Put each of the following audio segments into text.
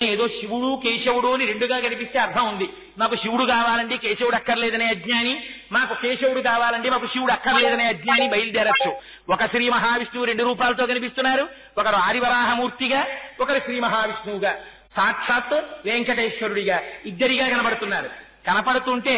ఏదో శివుడు కేశవుడు అని రెండుగా కనిపిస్తే అర్థం ఉంది. నాకు శివుడు కావాలండి కేశవుడు అక్కర్లేదనే అజ్ఞాని, మాకు కేశవుడు కావాలండి మాకు శివుడు అక్కర్లేదనే అజ్ఞాని బయలుదేరచ్చు. ఒక శ్రీ మహావిష్ణువు 2 రూపాలతో కనిపిస్తున్నారు, ఒకరు ఆదివరాహమూర్తిగా, ఒకరు శ్రీ మహావిష్ణువుగా, సాక్షాత్ వెంకటేశ్వరుడిగా ఇద్దరిగా కనబడుతున్నారు. కనపడుతుంటే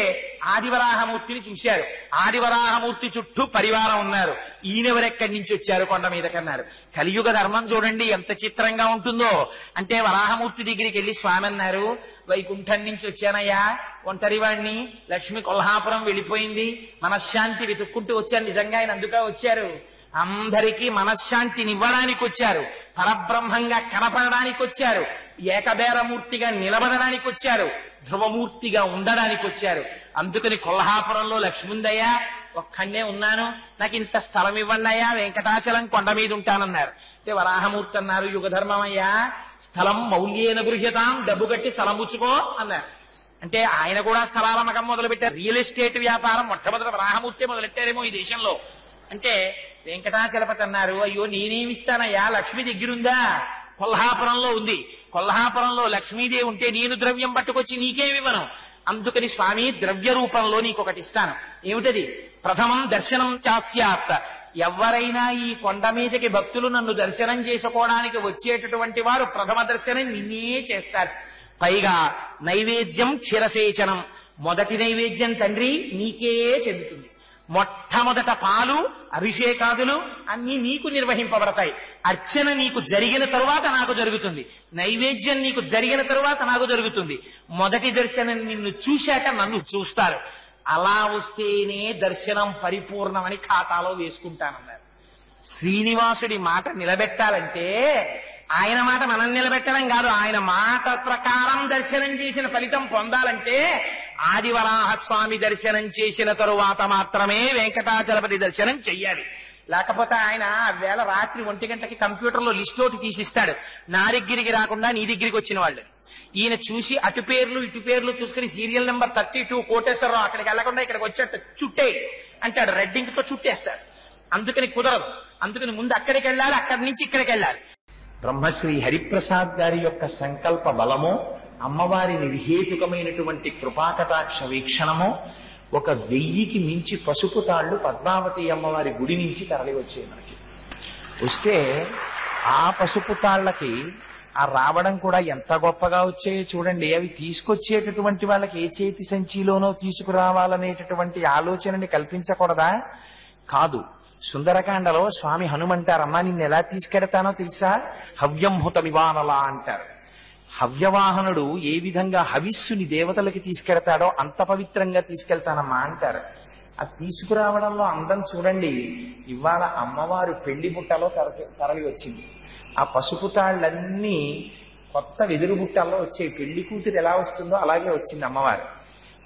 ఆదివరాహమూర్తిని చూశారు. ఆదివరాహమూర్తి చుట్టూ పరివారం ఉన్నారు. ఈయనెవరెక్కడి నుంచి వచ్చారు కొండ మీద కన్నారు. కలియుగ ధర్మం చూడండి ఎంత చిత్రంగా ఉంటుందో. అంటే వరాహమూర్తి దగ్గరికి వెళ్ళి స్వామి అన్నారు, వైకుంఠం నుంచి వచ్చానయ్యా, ఒంటరివాణ్ణి, లక్ష్మి కొల్హాపురం వెళ్ళిపోయింది, మనశ్శాంతి వెతుక్కుంటూ వచ్చాను. నిజంగా ఆయన అందుగా వచ్చారు, అందరికీ మనశ్శాంతినివ్వడానికి వచ్చారు, పరబ్రహ్మంగా కనపడడానికి వచ్చారు, ఏకబేరమూర్తిగా నిలబడడానికి వచ్చారు, ధ్రువమూర్తిగా ఉండడానికి వచ్చారు. అందుకని కొల్హాపురంలో లక్ష్ముందయ్యా, ఒక్కడే ఉన్నాను, నాకు ఇంత స్థలం ఇవ్వండి అయ్యా, వెంకటాచలం కొండ మీద ఉంటానన్నారు. అంటే వరాహమూర్తి అన్నారు, యుగధర్మం అయ్యా, స్థలం మౌల్యేన గృహ్యతాం, డబ్బు కట్టి స్థలం పుచ్చుకో అన్నారు. అంటే ఆయన కూడా స్థలాల మకం మొదలు పెట్టారు. రియల్ ఎస్టేట్ వ్యాపారం మొట్టమొదటి వరాహమూర్తి మొదలెట్టారేమో ఈ దేశంలో. అంటే వెంకటాచలపతి అన్నారు, అయ్యో నేనేమిస్తానయ్యా, లక్ష్మి దగ్గరుందా, కొల్హాపురంలో ఉంది, కొల్హాపురంలో లక్ష్మీదేవి ఉంటే నేను ద్రవ్యం పట్టుకొచ్చి నీకేమివ్వను, అందుకని స్వామి ద్రవ్య రూపంలో నీకొకటి ఇస్తాను. ఏమిటది? ప్రథమం దర్శనం చాస్యాత్, ఎవరైనా ఈ కొండ మీదకి భక్తులు నన్ను దర్శనం చేసుకోవడానికి వచ్చేటటువంటి వారు ప్రథమ దర్శనం నిన్నే చేస్తారు. పైగా నైవేద్యం క్షీరసేచనం, మొదటి నైవేద్యం తండ్రి నీకే చెందుతుంది. మొట్టమొదట పాలు అభిషేకాదులు అన్ని నీకు నిర్వహింపబడతాయి. అర్చన నీకు జరిగిన తరువాత నాకు జరుగుతుంది, నైవేద్యం నీకు జరిగిన తరువాత నాకు జరుగుతుంది. మొదటి దర్శనం నిన్ను చూశాక నన్ను చూస్తారు. అలా వస్తేనే దర్శనం పరిపూర్ణమని ఖాతాలో వేసుకుంటానన్నారు. శ్రీనివాసుడి మాట నిలబెట్టాలంటే ఆయన మాట మనం నిలబెట్టడం కాదు, ఆయన మాట ప్రకారం దర్శనం చేసిన ఫలితం పొందాలంటే ఆదివరాహస్వామి దర్శనం చేసిన తరువాత మాత్రమే వెంకటాచలపతి దర్శనం చెయ్యాలి. లేకపోతే ఆయన వేళ రాత్రి 1 గంటకి కంప్యూటర్లో లిస్ట్ ఒకటి తీసిస్తాడు, నా దగ్గరికి రాకుండా నీ దగ్గరికి వచ్చిన వాళ్ళు. ఈయన చూసి అటు పేర్లు ఇటు పేర్లు చూసుకుని సీరియల్ నెంబర్ 32 కోటేశ్వరరావు అక్కడికి వెళ్లకుండా ఇక్కడికి వచ్చేట చుట్టే అంటాడు, రెడ్డింగ్ తో చుట్టేస్తాడు. అందుకని కుదరదు. అందుకని ముందు అక్కడికి వెళ్ళాలి, అక్కడి నుంచి ఇక్కడికి వెళ్ళాలి. బ్రహ్మశ్రీ హరిప్రసాద్ గారి యొక్క సంకల్ప బలమో, అమ్మవారి నిర్హేతుకమైనటువంటి కృపాకటాక్ష వీక్షణమో, 1000కి మించి పసుపు తాళ్లు పద్మావతి అమ్మవారి గుడి నుంచి తరలి వచ్చాయి మనకి. వస్తే ఆ పసుపు తాళ్లకి ఆ రావడం కూడా ఎంత గొప్పగా వచ్చాయో చూడండి. అవి తీసుకొచ్చేటటువంటి వాళ్ళకి ఏ చేతి సంచిలోనో తీసుకురావాలనేటటువంటి ఆలోచనని కల్పించకూడదా? కాదు. సుందరకాండలో స్వామి హనుమంటారమ్మా, నిన్ను ఎలా తీసుకెడతానో తెలుసా, హవ్యంహుత నివానలా అంటారు. హవ్యవాహనుడు ఏ విధంగా హవిస్సుని దేవతలకి తీసుకెడతాడో అంత పవిత్రంగా తీసుకెళ్తానమ్మా అంటారు. అది తీసుకురావడంలో అందం చూడండి. ఇవాళ అమ్మవారు పెళ్లి బుట్టలో తరలి వచ్చింది. ఆ పసుపు తాళ్ళన్నీ కొత్త వెదురు బుట్టల్లో వచ్చాయి. పెళ్లి కూతురు ఎలా వస్తుందో అలాగే వచ్చింది అమ్మవారు.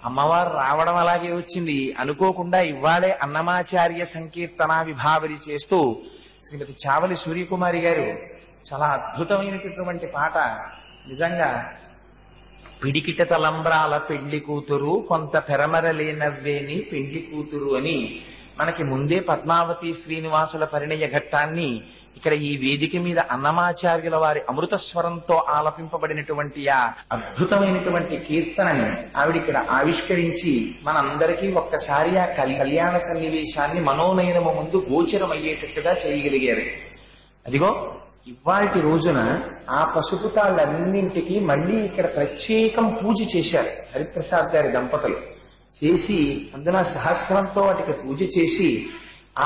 అమ్మవారు రావడం అలాగే వచ్చింది. అనుకోకుండా ఇవాళే అన్నమాచార్య సంకీర్తన విభావరి చేస్తూ శ్రీమతి చావలి సూర్యకుమారి గారు చాలా అద్భుతమైనటువంటి పాట. నిజంగా పిడికిట తలంబ్రాల పెళ్లి కూతురు, కొంత పెరమరలేనవ్వేని పెళ్లి కూతురు అని మనకి ముందే పద్మావతి శ్రీనివాసుల పరిణయ ఘట్టాన్ని ఇక్కడ ఈ వేదిక మీద అన్నమాచార్యుల వారి అమృతస్వరంతో ఆలపింపబడినటువంటి ఆ అద్భుతమైనటువంటి కీర్తనని ఆవిడ ఇక్కడ ఆవిష్కరించి మనందరికీ ఒక్కసారి ఆ కళ్యాణ సన్నివేశాన్ని మనోనయనము ముందు గోచరమయ్యేటట్టుగా చేయగలిగారు. అదిగో ఇవాల్టి రోజున ఆ పసుపు తాళ్ళన్నింటికి మళ్ళీ ఇక్కడ ప్రత్యేకం పూజ చేశారు హరిప్రసాద్ గారి దంపతులు. చేసి అందున సహస్రంతో వాటికి పూజ చేసి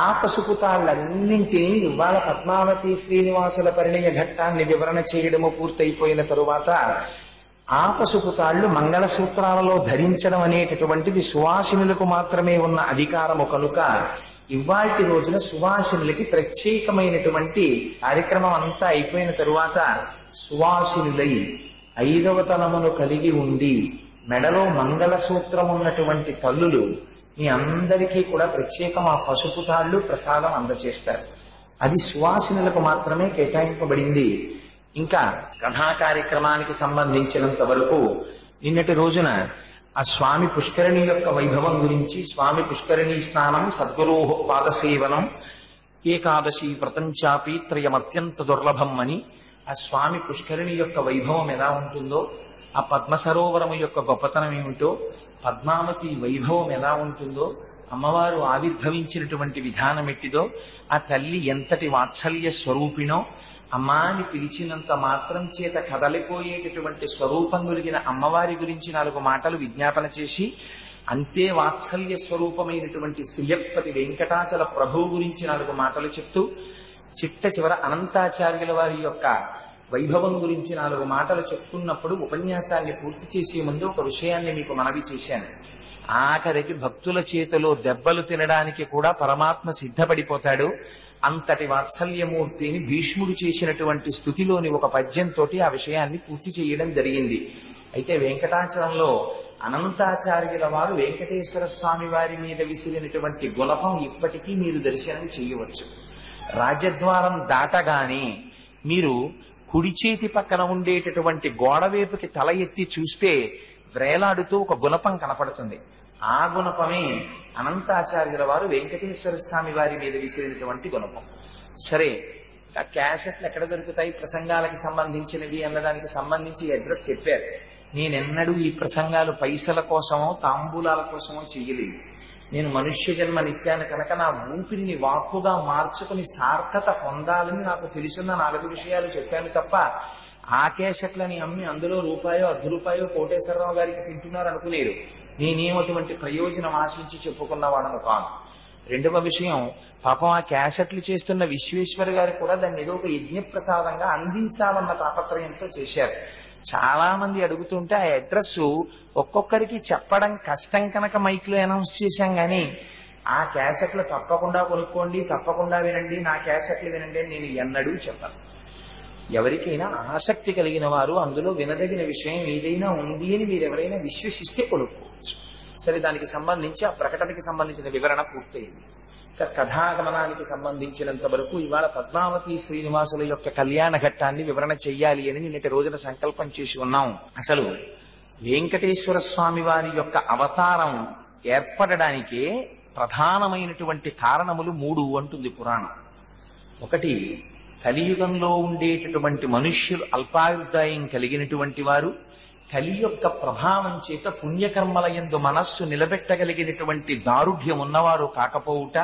ఆ పసుపు తాళ్ళన్నింటినీ ఇవాళ పద్మావతి శ్రీనివాసుల పరిణయ ఘట్టాన్ని వివరణ చేయడము పూర్తయిపోయిన తరువాత ఆ పసుపు తాళ్లు మంగళసూత్రాలలో ధరించడం అనేటటువంటిది సువాసినులకు మాత్రమే ఉన్న అధికారము కనుక ఇవాల్టి రోజున సువాసినులకి ప్రత్యేకమైనటువంటి కార్యక్రమం అంతా అయిపోయిన తరువాత సువాసినులై 5వ తలమును కలిగి ఉండి మెడలో మంగళసూత్రం ఉన్నటువంటి తల్లులు మీ అందరికీ కూడా ప్రత్యేకం ఆ పసుపు తాళ్లు ప్రసాదం అందజేస్తారు. అది సువాసినులకు మాత్రమే కేటాయింపబడింది. ఇంకా కథా కార్యక్రమానికి సంబంధించినంత వరకు నిన్నటి రోజున ఆ స్వామి పుష్కరిణి యొక్క వైభవం గురించి, స్వామి పుష్కరిణి స్నానం, సద్గురోః పాదసేవనం, ఏకాదశి వ్రతం చాపి త్రయమత్యంత దుర్లభం అని ఆ స్వామి పుష్కరిణి యొక్క వైభవం ఎలా ఉంటుందో, ఆ పద్మ సరోవరము యొక్క గొప్పతనం ఏమిటో, పద్మావతి వైభవం ఎలా ఉంటుందో, అమ్మవారు ఆవిర్భవించినటువంటి విధానం ఎట్టిదో, ఆ తల్లి ఎంతటి వాత్సల్య స్వరూపిణో, అమ్మాని పిలిచినంత మాత్రం చేత కదలిపోయేటటువంటి స్వరూపం కలిగిన అమ్మవారి గురించి 4 మాటలు విజ్ఞాపన చేసి, అంతే వాత్సల్య స్వరూపమైనటువంటి శ్రీయపతి వెంకటాచల ప్రభువు గురించి 4 మాటలు చెప్తూ, చిట్ట చివర అనంతాచార్యుల వారి యొక్క వైభవం గురించి 4 మాటలు చెప్తున్నప్పుడు ఉపన్యాసాన్ని పూర్తి చేసే ముందు ఒక విషయాన్ని మీకు మనవి చేశాను. ఆఖరికి భక్తుల చేతిలో దెబ్బలు తినడానికి కూడా పరమాత్మ సిద్ధపడిపోతాడు. అంతటి వాత్సల్యమూర్తిని భీష్ముడు చేసినటువంటి స్థుతిలోని ఒక పద్యంతో ఆ విషయాన్ని పూర్తి చేయడం జరిగింది. అయితే వెంకటాచలంలో అనంతాచార్యుల వారు వెంకటేశ్వర స్వామి వారి మీద విసిరినటువంటి గుణపం ఇప్పటికీ మీరు దర్శనం చేయవచ్చు. రాజద్వారం దాటగానే మీరు కుడి చేతి పక్కన ఉండేటటువంటి గోడవేపుకి తల ఎత్తి చూస్తే వ్రేలాడుతూ ఒక గుణపం కనపడుతుంది. ఆ గుణపమే అనంతాచార్యుల వారు వెంకటేశ్వర స్వామి వారి మీద విసిరినటువంటి గుణపం. సరే, ఆ క్యాసెట్లు ఎక్కడ దొరుకుతాయి ప్రసంగాలకి సంబంధించినవి అన్నదానికి సంబంధించి అడ్రస్ చెప్పారు. నేనెన్నడూ ఈ ప్రసంగాలు పైసల కోసమో తాంబూలాల కోసమో చెయ్యలేదు. నేను మనుష్య జన్మ నిత్యాన్ని కనుక నా ఊపిరిని వాక్కుగా మార్చుకుని సార్థత పొందాలని నాకు తెలిసిన 4 విషయాలు చెప్పాను తప్ప ఆ కేసెట్లని అమ్మి అందులో రూపాయో 10 రూపాయో కోటేశ్వరరావు గారికి తింటున్నారు అనుకునేరు. నేనేమటువంటి ప్రయోజనం ఆశించి చెప్పుకున్నవాడను కాను. 2వ విషయం, పాపం ఆ క్యాసెట్లు చేస్తున్న విశ్వేశ్వర గారు కూడా దాన్ని ఏదో ఒక యజ్ఞప్రసాదంగా అందించాలన్న తాపత్రయంతో చేశారు. చాలా మంది అడుగుతుంటే ఆ అడ్రస్ ఒక్కొక్కరికి చెప్పడం కష్టం కనుక మైక్ లో అనౌన్స్ చేశాం గాని ఆ క్యాసెట్లు తప్పకుండా కొనుక్కోండి, తప్పకుండా వినండి, నా క్యాసెట్లు వినండి అని నేను ఎన్నడూ చెప్పాను. ఎవరికైనా ఆసక్తి కలిగిన వారు అందులో వినదగిన విషయం ఏదైనా ఉంది అని మీరు ఎవరైనా విశ్వసిస్తే కొనుక్కోవచ్చు. సరే, దానికి సంబంధించి ఆ ప్రకటనకి సంబంధించిన వివరణ పూర్తయింది. కథాగమనానికి సంబంధించినంత వరకు ఇవాళ పద్మావతి శ్రీనివాసుల యొక్క కళ్యాణ ఘట్టాన్ని వివరణ చెయ్యాలి అని నిన్నటి రోజున సంకల్పం చేసి ఉన్నాం. అసలు వెంకటేశ్వర స్వామి వారి యొక్క అవతారం ఏర్పడడానికే ప్రధానమైనటువంటి కారణములు 3 అంటుంది పురాణం. ఒకటి, కలియుగంలో ఉండేటటువంటి మనుష్యులు అల్పాయుర్దాయం కలిగినటువంటి వారు కలి యొక్క ప్రభావం చేత పుణ్యకర్మల యందు మనస్సు నిలబెట్టగలిగినటువంటి దారుఢ్యం ఉన్నవారు కాకపోవుట,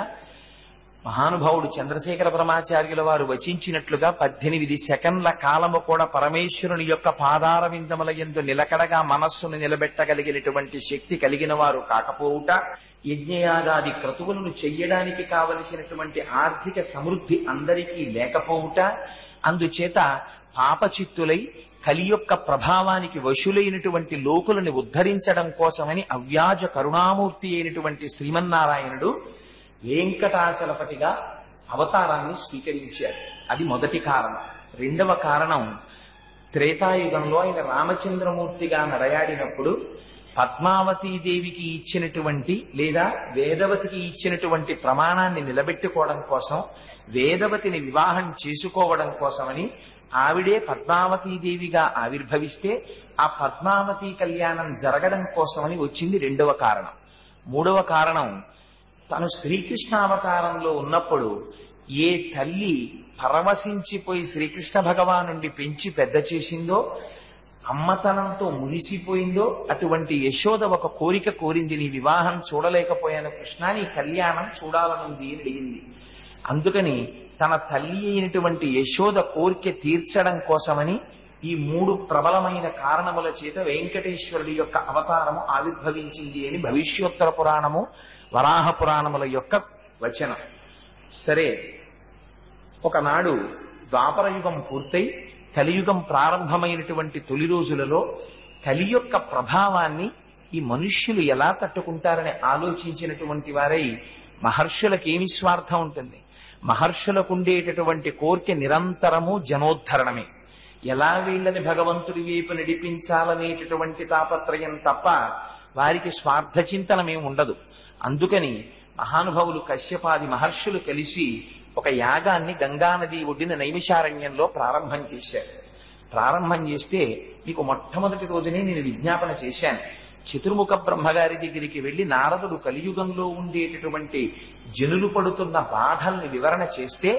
మహానుభావుడు చంద్రశేఖర పరమాచార్యుల వారు వచించినట్లుగా 18 సెకండ్ల కాలము కూడా పరమేశ్వరుని యొక్క పాదార విందముల యందు నిలకడగా మనస్సును నిలబెట్టగలిగినటువంటి శక్తి కలిగిన వారు కాకపోవుట, యజ్ఞయాగాది క్రతువులను చెయ్యడానికి కావలసినటువంటి ఆర్థిక సమృద్ధి అందరికీ లేకపోవుట, అందుచేత పాపచిత్తులై కలి యొక్క ప్రభావానికి వశులైనటువంటి లోకులను ఉద్ధరించడం కోసమని అవ్యాజ కరుణామూర్తి అయినటువంటి శ్రీమన్నారాయణుడు వెంకటాచలపతిగా అవతారాన్ని స్వీకరించారు. అది మొదటి కారణం. 2వ కారణం, త్రేతాయుగంలో ఆయన రామచంద్రమూర్తిగా నడయాడినప్పుడు పద్మావతీదేవికి ఇచ్చినటువంటి లేదా వేదవతికి ఇచ్చినటువంటి ప్రమాణాన్ని నిలబెట్టుకోవడం కోసం, వేదవతిని వివాహం చేసుకోవడం కోసమని ఆవిడే పద్మావతీదేవిగా ఆవిర్భవిస్తే ఆ పద్మావతి కళ్యాణం జరగడం కోసమని వచ్చింది 2వ కారణం. 3వ కారణం, తను శ్రీకృష్ణావతారంలో ఉన్నప్పుడు ఏ తల్లి పరవశించిపోయి శ్రీకృష్ణ భగవానుండి పెంచి పెద్ద చేసిందో, అమ్మతనంతో మునిసిపోయిందో, అటువంటి యశోద ఒక కోరిక కోరింది, నీ వివాహం చూడలేకపోయాను కృష్ణ, నీ కళ్యాణం చూడాలనుంది అని అడిగింది. అందుకని తన తల్లి అయినటువంటి యశోద కోరిక తీర్చడం కోసమని ఈ 3 ప్రబలమైన కారణముల చేత వెంకటేశ్వరుడి యొక్క అవతారము ఆవిర్భవించింది అని భవిష్యోత్తర పురాణము, వరాహ పురాణముల యొక్క వచనం. సరే, ఒకనాడు ద్వాపరయుగం పూర్తయి కలియుగం ప్రారంభమైనటువంటి తొలి రోజులలో కలి యొక్క ప్రభావాన్ని ఈ మనుష్యులు ఎలా తట్టుకుంటారని ఆలోచించినటువంటి వారై, మహర్షులకేమి స్వార్థం ఉంటుంది, మహర్షులకు ఉండేటటువంటి కోరిక నిరంతరము జనోద్ధరణమే, ఎలా వీళ్ళని భగవంతుడి వైపు నడిపించాలనేటటువంటి తాపత్రయం తప్ప వారికి స్వార్థ చింతనమేం ఉండదు. అందుకని మహానుభావులు కశ్యపాది మహర్షులు కలిసి ఒక యాగాన్ని గంగానది ఒడ్డిన నైమిషారణ్యంలో ప్రారంభం చేశారు. ప్రారంభం చేస్తే మీకు మొట్టమొదటి రోజునే నేను విజ్ఞాపన చేశాను. చతుర్ముఖ బ్రహ్మగారి దగ్గరికి వెళ్లి నారదుడు కలియుగంలో ఉండేటటువంటి జనులు పడుతున్న బాధల్ని వివరణ చేస్తే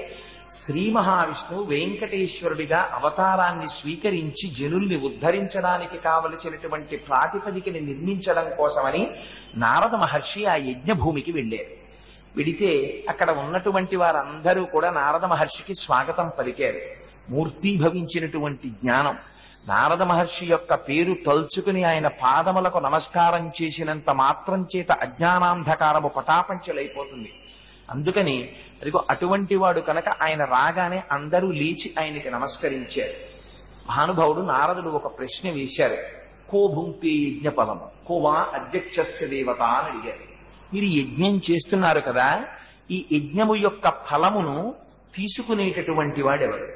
శ్రీ మహావిష్ణువు వెంకటేశ్వరుడిగా అవతారాన్ని స్వీకరించి జనుల్ని ఉద్ధరించడానికి కావలసినటువంటి ప్రాతిపదికని నిర్మించడం కోసమని నారద మహర్షి ఆ యజ్ఞభూమికి వెళ్ళారు. వెడితే అక్కడ ఉన్నటువంటి వారందరూ కూడా నారద మహర్షికి స్వాగతం పలికారు. మూర్తీభవించినటువంటి జ్ఞానం నారద మహర్షి యొక్క పేరు తలుచుకుని ఆయన పాదములకు నమస్కారం చేసినంత మాత్రం చేత అజ్ఞానాంధకారము పటాపంచలైపోతుంది. అందుకని అదిగో అటువంటి వాడు కనుక ఆయన రాగానే అందరూ లేచి ఆయనకి నమస్కరించారు. మహానుభావుడు నారదుడు ఒక ప్రశ్న వేశారు. కో భుంక్తే యజ్ఞఫలం కోవా అధ్యక్షశ్చ దేవత అని అడిగారు. మీరు యజ్ఞం చేస్తున్నారు కదా, ఈ యజ్ఞము యొక్క ఫలమును తీసుకునేటటువంటి వాడెవరు?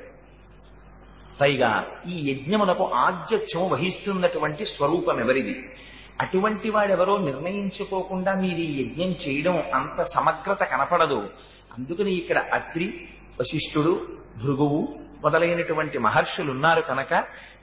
పైగా ఈ యజ్ఞమునకు ఆధ్యక్షం వహిస్తున్నటువంటి స్వరూపం ఎవరిది? అటువంటి వాడెవరో నిర్ణయించుకోకుండా మీరు ఈ యజ్ఞం చేయడం అంత సమగ్రత కనపడదు. అందుకని ఇక్కడ అత్రి, వశిష్ఠుడు, భృగువు మొదలైనటువంటి మహర్షులు ఉన్నారు కనుక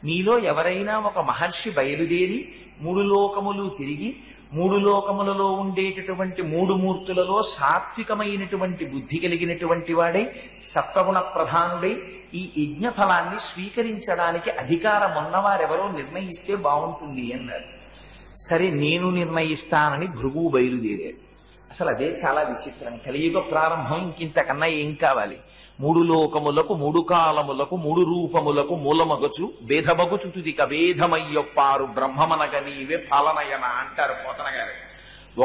మీలో ఎవరైనా ఒక మహర్షి బయలుదేరి 3 లోకములు తిరిగి 3 లోకములలో ఉండేటటువంటి 3 మూర్తులలో సాత్వికమైనటువంటి బుద్ధి కలిగినటువంటి వాడై సత్వగుణ ప్రధానుడై ఈ యజ్ఞ ఫలాన్ని స్వీకరించడానికి అధికారం ఉన్నవారెవరో నిర్ణయిస్తే బాగుంటుంది అన్నారు. సరే నేను నిర్ణయిస్తానని భృగువు బయలుదేరాడు. అసలు అదే చాలా విచిత్రం. కలియుగ ప్రారంభం ఇంకింతకన్నా ఏం కావాలి? 3 లోకములకు 3 కాలములకు 3 రూపములకు మూలమగచు భేదమగుచు తుదిక భేదమయ్యొప్పారు బ్రహ్మమనగ నీవే పాలనయన అంటారు పోతన గారు.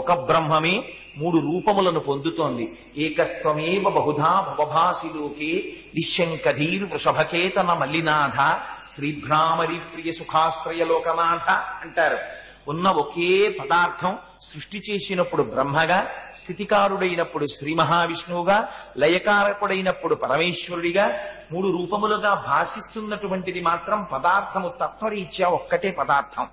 ఒక బ్రహ్మమే 3 రూపములను పొందుతోంది. ఏకస్త్వమేవ బహుధా భవభాసిలోకే నిశ్శంకధీర్ వృషభకేతన మల్లినాథ శ్రీభ్రామరి ప్రియ సుఖాశ్రయ లోకనాథ అంటారు. ఉన్న ఒకే పదార్థం సృష్టి చేసినప్పుడు బ్రహ్మగా, స్థితికారుడైనప్పుడు శ్రీ మహావిష్ణువుగా, లయకారకుడైనప్పుడు పరమేశ్వరుడిగా 3 రూపములుగా భాషిస్తున్నటువంటిది మాత్రం పదార్థము తత్వరీత్యా ఒక్కటే పదార్థం.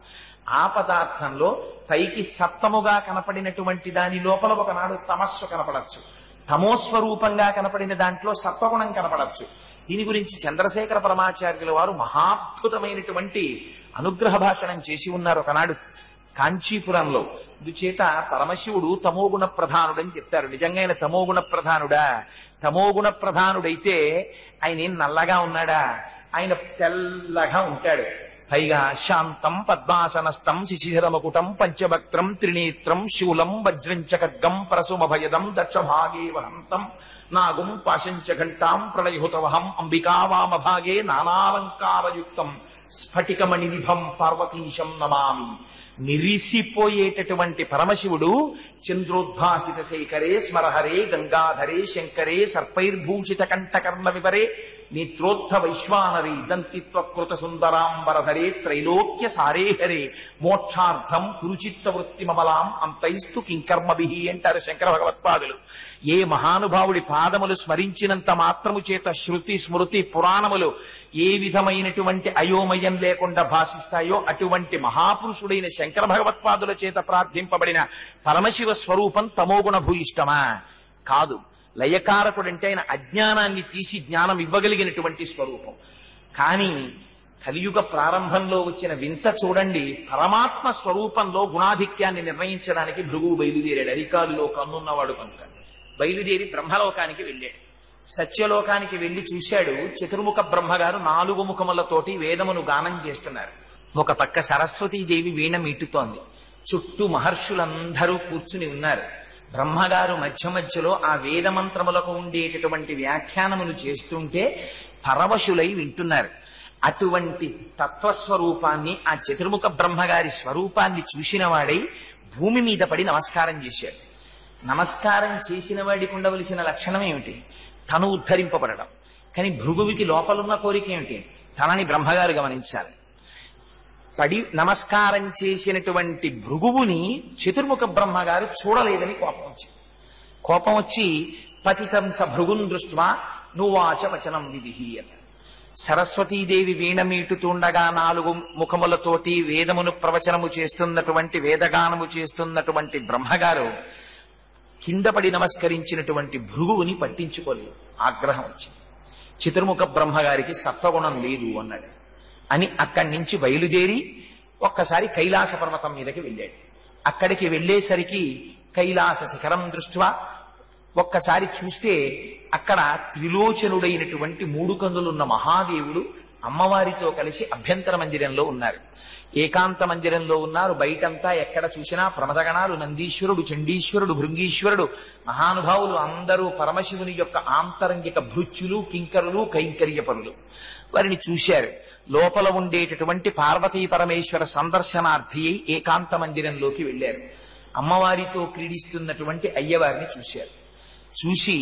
ఆ పదార్థంలో పైకి సప్తముగా కనపడినటువంటి దాని లోపల ఒకనాడు తమస్సు కనపడచ్చు, తమోస్వరూపంగా కనపడిన దాంట్లో సత్వగుణం కనపడచ్చు. దీని గురించి చంద్రశేఖర పరమాచార్యుల వారు మహాద్భుతమైనటువంటి అనుగ్రహ భాషణం చేసి ఉన్నారు ఒకనాడు కాంచీపురంలో. అందుచేత పరమశివుడు తమోగుణ ప్రధానుడని చెప్తారు. నిజంగా ఆయన తమోగుణ ప్రధానుడా? తమోగుణ ప్రధానుడైతే ఆయన ఏం నల్లగా ఉన్నాడా? ఆయన తెల్లగా ఉంటాడు. పైగా శాంతం పద్మాసనస్థం శిశిరమకుటం పంచభక్త్రం త్రినేత్రం శూలం వజ్రంచ ఖడ్గం పరశుమభయదం దక్షభాగే వహంతం నాగుం పాశంచ ఘంటాం ప్రళయహుతవహం అంబికా వామభాగే నానాలంకారయుక్తం స్ఫటికమణినిభం పార్వతీశం నమామి. నిరిసిపోయేటటువంటి పరమశివుడు చంద్రోద్భాసిత శేఖరే స్మరహరే గంగాధరే శంకరే సర్పైర్భూషిత కంఠకర్ణ వివరే నేత్రోత్థ వైశ్వానరే దంతిత్వకృత సుందరాంబరధరే త్రైలోక్య సారేహరే మోక్షార్థం కురుచిత్త వృత్తిమలాం అంతైస్తు కింకర్మభి అంటారు శంకర భగవత్పాదులు. ఏ మహానుభావుడి పాదములు స్మరించినంత మాత్రము చేత శృతి స్మృతి పురాణములు ఏ విధమైనటువంటి అయోమయం లేకుండా భాషిస్తాయో అటువంటి మహాపురుషుడైన శంకర భగవత్పాదుల చేత ప్రార్థింపబడిన పరమశివ స్వరూపం తమోగుణ భూయిష్టమా? కాదు. లయకారకుడంటే ఆయన అజ్ఞానాన్ని తీసి జ్ఞానం ఇవ్వగలిగినటువంటి స్వరూపం. కానీ కలియుగ ప్రారంభంలో వచ్చిన వింత చూడండి. పరమాత్మ స్వరూపంలో గుణాధిక్యాన్ని నిర్ణయించడానికి భృగువు బయలుదేరాడు. అరికాలులో కన్నున్నవాడు కనుక బయలుదేరి బ్రహ్మలోకానికి వెళ్ళాడు. సత్యలోకానికి వెళ్లి చూశాడు. చతుర్ముఖ బ్రహ్మగారు 4 ముఖములతోటి వేదమును గానం చేస్తున్నారు. ఒక పక్క సరస్వతీదేవి వీణ మీటుతోంది. చుట్టూ మహర్షులందరూ కూర్చుని ఉన్నారు. బ్రహ్మగారు మధ్య మధ్యలో ఆ వేద మంత్రములకు ఉండేటటువంటి వ్యాఖ్యానములు చేస్తుంటే పరవశులై వింటున్నారు. అటువంటి తత్వస్వరూపాన్ని, ఆ చతుర్ముఖ బ్రహ్మగారి స్వరూపాన్ని చూసిన వాడై భూమి మీద పడి నమస్కారం చేశాడు. నమస్కారం చేసిన వాడికి ఉండవలసిన లక్షణం ఏమిటి? తను ఉద్ధరింపబడడం. కానీ భృగువికి లోపలున్న కోరిక ఏమిటి? తనని బ్రహ్మగారు గమనించాలి. పడి నమస్కారం చేసినటువంటి భృగువుని చతుర్ముఖ బ్రహ్మగారు చూడలేదని కోపం వచ్చి పతితం స భృగున్ దృష్ట్వా నువాచ వచనం విధిహి అన్నారు. సరస్వతీదేవి వీణ మీటుతుండగా 4 ముఖములతోటి వేదమును ప్రవచనము చేస్తున్నటువంటి వేదగానము చేస్తున్నటువంటి బ్రహ్మగారు కింద పడి నమస్కరించినటువంటి భృగువుని పట్టించుకోలేదు. ఆగ్రహం వచ్చింది. చతుర్ముఖ బ్రహ్మగారికి సత్వగుణం లేదు అన్నాడు అని అక్కడి నుంచి బయలుదేరి ఒక్కసారి కైలాస పర్వతం మీదకి వెళ్ళాడు. అక్కడికి వెళ్ళేసరికి కైలాస శిఖరం దృష్ట్యా ఒక్కసారి చూస్తే అక్కడ త్రిలోచనుడైనటువంటి 3 కన్నులున్న మహాదేవుడు అమ్మవారితో కలిసి అభ్యంతర మందిరంలో ఉన్నారు. ఏకాంత మందిరంలో ఉన్నారు. బయటంతా ఎక్కడ చూసినా ప్రమదగణాలు, నందీశ్వరుడు, చండీశ్వరుడు, భృంగీశ్వరుడు, మహానుభావులు అందరూ పరమశివుని యొక్క ఆంతరంగిక భృత్యులు, కింకరులు, కైంకర్యపరులు. వారిని చూశారు. లోపల ఉండేటటువంటి పార్వతీ పరమేశ్వర సందర్శనార్థి అయి ఏకాంత మందిరంలోకి వెళ్ళారు. అమ్మవారితో క్రీడిస్తున్నటువంటి అయ్యవారిని చూశారు. చూసి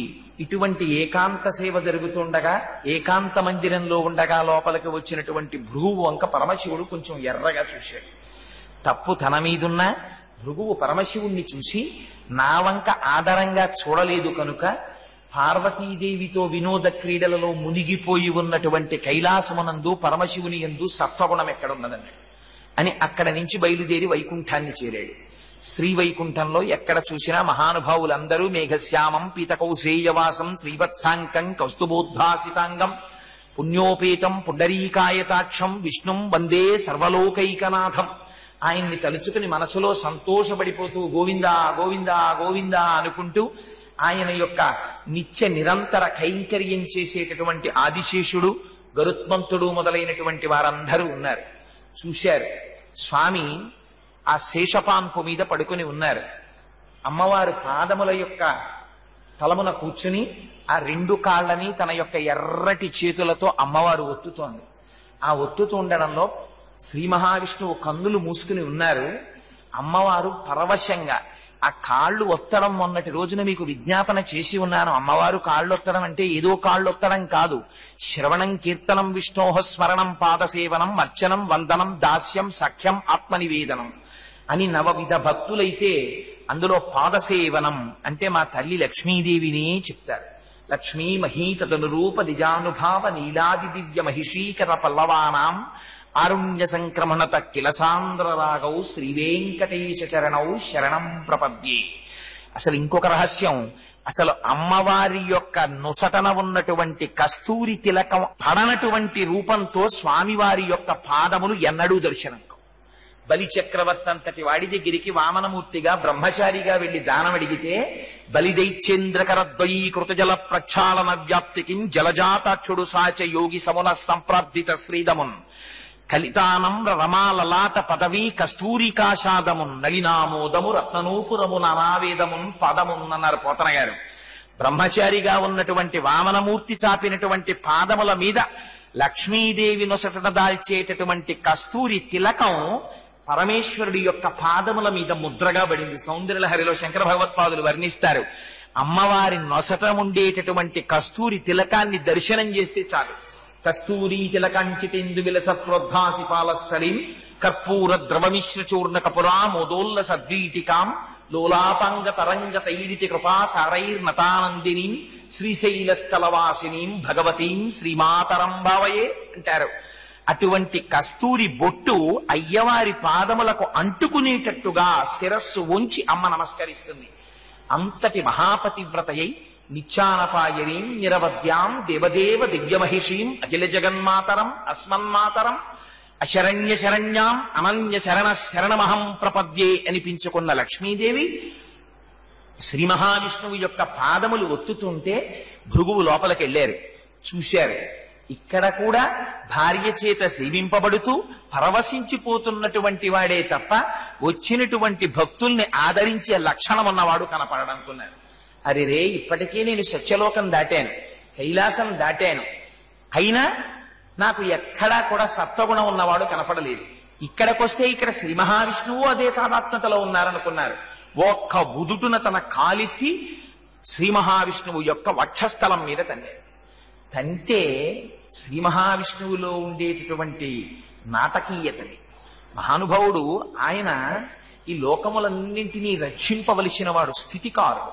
ఇటువంటి ఏకాంత సేవ జరుగుతుండగా, ఏకాంత మందిరంలో ఉండగా లోపలికి వచ్చినటువంటి భృగువు వంక పరమశివుడు కొంచెం ఎర్రగా చూశాడు. తప్పు తన మీదున్నా భృగువు పరమశివుణ్ణి చూసి నా వంక ఆదరంగా చూడలేదు కనుక పార్వతీదేవితో వినోద క్రీడలలో మునిగిపోయి ఉన్నటువంటి కైలాసమునందు పరమశివుని యందు సత్వగుణం ఎక్కడున్నదన్నాడు అని అక్కడి నుంచి బయలుదేరి వైకుంఠాన్ని చేరాడు. శ్రీవైకుంఠంలో ఎక్కడ చూసినా మహానుభావులందరూ మేఘశ్యామం పీతకౌశేయవాసం శ్రీవత్సాంకం కౌస్తుభోద్భాసితాంగం పుణ్యోపేతం పుండరీకాయతాక్షం విష్ణుం వందే సర్వలోకైకనాథం ఆయన్ని తలుచుకుని మనసులో సంతోషపడిపోతూ గోవిందా గోవిందా గోవిందా అనుకుంటూ ఆయన యొక్క నిత్య నిరంతర కైంకర్యం చేసేటటువంటి ఆదిశేషుడు, గరుత్మంతుడు మొదలైనటువంటి వారందరూ ఉన్నారు. చూశారు. స్వామి ఆ శేషపాన్పు మీద పడుకుని ఉన్నారు. అమ్మవారు పాదముల యొక్క తలమున కూర్చుని ఆ 2 కాళ్ళని తన యొక్క ఎర్రటి చేతులతో అమ్మవారు ఒత్తుతోంది. ఆ ఒత్తుతూ ఉండడంలో శ్రీ మహావిష్ణువు కన్నులు మూసుకుని ఉన్నారు. అమ్మవారు పరవశంగా ఆ కాళ్ళు ఒత్తడం మొన్నటి రోజున మీకు విజ్ఞాపన చేసి ఉన్నాను. అమ్మవారు కాళ్ళు ఒత్తడం అంటే ఏదో కాళ్ళు ఒత్తడం కాదు. శ్రవణం, కీర్తనం, విష్ణోహ స్మరణం, పాదసేవనం, అర్చనం, వందనం, దాస్యం, సఖ్యం, ఆత్మనివేదనం అని 9 విధ భక్తులైతే అందులో పాదసేవనం అంటే మా తల్లి లక్ష్మీదేవిని చెప్తారు. లక్ష్మీ మహీతనురూప నిజానుభావ నీలాది దివ్య మహిషీకర పల్లవానాం ఆరుణ్య సంక్రమణత కిలసాంద్ర రాగౌ శ్రీవేంకటేశ చరణౌ శరణం ప్రపద్యే. అసలు ఇంకొక రహస్యం, అసలు అమ్మవారి యొక్క నొసటన ఉన్నటువంటి కస్తూరి తిలకం పడనటువంటి రూపంతో స్వామివారి యొక్క పాదములు ఎన్నడూ దర్శనం. బలి చక్రవర్తి అంతటి వాడి దగ్గరికి వామనమూర్తిగా బ్రహ్మచారిగా వెళ్లి దానం అడిగితే బలిదైచ్చేంద్రకరద్వయీకృత జల ప్రక్షాళన వ్యాప్తికి జలజాతాక్షుడు సాచ యోగి సమున సంప్రాప్తిత శ్రీదమున్ కలితానం రమాలలాట పదవీ కస్తూరికాషాదమున్ నళినామోదము రత్ననూపురము నావేదమున్ పదమున్నన్నారు పోతన గారు. బ్రహ్మచారిగా ఉన్నటువంటి వామనమూర్తి చాపినటువంటి పాదముల మీద లక్ష్మీదేవి నొసటన దాల్చేటటువంటి కస్తూరి తిలకం పరమేశ్వరుడి యొక్క పాదముల మీద ముద్రగా పడింది. సౌందర్యలహరిలో శంకర భగవత్పాదులు వర్ణిస్తారు. అమ్మవారి నొసట ఉండేటటువంటి కస్తూరి తిలకాన్ని దర్శనం చేస్తే చాలు. కస్తూరీ తిలకంచితేందు విలసత్ప్రోద్భాసి పాలస్థలీం కర్పూర ద్రవమిశ్ర చూర్ణ కపురామోదోల్ల సద్వీటికాం లోలాపాంగ తరంగ తైరితి కృపా సారైర్నతానందినీం శ్రీశైలస్థలవాసినీం భగవతీం శ్రీమాతరం భావయే అంటారు. అటువంటి కస్తూరి బొట్టు అయ్యవారి పాదములకు అంటుకునేటట్టుగా శిరస్సు ఉంచి అమ్మ నమస్కరిస్తుంది. అంతటి మహాపతివ్రతయై నిత్యానపాయనీం నిరవద్యాం దేవదేవ దివ్యమహిషీం అఖిల జగన్మాతరం అస్మన్మాతరం అశరణ్య శరణ్యాం అనన్య శరణ శరణమహం ప్రపద్యే అనిపించుకున్న లక్ష్మీదేవి శ్రీ మహావిష్ణువు యొక్క పాదములు ఒత్తుతుంటే భృగువు లోపలికి వెళ్ళారు. చూశారు. ఇక్కడ కూడా భార్య చేత సేవింపబడుతూ పరవశించిపోతున్నటువంటి వాడే తప్ప వచ్చినటువంటి భక్తుల్ని ఆదరించే లక్షణం ఉన్నవాడు కనపడనుకున్నారు. అరే రే, ఇప్పటికే నేను సత్యలోకం దాటాను, కైలాసం దాటాను, అయినా నాకు ఎక్కడా కూడా సత్వగుణం ఉన్నవాడు కనపడలేదు. ఇక్కడికొస్తే ఇక్కడ శ్రీ మహావిష్ణువు అదే తాదాత్మ్యతలో ఉన్నారనుకున్నారు. ఒక్క ఉదుటున తన కాలిత్తి శ్రీ మహావిష్ణువు యొక్క వక్షస్థలం మీద తంటే శ్రీ మహావిష్ణువులో ఉండేటటువంటి నాటకీయతని మహానుభావుడు. ఆయన ఈ లోకములన్నింటినీ రక్షింపవలసిన వాడు, స్థితికారుడు.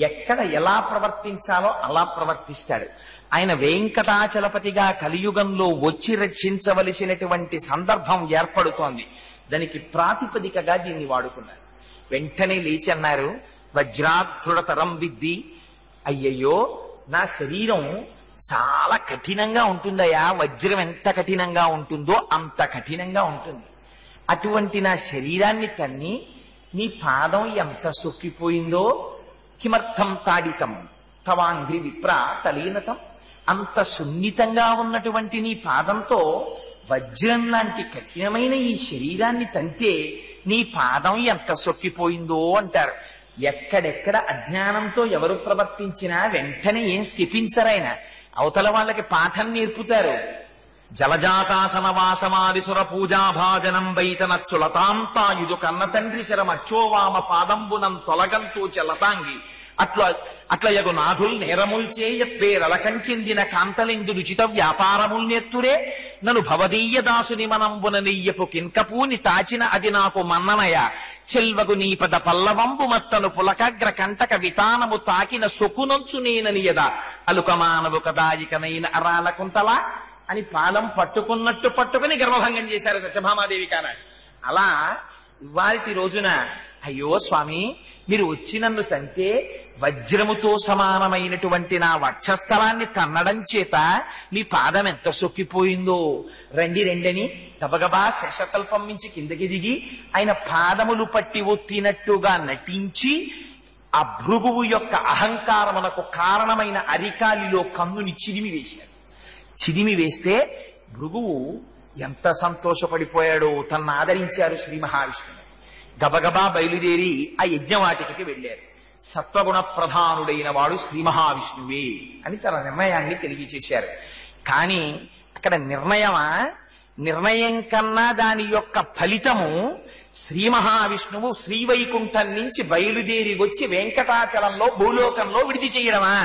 ఎక్కడ ఎలా ప్రవర్తించాలో అలా ప్రవర్తిస్తాడు. ఆయన వెంకటాచలపతిగా కలియుగంలో వచ్చి రక్షించవలసినటువంటి సందర్భం ఏర్పడుతోంది. దానికి ప్రాతిపదికగా దీన్ని వాడుకున్నారు. వెంటనే లేచి అన్నారు, వజ్రాధృఢతరం విద్ది. అయ్యయ్యో, నా శరీరం చాలా కఠినంగా ఉంటుందయ్యా. వజ్రం ఎంత కఠినంగా ఉంటుందో అంత కఠినంగా ఉంటుంది. అటువంటి నా శరీరాన్ని తన్ని నీ పాదం ఎంత సొక్కిపోయిందో కిమర్థం తాడితం తవాంగ్రి విప్ర తలీనతం. అంత సున్నితంగా ఉన్నటువంటి నీ పాదంతో వజ్రం లాంటి కఠినమైన ఈ శరీరాన్ని తంతే నీ పాదం ఎంత సొక్కిపోయిందో అంటారు. ఎక్కడెక్కడ అజ్ఞానంతో ఎవరు ప్రవర్తించినా వెంటనే ఏం శపించరాయన, అవతల వాళ్ళకి పాఠం నేర్పుతారు. జలజాతాసన వాసమాదిసుర పూజాభాజనం వైతనచ్చులతాంతాయుధు కన్న తండ్రి శరమచ్చోవామ పాదంబునం తొలగంతో చలతాంగి అట్లయగు నాథుల్ నేరముల్ చేయ పేరలకంచెందిన కాంతలిందుడు చిత వ్యాపారముల్ నేర్తురే నను భవదీయ దాసుని మనంబున నెయ్యపు కింకపూని తాచిన అది నాకు మన్ననయ చెల్వగు నీపద పల్లవంబు మత్తను పులకగ్ర కంటక వితానము తాకిన సొకునంచు నేననియద అలుకమానవు కదాయికనైన అరాల కుంతలా అని పాదం పట్టుకున్నట్టు పట్టుకుని గర్భభంగం చేశారు సత్యభామాదేవి కానా. అలా ఇవాల్టి రోజున అయ్యో స్వామి మీరు వచ్చి నన్ను తంతే వజ్రముతో సమానమైనటువంటి నా వక్షస్థలాన్ని తన్నడం చేత మీ పాదం ఎంత సొక్కిపోయిందో, రండి రెండని గబగబా శేషకల్పం నుంచి కిందకి దిగి ఆయన పాదములు పట్టి ఒత్తినట్టుగా నటించి ఆ భృగువు యొక్క అహంకారమునకు కారణమైన అరికాలిలో కన్నుని చిదిమి వేశారు. చిదిమి వేస్తే భృగువు ఎంత సంతోషపడిపోయాడో తన్ను ఆదరించారు శ్రీ మహావిష్ణువు. గబగబా బయలుదేరి ఆ యజ్ఞవాటికకి వెళ్ళారు. సత్వగుణ ప్రధానుడైన వాడు శ్రీ మహావిష్ణువే అని తన నిర్ణయాన్ని తెలియచేశారు. కానీ అక్కడ నిర్ణయం కన్నా దాని యొక్క ఫలితము శ్రీ మహావిష్ణువు శ్రీవైకుంఠం నుంచి బయలుదేరి వచ్చి వెంకటాచలంలో భూలోకంలో విడిది చేయడమా?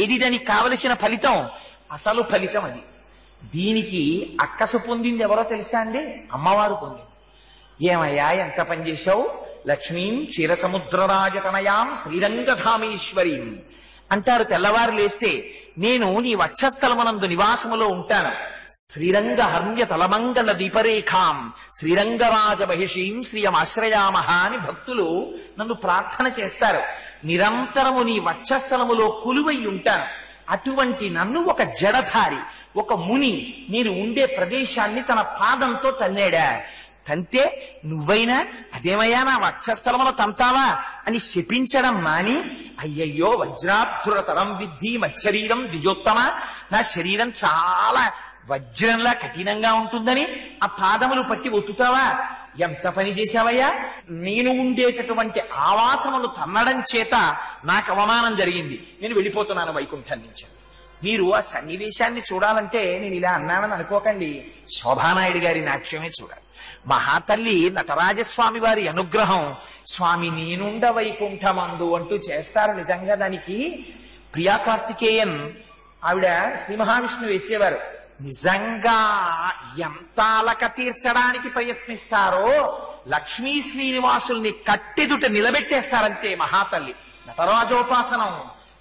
ఏది దానికి కావలసిన ఫలితం? అసలు ఫలితం అది. దీనికి అక్కసు పొందింది ఎవరో తెలుసా అండి? అమ్మవారు పొందింది. ఏమయ్యా ఎంత పనిచేశావు? లక్ష్మీం క్షీరసముద్రరాజతనయాం శ్రీరంగధామేశ్వరీం అంటారు. తెల్లవారు లేస్తే నేను నీ వక్షస్థలమునందు నివాసములో ఉంటాను. శ్రీరంగ హర్మ్య తలమంగళ దీపరేఖాం శ్రీరంగరాజ మహిషీం శ్రీయమాశ్రయామహ అని భక్తులు నన్ను ప్రార్థన చేస్తారు. నిరంతరము నీ వక్షస్థలములో కొలువై ఉంటాను. అటువంటి నన్ను ఒక జడధారి, ఒక ముని నేను ఉండే ప్రదేశాన్ని తన పాదంతో తన్నాడా. తంతే నువ్వైనా అదేమయ్యా నా వక్షస్థలములో తంతావా అని శపించడం మాని, అయ్యయ్యో వజ్రాధురతరం విద్ధి మచ్చరీరం ద్విజోత్తమ, నా శరీరం చాలా వజ్రంలా కఠినంగా ఉంటుందని ఆ పాదములు పట్టి ఒత్తుతావా? ఎంత పని చేశావయ్యా? నేను ఉండేటటువంటి ఆవాసమును తన్నడం చేత నాకు అవమానం జరిగింది, నేను వెళ్ళిపోతున్నాను వైకుంఠం నుంచి. మీరు ఆ సన్నివేశాన్ని చూడాలంటే నేను ఇలా అన్నానని అనుకోకండి, శోభానాయుడు గారి నాట్యమే చూడాలి. మహాతల్లి నటరాజస్వామి వారి అనుగ్రహం, స్వామి నేనుండ వైకుంఠమందు అంటూ చేస్తారు. నిజంగా దానికి ప్రియా కార్తికేయన్ ఆవిడ శ్రీ మహావిష్ణువు వేసేవారు. నిజంగా ఎంత అలక తీర్చడానికి ప్రయత్నిస్తారో లక్ష్మీ శ్రీనివాసుల్ని కట్టెదుట నిలబెట్టేస్తారంతే మహాతల్లి. నటరాజోపాసనం,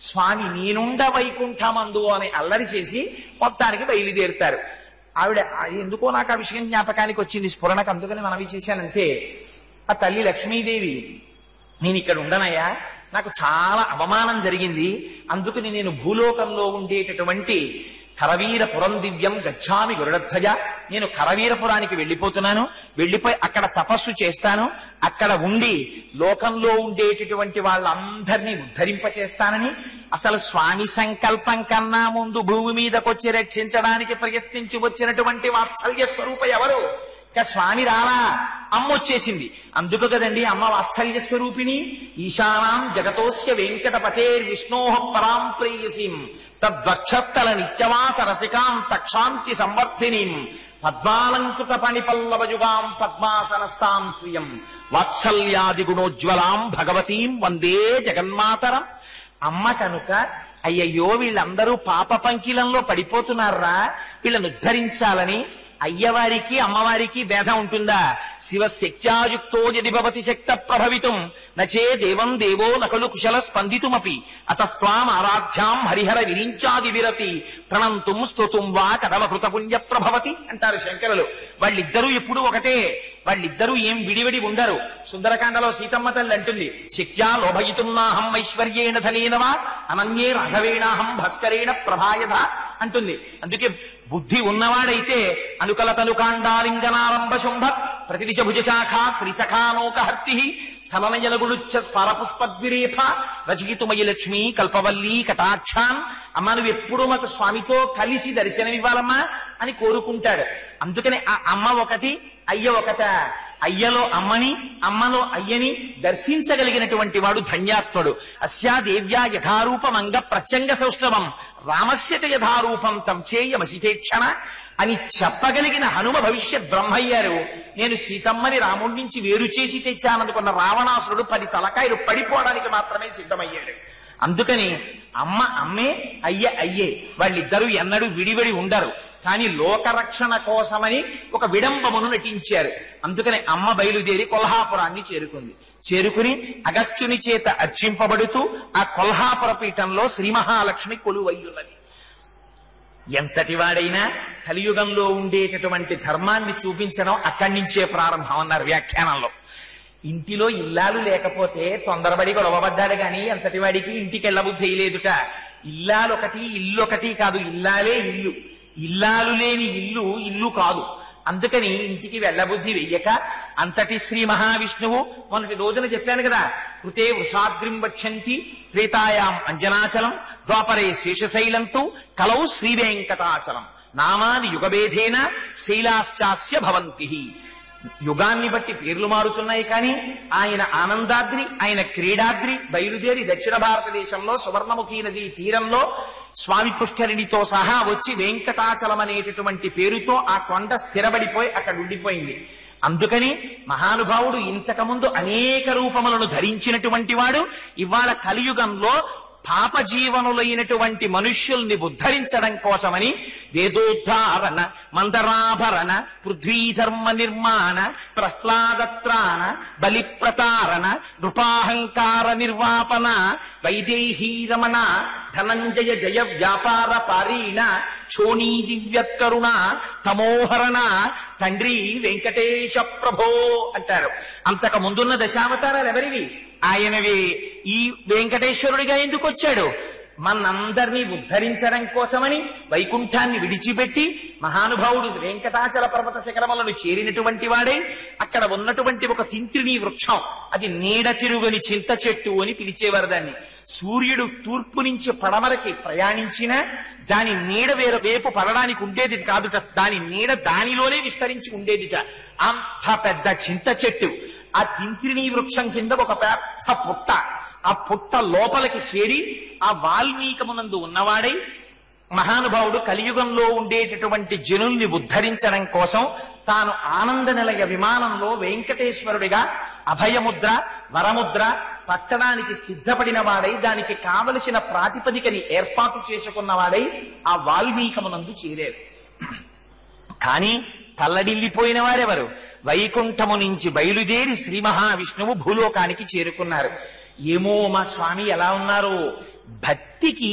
స్వామి నేనుండ వైకుంఠమందు అని అల్లరి చేసి మొత్తానికి బయలుదేరుతారు. ఆవిడ ఎందుకో నాకు ఆ విషయం జ్ఞాపకానికి వచ్చింది, స్ఫురణకు, అందుకని మనవి చేశానంతే. ఆ తల్లి లక్ష్మీదేవి, నేను ఇక్కడ ఉండనయ్యా, నాకు చాలా అవమానం జరిగింది, అందుకని నేను భూలోకంలో ఉండేటటువంటి కరవీరపురం దివ్యం గచ్చామి గరుడధ్వజ, నేను కరవీరపురానికి వెళ్ళిపోతున్నాను, వెళ్ళిపోయి అక్కడ తపస్సు చేస్తాను, అక్కడ ఉండి లోకంలో ఉండేటటువంటి వాళ్ళందరినీ ఉద్ధరింపచేస్తానని, అసలు స్వామి సంకల్పం కన్నా ముందు భూమి మీదకొచ్చి రక్షించడానికి ప్రయత్నించి వచ్చినటువంటి వాత్సల్య స్వరూప ఎవరు? స్వామి రాలా, అమ్మ వచ్చేసింది. అందుకు కదండి అమ్మ వాత్సల్య స్వరూపిణి. ఈశానాం జగతోస్య వెంకటపతేర్ విష్ణోః పరాం ప్రేయసీం తద్వక్షస్థల నిత్యవాస రసికాం తక్షాంతి సంవర్ధినీం పద్మాలంకృత పణిపల్లవయుగాం పద్మాసనస్తాం శ్రియం వాత్సల్యాది గుణోజ్వలాం భగవతీం వందే జగన్మాతరం. అమ్మ కనుక అయ్యయ్యో వీళ్ళందరూ పాప పంకిలంలో పడిపోతున్నారా, వీళ్ళను ఉద్ధరించాలని అయ్యవారికి అమ్మవారికి భేదం ఉంటుందా? శివశక్త్యాయుక్తో యది భవతి శక్త ప్రభవితుం నచే దేవం దేవో నకలు కుశల స్పందితుమపి అతస్త్వాం ఆరాధ్యాం హరిహర విరించాది విరతి ప్రణంతుం స్తుతుం వా కడవ కృత పుణ్య ప్రభవతి అంటారు శంకరులు. వాళ్ళిద్దరూ ఎప్పుడు ఒకటే, వాళ్ళిద్దరూ ఏం విడివిడి ఉండరు. సుందరకాండలో సీతమ్మ తల్లి అంటుంది, శక్త్యా లోభయితున్నాహం ఐశ్వర్యేణ ధనేనవా అనన్యే రాఘవేణాహం భాస్కరేణ ప్రభాయధ అంటుంది. అందుకే బుద్ధి ఉన్నవాడైతే అనుకల తనుకాండాలింగనారంభ శుంభ ప్రతినిజ భుజశాఖ శ్రీసఖానోకహర్తి స్థలనయనగులుచ్చ స్పరపుష్పద్విరేఫ రచయితుమయి లక్ష్మి కల్పవల్లి కటాక్షాన్ అమ్మ నువ్వు ఎప్పుడు మాకు స్వామితో కలిసి దర్శనమివ్వాలమ్మా అని కోరుకుంటాడు. అందుకని ఆ అమ్మ ఒకటి అయ్య ఒకట. అయ్యలో అమ్మని అమ్మలో అయ్యని దర్శించగలిగినటువంటి వాడు ధన్యాత్ముడు. అస్యా దేవ్యా యథారూపమంగ ప్రత్యంగ సౌష్ఠవం రామస్యత యథారూపం తం చేయమసితేక్షణ అని చెప్పగలిగిన హనుమ భవిష్యత్ బ్రహ్మయ్యారు. నేను సీతమ్మని రాముడి నుంచి వేరు చేసి తెచ్చాననుకున్న రావణాసురుడు 10 తలకాయలు పడిపోవడానికి మాత్రమే సిద్ధమయ్యాడు. అందుకని అమ్మ అమ్మే అయ్య అయ్యే, వాళ్ళిద్దరూ ఎన్నడూ విడివడి ఉండరు. కానీ లోకరక్షణ కోసమని ఒక విడంబమును నటించారు. అందుకని అమ్మ బయలుదేరి కొల్హాపురాన్ని చేరుకుని అగస్త్యుని చేత అర్చింపబడుతూ ఆ కొల్హాపుర పీఠంలో శ్రీ మహాలక్ష్మి కొలువయ్యున్నది. ఎంతటి వాడైనా కలియుగంలో ఉండేటటువంటి ధర్మాన్ని చూపించడం అక్కడి నుంచే ప్రారంభం అన్నారు వ్యాఖ్యానంలో. ఇంటిలో ఇల్లాలు లేకపోతే తొందరపడి గొడవబడ్డాడు గాని ఎంతటి వాడికి ఇంటికి వెళ్ళబుద్ధి లేదుట. ఇల్లాలొకటి ఇల్లొకటి కాదు, ఇల్లాలే ఇల్లు. ఇల్లాలు లేని ఇల్లు ఇల్లు కాదు. అందుకని ఇంటికి వెళ్ళబుద్ధి వెయ్యక అంతటి శ్రీ మహావిష్ణువు మొన్నటి రోజున చెప్పాను కదా, కృతే వృషాద్రిం వక్షంతి త్రేతాయాం అంజనాచలం ద్వాపరే శేషశైలంతో కలౌ శ్రీవేంకటాచలం నామాని యుగభేదేన శైలాశ్చాస్య భవంతి. యుగాన్ని బట్టి పేర్లు మారుతున్నాయి కానీ ఆయన ఆనందాద్రి, ఆయన క్రీడాద్రి బయలుదేరి దక్షిణ భారతదేశంలో సువర్ణముఖి నది తీరంలో స్వామి పుష్కరిణితో సహా వచ్చి వెంకటాచలం అనేటటువంటి పేరుతో ఆ కొండ స్థిరపడిపోయి అక్కడ ఉండిపోయింది. అందుకని మహానుభావుడు ఇంతకుముందు అనేక రూపములను ధరించినటువంటి వాడు ఇవాళ కలియుగంలో పాపజీవనులైనటువంటి మనుష్యుల్ని ఉద్ధరించడం కోసమని వేదోద్ధారణ మందరాభరణ పృథ్వీధర్మ నిర్మాణ ప్రహ్లాదత్రాణ బలిప్రతారణ నృపాహంకార నిర్వాపన వైదేహీ రమణ ధనంజయ జయ వ్యాపార పారీణ క్షోణీ దివ్యత్కరుణ తమోహరణ తండ్రి వెంకటేశ ప్రభో అంటారు. అంతకు ముందున్న దశావతారాలు ఎవరివి? ఆయనవే. ఈ వెంకటేశ్వరుడిగా ఎందుకు వచ్చాడు? మనందరినీ ఉద్ధరించడం కోసమని వైకుంఠాన్ని విడిచిపెట్టి మహానుభావుడు వెంకటాచల పర్వత శిఖరములను చేరినటువంటి వాడే అక్కడ ఉన్నటువంటి ఒక తింత్రిణీ వృక్షం, అది నీడ తిరుగని చింత చెట్టు అని పిలిచేవారు దాన్ని. సూర్యుడు తూర్పు నుంచి పడమరకి ప్రయాణించినా దాని నీడ వేరు వేపు పడడానికి ఉండేది కాదుట, దాని నీడ దానిలోనే విస్తరించి ఉండేదిట. అంత పెద్ద చింత చెట్టు. ఆ తింత్రిణీ వృక్షం కింద ఒక పెద్ద పుట్ట, ఆ పుట్ట లోపలికి చేరి ఆ వాల్మీకమునందు ఉన్నవాడై మహానుభావుడు కలియుగంలో ఉండేటటువంటి జనుల్ని ఉద్ధరించడం కోసం తాను ఆనంద నిలయ విమానంలో వెంకటేశ్వరుడిగా అభయముద్ర వరముద్ర పట్టడానికి సిద్ధపడిన వాడై దానికి కావలసిన ప్రాతిపదికని ఏర్పాటు చేసుకున్నవాడై ఆ వాల్మీకమునందు చేరారు. కానీ తల్లడిల్లిపోయిన వారెవరు? వైకుంఠము నుంచి బయలుదేరి శ్రీ మహావిష్ణువు భూలోకానికి చేరుకున్నారు. ఏమో మా స్వామి ఎలా ఉన్నారు? భక్తికి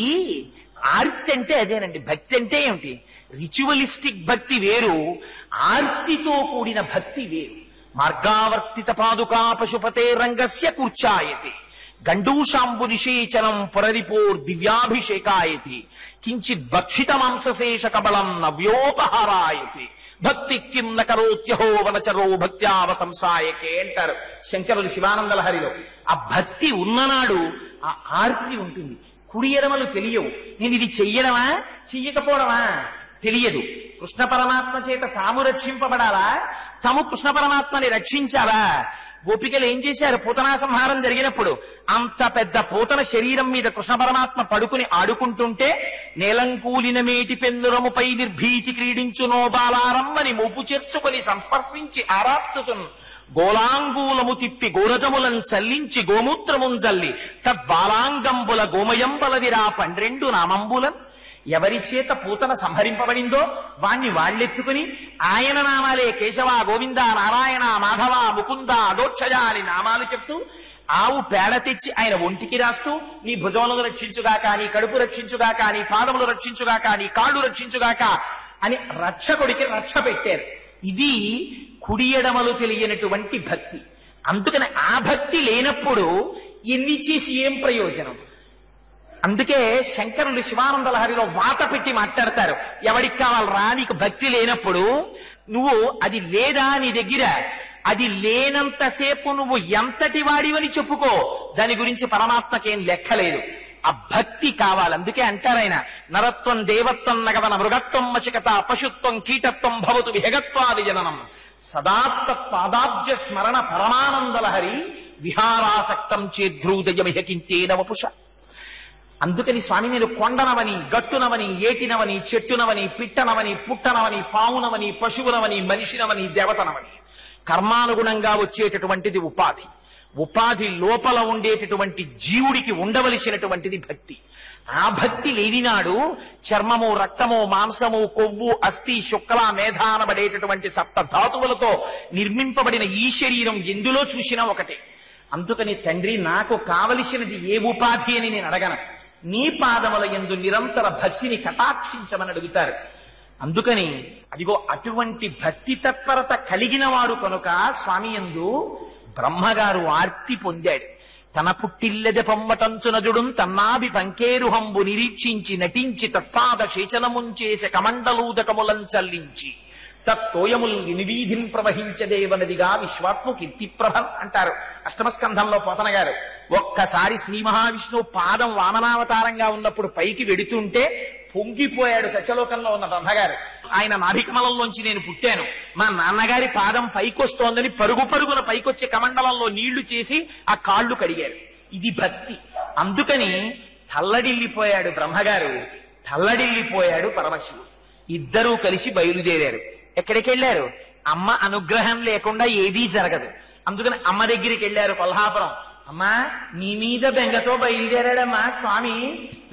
ఆర్తి అంటే అదేనండి. భక్తి అంటే ఏమిటి? రిచువలిస్టిక్ భక్తి వేరు, ఆర్తితో కూడిన భక్తి వేరు. మార్గావర్తిత పాదుకా పశుపతే రంగస్య కూర్చాయతి గండూషాంబు నిషేచనం పురరిపోర్ దివ్యాభిషేకాయతి కించిత్ భక్షిత మాంసశేష కబలం నవ్యోపహారాయతి భక్తి కిం నకరోత్యహో వనచరో భక్త్యావతంసాయకే అంటారు శంకరులు శివానంద లహరిలో. ఆ భక్తి ఉన్ననాడు ఆ ఆర్తి ఉంటుంది. కుడి ఎడమలు తెలియవు. నేను ఇది చెయ్యడమా చెయ్యకపోవడమా తెలియదు. కృష్ణ పరమాత్మ చేత తాము రక్షింపబడాలా, తాము కృష్ణ పరమాత్మని రక్షించాలా? గోపికలు ఏం చేశారు? పూతనా సంహారం జరిగినప్పుడు అంత పెద్ద పూతన శరీరం మీద కృష్ణ పరమాత్మ పడుకుని ఆడుకుంటుంటే నేలంకూలిన మేటి పెన్నురముపై నిర్భీతి క్రీడించునో బాలారమ్మని మోపు చేర్చుకొని సంస్పర్శించి ఆరాప్తుతున్ గోలాంగూలము తిప్పి గోరజములం చల్లించి గోమూత్రముంజల్లి తద్బాలాంగంబుల గోమయంబలదిరా 12 నామంబులన్. ఎవరి చేత పూతన సంహరింపబడిందో వాణ్ణి వాళ్ళెత్తుకుని ఆయన నామాలే కేశవ గోవింద నారాయణ మాధవ ముకుంద అదోక్షజ అని నామాలు చెప్తూ ఆవు పేడ తెచ్చి ఆయన ఒంటికి రాస్తూ నీ భుజములను రక్షించుగాక, నీ కడుపు రక్షించుగాక, నీ పాదములు రక్షించుగాక, నీ కాళ్ళు రక్షించుగాక అని రక్షకుడికి రక్ష పెట్టారు. ఇది కుడి ఎడమలు తెలియనటువంటి భక్తి. అందుకని ఆ భక్తి లేనప్పుడు ఎన్ని చేసి ఏం ప్రయోజనం? అందుకే శంకరులు శివానంద లహరిలో వాత పెట్టి మాట్లాడతారు. ఎవడికి కావాలరా నీకు భక్తి లేనప్పుడు? నువ్వు అది లేదా నీ దగ్గర, అది లేనంతసేపు నువ్వు ఎంతటి వాడివని చెప్పుకో, దాని గురించి పరమాత్మకేం లెక్కలేదు. ఆ భక్తి కావాలి. అందుకే అంటారాయన, నరత్వం దేవత్వం నగవన మృగత్వం మచికత పశుత్వం కీటత్వం భవతు విహగత్వాది జననం సదాత్త పాదాబ్జ స్మరణ పరమానందలహరి విహారాసక్తం చేద్రూదయమిహకింతేన వపుష. అందుకని స్వామి నేను కొండనవని, గట్టునవని, ఏటినవని, చెట్టునవని, పిట్టనవని, పుట్టనవని, పావునవని, పశువునవని, మనిషినవని, దేవతనవని. కర్మానుగుణంగా వచ్చేటటువంటిది ఉపాధి. ఉపాధి లోపల ఉండేటటువంటి జీవుడికి ఉండవలసినటువంటిది భక్తి. ఆ భక్తి లేనినాడు చర్మము, రక్తము, మాంసము, కొవ్వు, అస్థి, శుక్ల, మేధ అనబడేటటువంటి సప్త ధాతువులతో నిర్మింపబడిన ఈ శరీరం ఎందులో చూసినా ఒకటే. అందుకని తండ్రి నాకు కావలసినది ఏ ఉపాధి అని నేను అడగను, నీ పాదముల యందు నిరంతర భక్తిని కటాక్షించమని అడుగుతారు. అందుకని అదిగో అటువంటి భక్తి తత్పరత కలిగిన వాడు కనుక స్వామి యందు బ్రహ్మగారు ఆర్తి పొందాడు. తన పుట్టిల్లెద పొమ్మటంచునజుడుం తన్నాభి పంకేరుహంబు నిరీక్షించి నటించి తత్పాద శేచనముంచేస కమండలూదకములం చల్లించి తత్తోయముల్ వినివీధిన్ ప్రవహించదేవనదిగా విశ్వాత్మ కీర్తిప్రభన్ అంటారు అష్టమస్కంధంలో పోతన గారు. ఒక్కసారి శ్రీ మహావిష్ణువు పాదం వామనావతారంగా ఉన్నప్పుడు పైకి వెడుతుంటే పొంగిపోయాడు సత్యలోకంలో ఉన్న బ్రహ్మగారు. ఆయన నాభికమలంలోంచి నేను పుట్టాను, మా నాన్నగారి పాదం పైకొస్తోందని పరుగు పరుగున పైకొచ్చే కమండలంలో నీళ్లు చేసి ఆ కాళ్ళు కడిగారు. ఇది భక్తి. అందుకని తల్లడిల్లిపోయాడు బ్రహ్మగారు, తల్లడిల్లిపోయాడు పరమశివుడు. ఇద్దరూ కలిసి బయలుదేరారు. ఎక్కడికి వెళ్ళారు? అమ్మ అనుగ్రహం లేకుండా ఏదీ జరగదు. అందుకని అమ్మ దగ్గరికి వెళ్ళారు కొల్హాపురం. అమ్మా నీ మీద బెంగతో బయలుదేరాడమ్మా స్వామి,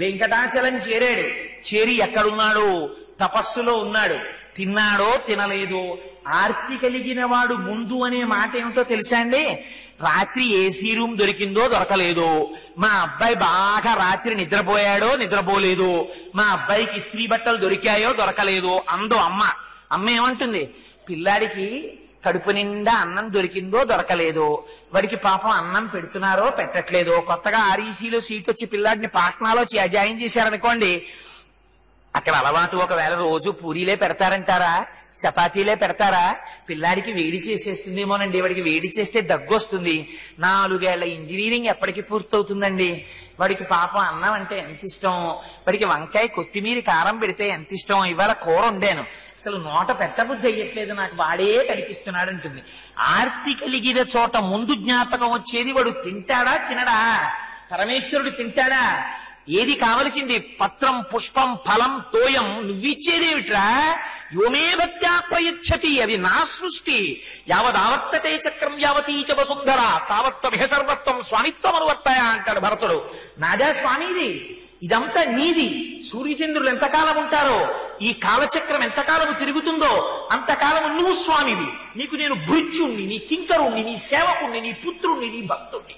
వెంకటాచలం చేరాడు. చేరి ఎక్కడున్నాడు? తపస్సులో ఉన్నాడు. తిన్నాడో తినలేదు. ఆర్తి కలిగిన వాడు ముందు అనే మాట ఏమిటో తెలుసా అండి? రాత్రి ఏసీ రూమ్ దొరికిందో దొరకలేదో, మా అబ్బాయి బాగా రాత్రి నిద్రపోయాడో నిద్రపోలేదు, మా అబ్బాయికి ఇస్త్రీ బట్టలు దొరికాయో దొరకలేదో అందో అమ్మ. అమ్మ ఏమంటుంది? పిల్లాడికి కడుపు నిండా అన్నం దొరికిందో దొరకలేదో, వాడికి పాపం అన్నం పెడుతున్నారో పెట్టట్లేదో, కొత్తగా ఆర్ఈసీలో సీట్ వచ్చి పిల్లాడిని పాట్నాలో జాయిన్ చేశారనుకోండి, అక్కడ అలవాటు ఒకవేళ రోజు పూరీలే పెడతారంటారా, చపాతీలే పెడతారా? పిల్లాడికి వేడి చేసేస్తుందేమోనండి. వాడికి వేడి చేస్తే దగ్గు వస్తుంది. 4 ఏళ్ల ఇంజనీరింగ్ ఎప్పటికి పూర్తవుతుందండి? వాడికి పాపం అన్నం అంటే ఎంత ఇష్టం, వాడికి వంకాయ కొత్తిమీర కారం పెడితే ఎంత ఇష్టం. ఇవాళ కూర వండాను, అసలు నోట పెట్టబుద్ధి అయ్యట్లేదు, నాకు వాడే కనిపిస్తున్నాడు అంటుంది. ఆర్తి కలిగిన చోట ముందు జ్ఞాపకం వచ్చేది వాడు తింటాడా తినడా? పరమేశ్వరుడు తింటాడా? ఏది కావలసింది? పత్రం, పుష్పం, ఫలం, తోయం. నువ్విచ్చేదేమిట్రా? యోమే భక్త్యా ప్రయచ్చతి, అది నా సృష్టి. యావదావర్తతే చక్రం యావతీచ వసుంధర తావత్వ సర్వత్వం స్వామిత్వం అనువర్తయ అంటాడు భరతుడు. నాదా స్వామిది, ఇదంతా నీది. సూర్యచంద్రులు ఎంతకాలం ఉంటారో, ఈ కాలచక్రం ఎంతకాలము తిరుగుతుందో అంతకాలము నువ్వు స్వామివి. నీకు నేను భృత్యుణ్ణి, నీ కింకరుణ్ణి, నీ సేవకుణ్ణి, నీ పుత్రుణ్ణి, నీ భక్తుణ్ణి.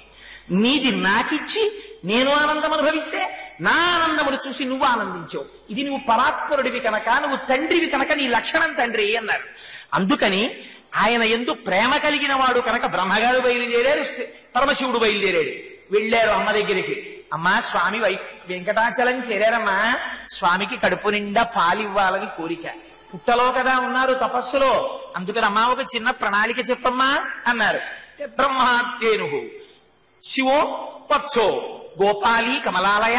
నీది నాకిచ్చి నేను ఆనందం అనుభవిస్తే నా ఆనందమును చూసి నువ్వు ఆనందించావు. ఇది నువ్వు పరాత్పరుడివి కనుక, నువ్వు తండ్రివి కనుక నీ లక్షణం తండ్రి అన్నారు. అందుకని ఆయన యందు ప్రేమ కలిగిన వాడు కనుక బ్రహ్మగారు బయలుదేరారు, పరమశివుడు బయలుదేరాడు. వెళ్ళారు అమ్మ దగ్గరికి. అమ్మా స్వామి వెంకటాచలం చేరారమ్మా, స్వామికి కడుపు నిండా పాలివ్వాలని కోరిక. పుట్టలో కదా ఉన్నారు తపస్సులో, అందుకని అమ్మా ఒక చిన్న ప్రణాళిక చెప్పమ్మా అన్నారు. బ్రహ్మాత్యేను శివో పత్సో గోపాలి కమలాలయ.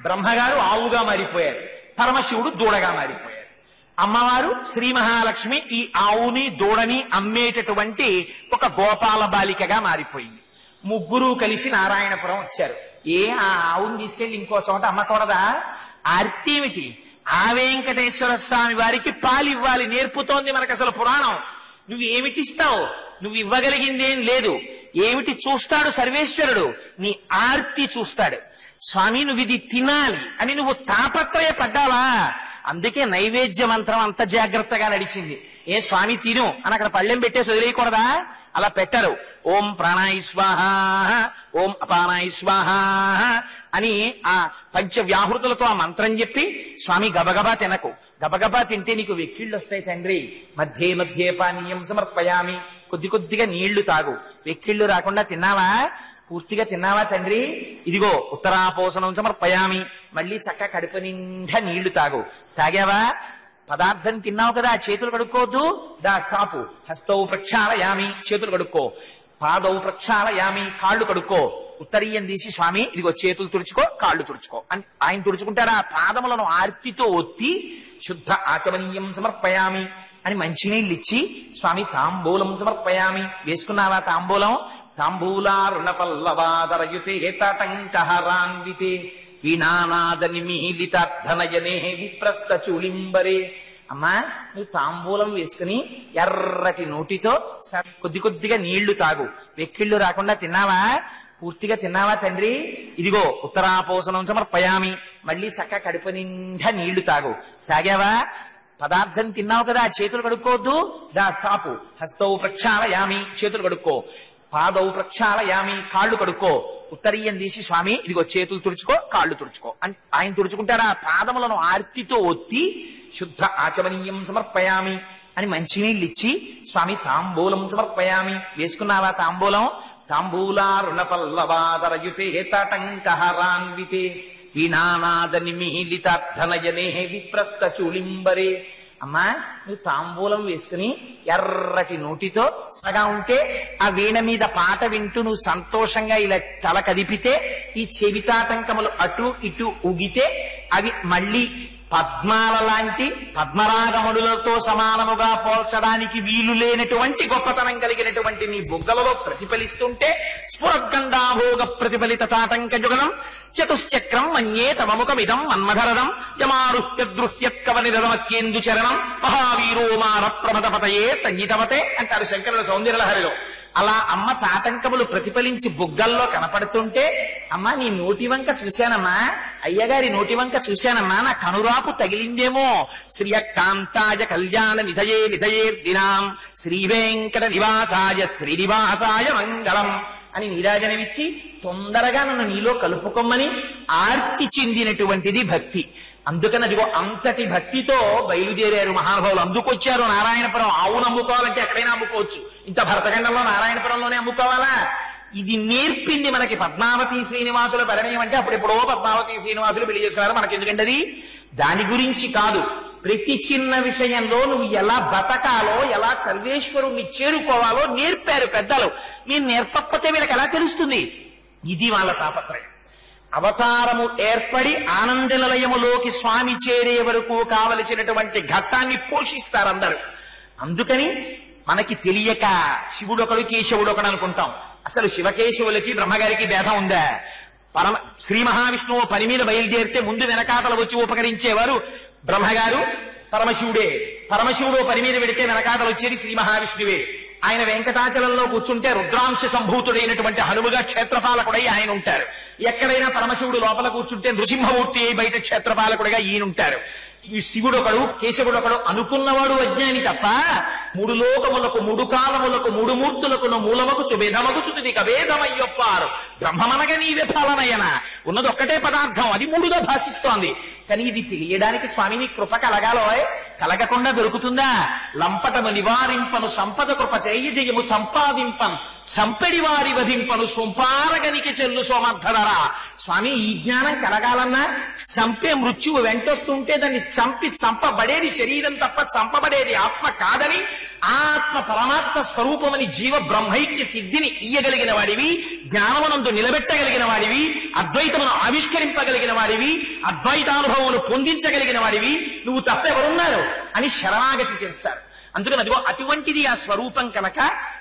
బ్రహ్మగారు ఆవుగా మారిపోయారు, పరమశివుడు దూడగా మారిపోయారు. అమ్మవారు శ్రీ మహాలక్ష్మి ఈ ఆవుని దూడని అమ్మేటటువంటి ఒక గోపాల బాలికగా మారిపోయింది. ముగ్గురు కలిసి నారాయణపురం వచ్చారు. ఆ ఆవుని తీసుకెళ్లి ఇంకో చోట అమ్మకూడదా? ఆర్తి ఏమిటి? ఆ వెంకటేశ్వర స్వామి వారికి పాలివ్వాలి నేర్పుతోంది మనకు అసలు పురాణం. నువ్వు ఏమిటిస్తావు? నువ్వు ఇవ్వగలిగిందేం లేదు. ఏమిటి చూస్తాడు సర్వేశ్వరుడు? నీ ఆర్తి చూస్తాడు. స్వామి నువ్వు ఇది తినాలి అని నువ్వు తాపత్రయపడ్డావా? అందుకే నైవేద్య మంత్రం అంత జాగ్రత్తగా నడిచింది. ఏ స్వామి తిను అని అక్కడ పళ్ళెం పెట్టేసి వదిలేయకూడదా? అలా పెట్టరు. ఓం ప్రాణాయ స్వాహ, ఓం అపానాయ స్వాహ అని ఆ పంచవ్యాహృతులతో ఆ మంత్రం చెప్పి స్వామి గబగబా తినకు, గబగబా తింటే నీకు వెక్కిళ్ళు వస్తాయి తండ్రి. మధ్యే మధ్యే పానీయం సమర్పయామి, కొద్ది కొద్దిగా నీళ్లు తాగు, వెక్కిళ్ళు రాకుండా. తిన్నావా? పూర్తిగా తిన్నావా తండ్రి? ఇదిగో ఉత్తరాపోసనం సమర్పయామి, మళ్ళీ చక్క కడుపు నిండా నీళ్లు తాగు. తాగావా? పదార్థం తిన్నావు కదా, చేతులు కడుక్కోవద్దు, దా చాపు. హస్తౌ ప్రక్షాళయామి, చేతులు కడుక్కో. పాదౌ ప్రక్షాళయామి, కాళ్ళు కడుక్కో. ఉత్తరీయం తీసి స్వామి ఇదిగో చేతులు తుడుచుకో, కాళ్ళు తుడుచుకో అని ఆయన తుడుచుకుంటారా? పాదములను ఆర్తితో ఒత్తి శుద్ధ ఆచమనీయం సమర్పయామి అని మంచినీళ్ళు ఇచ్చి స్వామి తాంబూలం సమర్పయామి. వేసుకున్నావా తాంబూలం? తాంబూలారుణ పల్లవాదరయుతే తటంకహరాన్వితే వీణానాద నిమీలితార్థనయనే విప్రస్థ చూలింబరే. అమ్మా నువ్వు తాంబూలం వేసుకుని ఎర్రటి నోటితో కొద్ది కొద్దిగా నీళ్లు తాగు. వెక్కిళ్ళు రాకుండా తిన్నావా? పూర్తిగా తిన్నావా తండ్రి? ఇదిగో ఉత్తరాపోసనం సమర్పయామి. మళ్ళీ చక్క కడుపు నిండా నీళ్లు తాగు. తాగావా? పదార్థం తిన్నావు కదా, చేతులు కడుక్కోవద్దు, దా చాపు. హస్తౌ ప్రక్షాళయామి, చేతులు కడుక్కో. పాదౌ ప్రక్షాళయామి, కాళ్ళు కడుక్కో. ఉత్తరీయం తీసి స్వామి ఇదిగో చేతులు తుడుచుకో, కాళ్ళు తుడుచుకో అని ఆయన తుడుచుకుంటారా? పాదములను ఆర్తితో ఒత్తి శుద్ధ ఆచమనీయం సమర్పయామి అని మంచినీళ్ళు ఇచ్చి స్వామి తాంబూలం సమర్పయామి. వేసుకున్నావా తాంబూలం? తాంబూలారుణ పల్లవాదరయుతే తటంకహరాన్వితే వీణానాద నిమీలితార్థనయనే విప్రస్థ చూలింబరే. అమ్మా నువ్వు తాంబూలం వేసుకుని ఎర్రటి నోటితో సగా ఉంటే ఆ వీణ మీద పాట వింటూ నువ్వు సంతోషంగా ఇలా తల కదిపితే ఈ చెవితాటంకములు అటు ఇటు ఊగితే అవి మళ్ళీ పద్మాల లాంటి పద్మరాగములతో సమానముగా పోల్చడానికి వీలు లేనటువంటి గొప్పతనం కలిగినటువంటి నీ బుగ్గలలో ప్రతిఫలిస్తుంటే స్ఫురద్గండాభోగ ప్రతిఫలిత తాటంక జుగనం చతుశ్చక్రం మన్యే తమముఖమిదం మన్మధరదం యమారుహ్యద్రుహ్యత్కవనిరమత్యేందు చరణం మహావీరో మాన ప్రమదపతయే సంగీతవతే అంటారు శంకరుల సౌందర్యలహరిలో. అలా అమ్మ తాటంకములు ప్రతిఫలించి బుగ్గల్లో కనపడుతుంటే అమ్మా నీ నోటి వంక చూశానమ్మా, అయ్యగారి నోటి వంక చూశానమ్మా, నా కనురాపు తగిలిందేమో. శ్రియకాంతాయ కళ్యాణ నిధయే నిధయే దినాం శ్రీ వెంకట నివాసాయ శ్రీనివాసాయ మంగళం అని నీరాజనమిచ్చి తొందరగా నన్ను నీలో కలుపుకోమని ఆర్తి చెందినటువంటిది భక్తి. అందుకని అదిగో అంతటి భక్తితో బయలుదేరారు మహానుభావులు. అందుకొచ్చారు నారాయణపురం. ఆవును అమ్ముకోవాలంటే ఎక్కడైనా అమ్ముకోవచ్చు, ఇంత భరతఖండంలో నారాయణపురంలోనే అమ్ముకోవాలా? ఇది నేర్పింది మనకి పద్మావతి శ్రీనివాసుల పరిణయం. అంటే అప్పుడెప్పుడో పద్మావతి శ్రీనివాసులు పెళ్లి చేసుకున్నారు, మనకి ఎందుకంటే అది దాని గురించి కాదు. ప్రతి చిన్న విషయంలో నువ్వు ఎలా బతకాలో, ఎలా సర్వేశ్వరుణ్ణి చేరుకోవాలో నేర్పారు పెద్దలు. మీరు నేర్పకపోతే వీళ్ళకి ఎలా తెలుస్తుంది? ఇది వాళ్ళ తాపత్రయం. అవతారము ఏర్పడి ఆనంద నిలయములోకి స్వామి చేరే వరకు కావలసినటువంటి ఘట్టాన్ని పోషిస్తారు అందరూ. అందుకని మనకి తెలియక శివుడొకడు కేశవుడొకడు అనుకుంటాం. అసలు శివకేశవులకి బ్రహ్మగారికి భేదం ఉందా? శ్రీ మహావిష్ణువు పని మీద బయలుదేరితే ముందు వెనకాతలు వచ్చి ఉపకరించేవారు బ్రహ్మగారు, పరమశివుడే. పరమశివుడు పని మీద పెడితే వెనకాతలు వచ్చేది శ్రీ మహావిష్ణువే. ఆయన వెంకటాచలంలో కూర్చుంటే రుద్రాంశ సంభూతుడైనటువంటి హనుమగా క్షేత్రపాలకుడై ఆయన ఉంటారు. ఎక్కడైనా పరమశివుడు లోపల కూర్చుంటే నృసింహమూర్తి అయి బయట క్షేత్రపాలకుడిగా ఈయనుంటారు. ఈ శివుడొకడు కేశవుడొకడు అనుకున్నవాడు అజ్ఞాని తప్ప మూడు లోకములకు మూడు కాలములకు మూడు మూర్తులకు మూలమగుచు భేదమగుచుది కభేదమయ్యొప్పారు బ్రహ్మమనగా నీవే పాలనయన. ఉన్నది ఒక్కటే పదార్థం, అది మూడుగా భాషిస్తోంది. కానీ ఇది తెలియడానికి స్వామిని కృప కలగాలో, కలగకుండా దొరుకుతుందా? లంపటము నివారింపను సంపద కృప చేయ జయము సంపాదింపను సంపెడి వారి వధింపను సొంపారగనికి చెల్లు సోమర్థనరా. స్వామి ఈ జ్ఞానం కలగాలన్నా చంపే మృత్యువు వెంటొస్తుంటే దాన్ని చంపబడేది శరీరం తప్ప చంపబడేది ఆత్మ కాదని, ఆత్మ పరమాత్మ స్వరూపమని జీవ బ్రహ్మైక్య సిద్ధిని ఇయ్యగలిగిన వాడివి, జ్ఞానమునందు నిలబెట్టగలిగిన వాడివి, అద్వైతమును ఆవిష్కరింపగలిగిన వాడివి, అద్వైతానుభవమును పొందించగలిగిన వాడివి, నువ్వు తప్పెవరున్నారు అని శరణాగతి చేస్తారు. అందుకని అదిగో అటువంటిది ఆ స్వరూపం కనుక,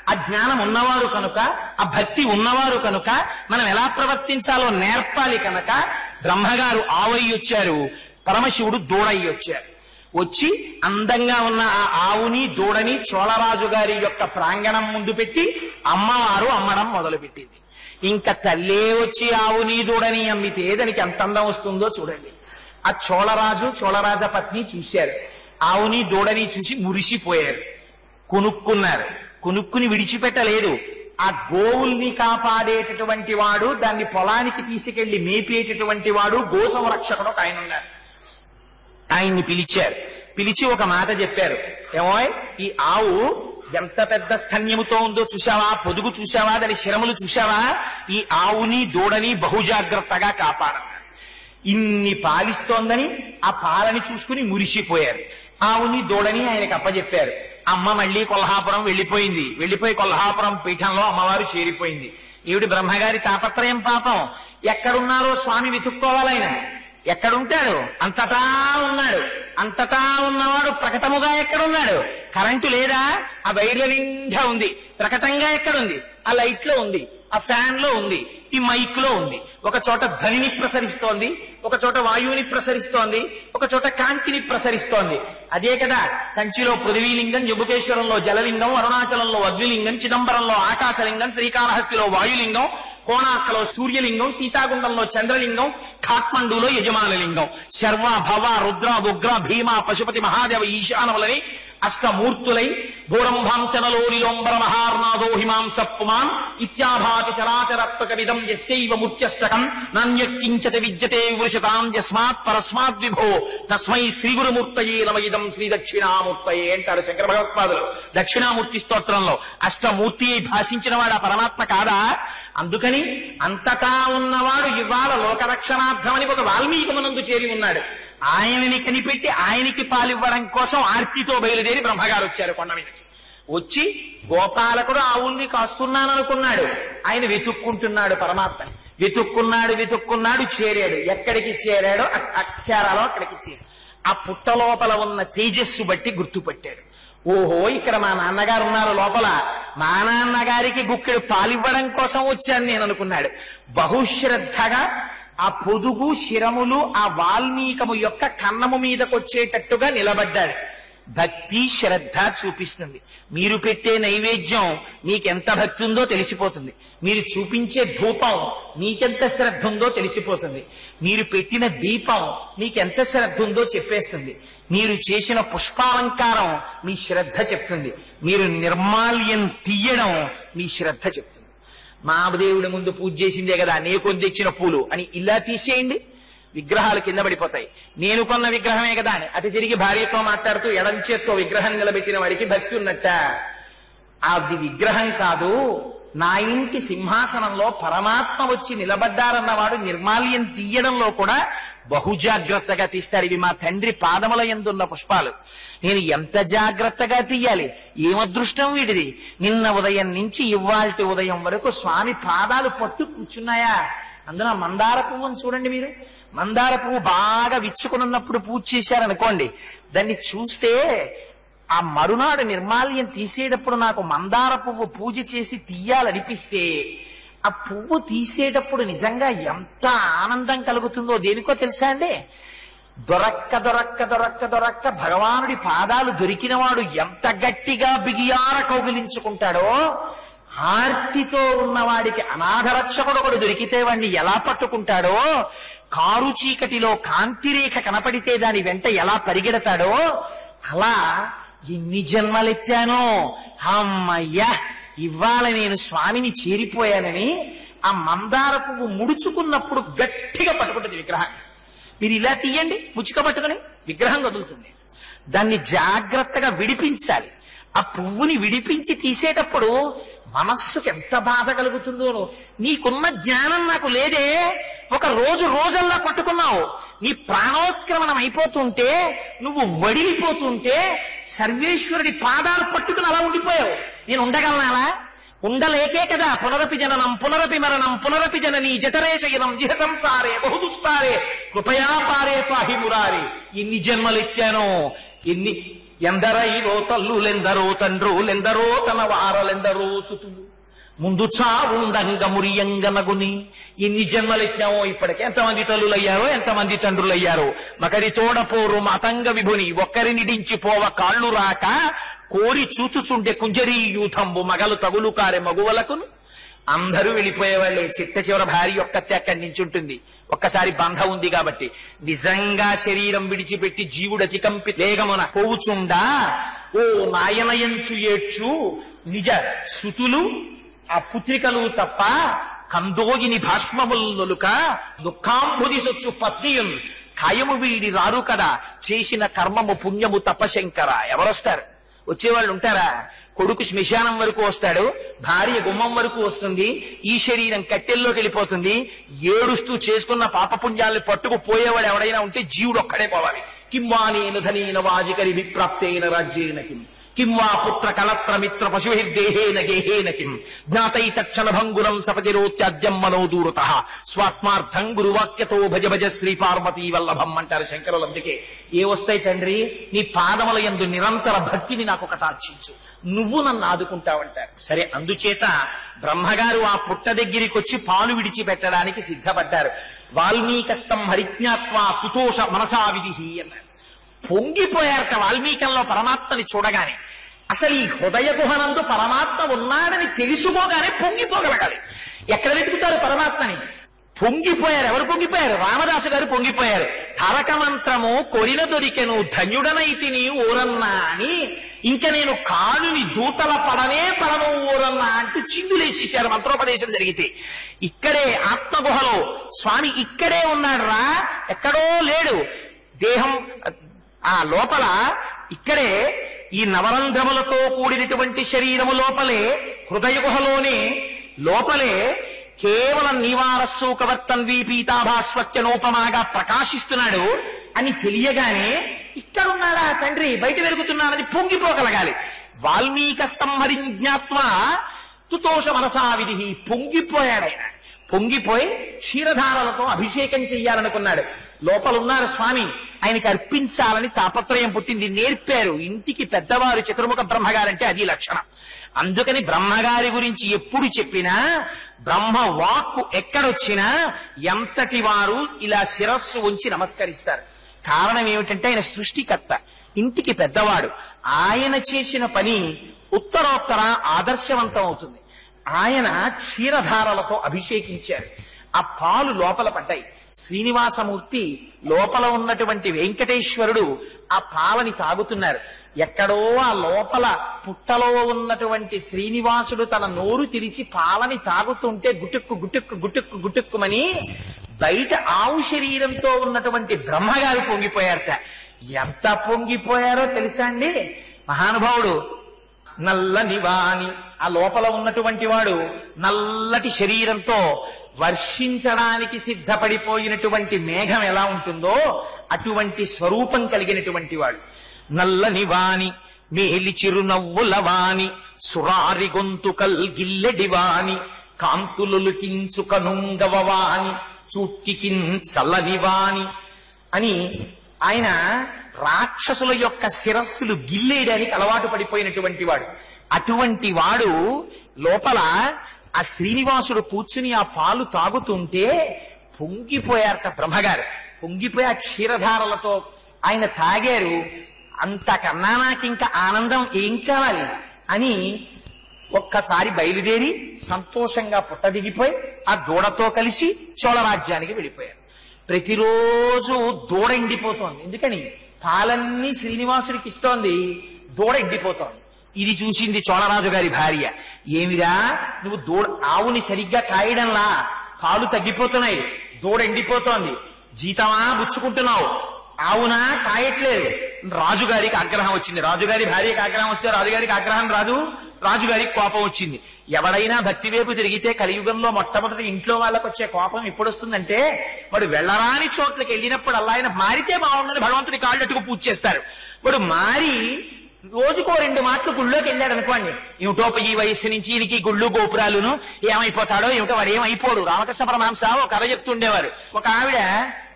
ఆ జ్ఞానం ఉన్నవారు కనుక, ఆ భక్తి ఉన్నవారు కనుక మనం ఎలా ప్రవర్తించాలో నేర్పాలి కనుక బ్రహ్మగారు ఆవై వచ్చారు, పరమశివుడు దూడై వచ్చారు. వచ్చి అందంగా ఉన్న ఆ ఆవుని దూడని చోళరాజు గారి యొక్క ప్రాంగణం ముందు పెట్టి అమ్మవారు అమ్మడం మొదలుపెట్టింది. ఇంకా తల్లే వచ్చి ఆవుని దూడని అమ్మితే దానికి ఎంత అందం వస్తుందో చూడండి. ఆ చోళరాజు చోళరాజ పత్ని చూశారు, ఆవుని దూడని చూసి మురిసిపోయారు, కొనుక్కున్నారు. కొనుక్కుని విడిచిపెట్టలేదు. ఆ గోవుల్ని కాపాడేటటువంటి వాడు, దాన్ని పొలానికి తీసుకెళ్లి మేపేటటువంటి వాడు, గో సంరక్షకుడు ఒక ఆయన ఉన్నారు. ఆయన్ని పిలిచారు. పిలిచి ఒక మాట చెప్పారు, ఏమో ఈ ఆవు ఎంత పెద్ద స్తన్యముతో ఉందో చూసావా, పొదుగు చూసావా, దాని శిరములు చూసావా, ఈ ఆవుని దూడని బహుజాగ్రత్తగా కాపాడాలి. ఇన్ని పాలిస్తోందని ఆ పాలని చూసుకుని మురిసిపోయారు. ఆవుని దూడని ఆయనకు అప్పచెప్పారు. అమ్మ మళ్ళీ కొల్హాపురం వెళ్ళిపోయి కొల్హాపురం పీఠంలో అమ్మవారు చేరిపోయింది. ఈవిడి బ్రహ్మగారి తాపత్రయం పాపం. ఎక్కడున్నారో స్వామి వెతుక్కోవాలైన. ఎక్కడుంటాడు? అంతటా ఉన్నాడు. అంతటా ఉన్నవాడు ప్రకటముగా ఎక్కడున్నాడు? కరెంటు లేదా? ఆ వైర్ల నిండా ఉంది. ప్రకటంగా ఎక్కడుంది? ఆ లైట్ లో ఉంది, ఆ ఫ్యాన్ లో ఉంది, ఈ మైక్ లో ఉంది. ఒక చోట ధ్వనిని ప్రసరిస్తోంది, ఒక చోట వాయువుని ప్రసరిస్తోంది, ఒక చోట కాంతిని ప్రసరిస్తోంది. అదే కదా కంచిలో పృథ్వీలింగం, జంబుకేశ్వరంలో జలలింగం, అరుణాచలంలో అగ్నిలింగం, చిదంబరంలో ఆకాశలింగం, శ్రీకాళహస్తిలో వాయులింగం, కోణార్కలో సూర్యలింగం, సీతాగుండంలో చంద్రలింగం, ఖాట్మండూలో యజమానలింగం. శర్వ, భవ, రుద్ర, ఉగ్ర, భీమ, పశుపతి, మహాదేవ, ఈశానములని అష్టమూర్తులై భూరంభాంశనలోలిలోంబర మహార్నాదో హిమాంస పుమాన్ ఇత్యాభాతి చరాచరత్వకవిదం యస్యైవ మూర్త్యష్టకం నాన్యకించతి విద్యతే వృషతాం యస్మాత్ పరస్మాత్ విభో తస్మై శ్రీ గురుమూర్తయే నమయిదం శ్రీ దక్షిణామూర్తయే అంటారు శంకర భగవత్పాదులు దక్షిణామూర్తి స్తోత్రంలో. అష్టమూర్తి భాషించిన వాడు ఆ పరమాత్మ కాదా? అందుకని అంతటా ఉన్నవాడు ఇవాళ లోకరక్షణార్థమని ఒక వాల్మీకమునందు చేరి ఉన్నాడు. ఆయనని కనిపెట్టి ఆయనకి పాలివ్వడం కోసం ఆర్తితో బయలుదేరి బ్రహ్మగారు వచ్చారు కొండ మీదకి. వచ్చి గోపాలకుడు ఆవుల్ని కాస్తున్నాననుకున్నాడు. ఆయన వెతుక్కుంటున్నాడు పరమాత్మని. వెతుక్కున్నాడు, చేరాడు. ఎక్కడికి చేరాడో అక్షరాలో అక్కడికి చేరాడు. ఆ పుట్ట లోపల ఉన్న తేజస్సు బట్టి గుర్తుపట్టాడు. ఓహో, ఇక్కడ మా నాన్నగారు ఉన్నారు లోపల, మా నాన్నగారికి గుక్కెడు పాలివ్వడం కోసం వచ్చాను నేను అనుకున్నాడు. బహుశ్రద్ధగా ఆ పొదుగు శిరములు ఆ వాల్మీకము యొక్క కన్నము మీదకొచ్చేటట్టుగా నిలబడ్డాడు. భక్తి శ్రద్ధ చూపిస్తుంది. మీరు పెట్టే నైవేద్యం మీకెంత భక్తి ఉందో తెలిసిపోతుంది. మీరు చూపించే ధూపం మీకెంత శ్రద్ధ ఉందో తెలిసిపోతుంది. మీరు పెట్టిన దీపం మీకెంత శ్రద్ధ ఉందో చెప్పేస్తుంది. మీరు చేసిన పుష్పాలంకారం మీ శ్రద్ధ చెప్తుంది. మీరు నిర్మాల్యం తీయడం మీ శ్రద్ధ చెప్తుంది. మా దేవుడి ముందు పూజ చేసిందే కదా, నే కొని తెచ్చిన పూలు అని ఇలా తీసేయండి, విగ్రహాలు కింద పడిపోతాయి. నేను కొన్న విగ్రహమే కదా అని అటు తిరిగి భార్యతో మాట్లాడుతూ ఎడం చేత్తో విగ్రహం నిలబెట్టిన వాడికి భక్తి ఉన్నట్ట. అది విగ్రహం కాదు, నా ఇంటి సింహాసనంలో పరమాత్మ వచ్చి నిలబడ్డారన్నవాడు నిర్మాల్యం తీయడంలో కూడా బహుజాగ్రత్తగా తీస్తాడు. ఇవి మా తండ్రి పాదముల యందున్న పుష్పాలు. నేను ఎంత జాగ్రత్తగా తీయాలి, ఏమదృష్టం వీడిది. నిన్న ఉదయం నుంచి ఇవాల్టి ఉదయం వరకు స్వామి పాదాలు పట్టు కూర్చున్నాయా. అందులో మందార పువ్వును చూడండి మీరు. మందార పువ్వు బాగా విచ్చుకున్నప్పుడు పూజ చేశారనుకోండి, దాన్ని చూస్తే ఆ మరునాడు నిర్మాల్యం తీసేటప్పుడు నాకు మందార పువ్వు పూజ చేసి తీయాలనిపిస్తే ఆ పువ్వు తీసేటప్పుడు నిజంగా ఎంత ఆనందం కలుగుతుందో దేనికో తెలుసా అండి? దొరక్క భగవానుడి పాదాలు దొరికినవాడు ఎంత గట్టిగా బిగియార కౌగిలించుకుంటాడో, ఆర్తితో ఉన్నవాడికి అనాథరక్షకుడు ఒకడు దొరికితే వాడిని ఎలా పట్టుకుంటాడో, కారు చీకటిలో కాంతిరేఖ కనపడితే దాని వెంట ఎలా పరిగెడతాడో, అలా ఎన్ని జన్మలెత్తానో అమ్మయ్యా ఇవాళ నేను స్వామిని చేరిపోయానని ఆ మందార పువ్వు ముడుచుకున్నప్పుడు గట్టిగా పట్టుకుంటుంది విగ్రహాన్ని. మీరు ఇలా తీయండి, ముచ్చుక పట్టుకుని విగ్రహం వదులుతుంది. దాన్ని జాగ్రత్తగా విడిపించాలి. ఆ పువ్వుని విడిపించి తీసేటప్పుడు మనస్సుకు ఎంత బాధ కలుగుతుందో. నీకున్న జ్ఞానం నాకు లేదే. ఒక రోజల్లా పట్టుకున్నావు. నీ ప్రాణోత్క్రమణం అయిపోతుంటే, నువ్వు వడిలిపోతుంటే సర్వేశ్వరుడి పాదాలు పట్టుకుని అలా ఉండిపోయావు. నేను ఉండగలనాలా? ఉండలేకే కదా పునరపి జననం పునరపి మరణం పునరపి జనని జఠరేశయనం జిహ సంసారే బహుదుస్తారే కృపయా పారే పాహి మురారి. ఎన్ని జన్మలెత్తానో, ఎందరైరో తల్లులెందరో తండ్రులెందరో తన వారలెందరో సుతులు ముందు చావుండంగ మురియంగనగుని. ఎన్ని జన్మలెత్తామో ఇప్పటికే. ఎంతమంది తల్లులయ్యారో, ఎంతమంది తండ్రులయ్యారో. మకరి తోడపోరు మతంగ విభుని ఒక్కరినిడించి పోవ కాళ్ళు రాక కోరి చూచుచుండే కుంజరీ యూథంబు మగలు తగులు కారే మగువలకును. అందరూ వెళ్ళిపోయేవాళ్లే. చిట్ట చివర భార్య ఒక్కతే అక్కడి నుంచి ఉంటుంది. ఒక్కసారి బంధం ఉంది కాబట్టి. నిజంగా శరీరం విడిచిపెట్టి జీవుడు అతికంపి వేగమున పోవుచుండా ఓ నాయనయంచు ఏడ్చు నిజ సుతులు ఆ పుత్రికలు తప్ప కందోగిని భాష్మములు నొలుక దుఃఖాంబుది సొచ్చు పత్నియున్ ఖాయము వీడి రారు కదా చేసిన కర్మము పుణ్యము తపశంకర. ఎవరొస్తారు? వచ్చేవాళ్ళు ఉంటారా? కొడుకు శ్మశానం వరకు వస్తాడు, భార్య గుమ్మం వరకు వస్తుంది, ఈ శరీరం కట్టెల్లోకి వెళ్ళిపోతుంది. ఏడుస్తూ చేసుకున్న పాపపుణ్యాల్ని పట్టుకుపోయేవాడు ఎవడైనా ఉంటే జీవుడు ఒక్కడే పోవాలి. కింవానేన ధనేన వాజికరి విప్రాప్తేన రాజ్యేన కిం వా పుత్ర కలత్ర మిత్ర పశుభిర్దేహేన గేహేన కిం జ్ఞాతై తక్షణ భంగురం సపతిరోత్యాద్యం మనోదూరత స్వాత్మార్థం గురువాక్యతో భజ భజ శ్రీ పార్వతీ వల్లభం అంటారు శంకరులు. అందుకే ఏ వస్తాయి తండ్రి, నీ పాదముల యందు నిరంతర భక్తిని నాకు కటాక్షించు, నువ్వు నన్ను ఆదుకుంటావంటారు. సరే, అందుచేత బ్రహ్మగారు ఆ పుట్ట దగ్గరికి వచ్చి పాలు విడిచిపెట్టడానికి సిద్ధపడ్డారు. వాల్మీకస్తం హరిజ్ఞాత్వా తుతోష మనసా విధిహి అన్నారు. పొంగిపోయారట వాల్మీకంలో పరమాత్మని చూడగానే. అసలు ఈ హృదయ గుహనందు పరమాత్మ ఉన్నాడని తెలుసుకోగానే పొంగిపోగలగాలి. ఎక్కడ వెతుకుతారు పరమాత్మని? పొంగిపోయారు. ఎవరు పొంగిపోయారు? రామదాసు గారు పొంగిపోయారు. తారక మంత్రము కొరిన దొరికెను ధన్యుడనైతిని ఊరన్నా అని, ఇంక నేను కాలుని దూతల పడనే పడను ఊరన్నా అంటూ చిందులేసేశారు మంత్రోపదేశం జరిగితే. ఇక్కడే ఆత్మగుహలో స్వామి ఇక్కడే ఉన్నాడు రా, ఎక్కడో లేడు. దేహం ఆ లోపల ఇక్కడే ఈ నవరంధ్రములతో కూడినటువంటి శరీరము లోపలే, హృదయ గుహలోనే లోపలే కేవలం నివారస్సు కవర్తన్వీ పీతాభాస్వత్యనోపమాగా ప్రకాశిస్తున్నాడు అని తెలియగానే ఇక్కడున్నాడా తండ్రి, బయట వెలుగుతున్నాడని పొంగిపోగలగాలి. వాల్మీకస్తం హరిం జ్ఞాత్వా తుతోష మనసా విధిహి. పొంగిపోయాడాయన. పొంగిపోయి క్షీరధారలతో అభిషేకం చెయ్యాలనుకున్నాడు. లోపలున్నారు స్వామి, ఆయనకి అర్పించాలని తాపత్రయం పుట్టింది. నేర్పారు ఇంటికి పెద్దవారు. చతుర్ముఖ బ్రహ్మగారంటే అది లక్షణం. అందుకని బ్రహ్మగారి గురించి ఎప్పుడు చెప్పినా, బ్రహ్మ వాక్కు ఎక్కడొచ్చినా ఎంతటి వారు ఇలా శిరస్సు ఉంచి నమస్కరిస్తారు. కారణం ఏమిటంటే ఆయన సృష్టికర్త, ఇంటికి పెద్దవాడు. ఆయన చేసిన పని ఉత్తరోత్తర ఆదర్శవంతం అవుతుంది. ఆయన క్షీరధారలతో అభిషేకించారు. ఆ పాలు లోపల పడ్డాయి. శ్రీనివాసమూర్తి లోపల ఉన్నటువంటి వెంకటేశ్వరుడు ఆ పాలని తాగుతున్నారు. ఎక్కడో ఆ లోపల పుట్టలో ఉన్నటువంటి శ్రీనివాసుడు తన నోరు తెరిచి పాలని తాగుతుంటే గుటుక్కు గుటుక్కు గుటుక్కు గుటుక్కుమని బయట ఆవు శరీరంతో ఉన్నటువంటి బ్రహ్మగారు పొంగిపోయారట. ఎంత పొంగిపోయారో తెలుసా అండి మహానుభావుడు? నల్లని వాణి, ఆ లోపల ఉన్నటువంటి వాడు నల్లటి శరీరంతో వర్షించడానికి సిద్ధపడిపోయినటువంటి మేఘం ఎలా ఉంటుందో అటువంటి స్వరూపం కలిగినటువంటి వాడు. నల్లని వాణి మేలి చిరునవ్వుల వాణి సురారి గొంతు కల్గిల్లెడి వాణి కాంతులుకించు కనుంగవ వాణి చూట్టికిన్ చల్లని వాణి అని ఆయన రాక్షసుల యొక్క శిరస్సులు గిల్లేయడానికి అలవాటు పడిపోయినటువంటి వాడు. అటువంటి వాడు లోపల ఆ శ్రీనివాసుడు కూర్చుని ఆ పాలు తాగుతుంటే పొంగిపోయారట బ్రహ్మగారు. పొంగిపోయి ఆ క్షీరధారలతో ఆయన తాగారు. అంతకన్నా నాకింక ఆనందం ఏం కావాలి అని ఒక్కసారి బయలుదేరి సంతోషంగా పుట్ట దిగిపోయి ఆ దూడతో కలిసి చోళరాజ్యానికి వెళ్ళిపోయారు. ప్రతిరోజు దూడ ఎండిపోతోంది. ఎందుకని? పాలన్నీ శ్రీనివాసుడికి ఇస్తోంది, దూడ ఎండిపోతోంది. ఇది చూసింది చోళరాజు గారి భార్య. ఏమిరా నువ్వు ఆవుని సరిగ్గా కాయడంలా పాలు తగ్గిపోతున్నాయి, దూడ ఎండిపోతోంది, జీతమా పుచ్చుకుంటున్నావు, ఆవునా కాయట్లేదు. రాజుగారికి ఆగ్రహం వచ్చింది. రాజుగారి భార్యకి ఆగ్రహం వస్తే రాజుగారికి ఆగ్రహం రాదు, రాజుగారికి కోపం వచ్చింది. ఎవడైనా భక్తి వైపు తిరిగితే కలియుగంలో మొట్టమొదటి ఇంట్లో వాళ్ళకు వచ్చే కోపం ఎప్పుడు వస్తుందంటే, వాడు వెళ్ళరాని చోట్లకి వెళ్ళినప్పుడు అలా ఆయన మారితే బాగుందని భగవంతుడి కాళ్ళట్టుకు పూజ చేస్తారు. వాడు మారి రోజుకో 2 మాటలు గుళ్ళోకి వెళ్ళాడు అనుకోండి, ఏమిటో ఈ వయస్సు నుంచి ఈయనకి గుళ్ళు గోపురాలును ఏమైపోతాడో ఏమిటో, వాడు ఏమైపోడు. రామకృష్ణ పరమహంస ఒక కథ చెప్తుండేవారు. ఒక ఆవిడ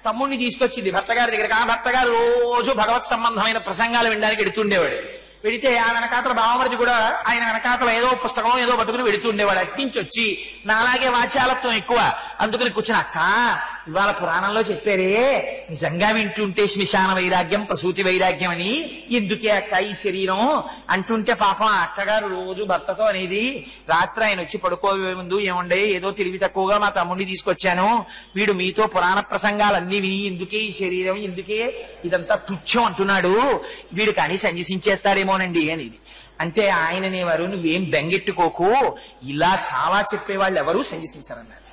తమ్ముడిని తీసుకొచ్చింది భర్తగారి దగ్గరికి. ఆ భర్తగారు రోజు భగవత్ సంబంధమైన ప్రసంగాలు వినడానికి వెడుతుండేవాడు. వెడితే ఆ వెనకాతల బావమరిది కూడా ఆయన వెనకాతల ఏదో పుస్తకం ఏదో పట్టుకుని వెడుతుండేవాడు. అట్టించి వచ్చి నాలాగే వాచాలత్వం ఎక్కువ, అందుకని కూర్చుని అక్క ఇవాళ పురాణంలో చెప్పారే నిజంగా వింటుంటే శ్మశాన వైరాగ్యం ప్రసూతి వైరాగ్యం అని, ఎందుకే అక్క ఈ శరీరం అంటుంటే పాపం ఆ అక్కగారు రోజు భర్తతో అనేది, రాత్రి ఆయన వచ్చి పడుకోవే ముందు ఏముండే ఏదో తెలివి తక్కువగా మా తమ్ముడిని తీసుకొచ్చాను, వీడు మీతో పురాణ ప్రసంగాలన్నీ విని ఎందుకే ఈ శరీరం ఎందుకే ఇదంతా తుచ్చం అంటున్నాడు, వీడు కానీ సన్యసించేస్తాడేమోనండి అనేది. అంటే ఆయననేవారు నువ్వేం బెంగెట్టుకోకు, ఇలా చాలా చెప్పేవాళ్ళు ఎవరూ సన్యసించరన్నారు,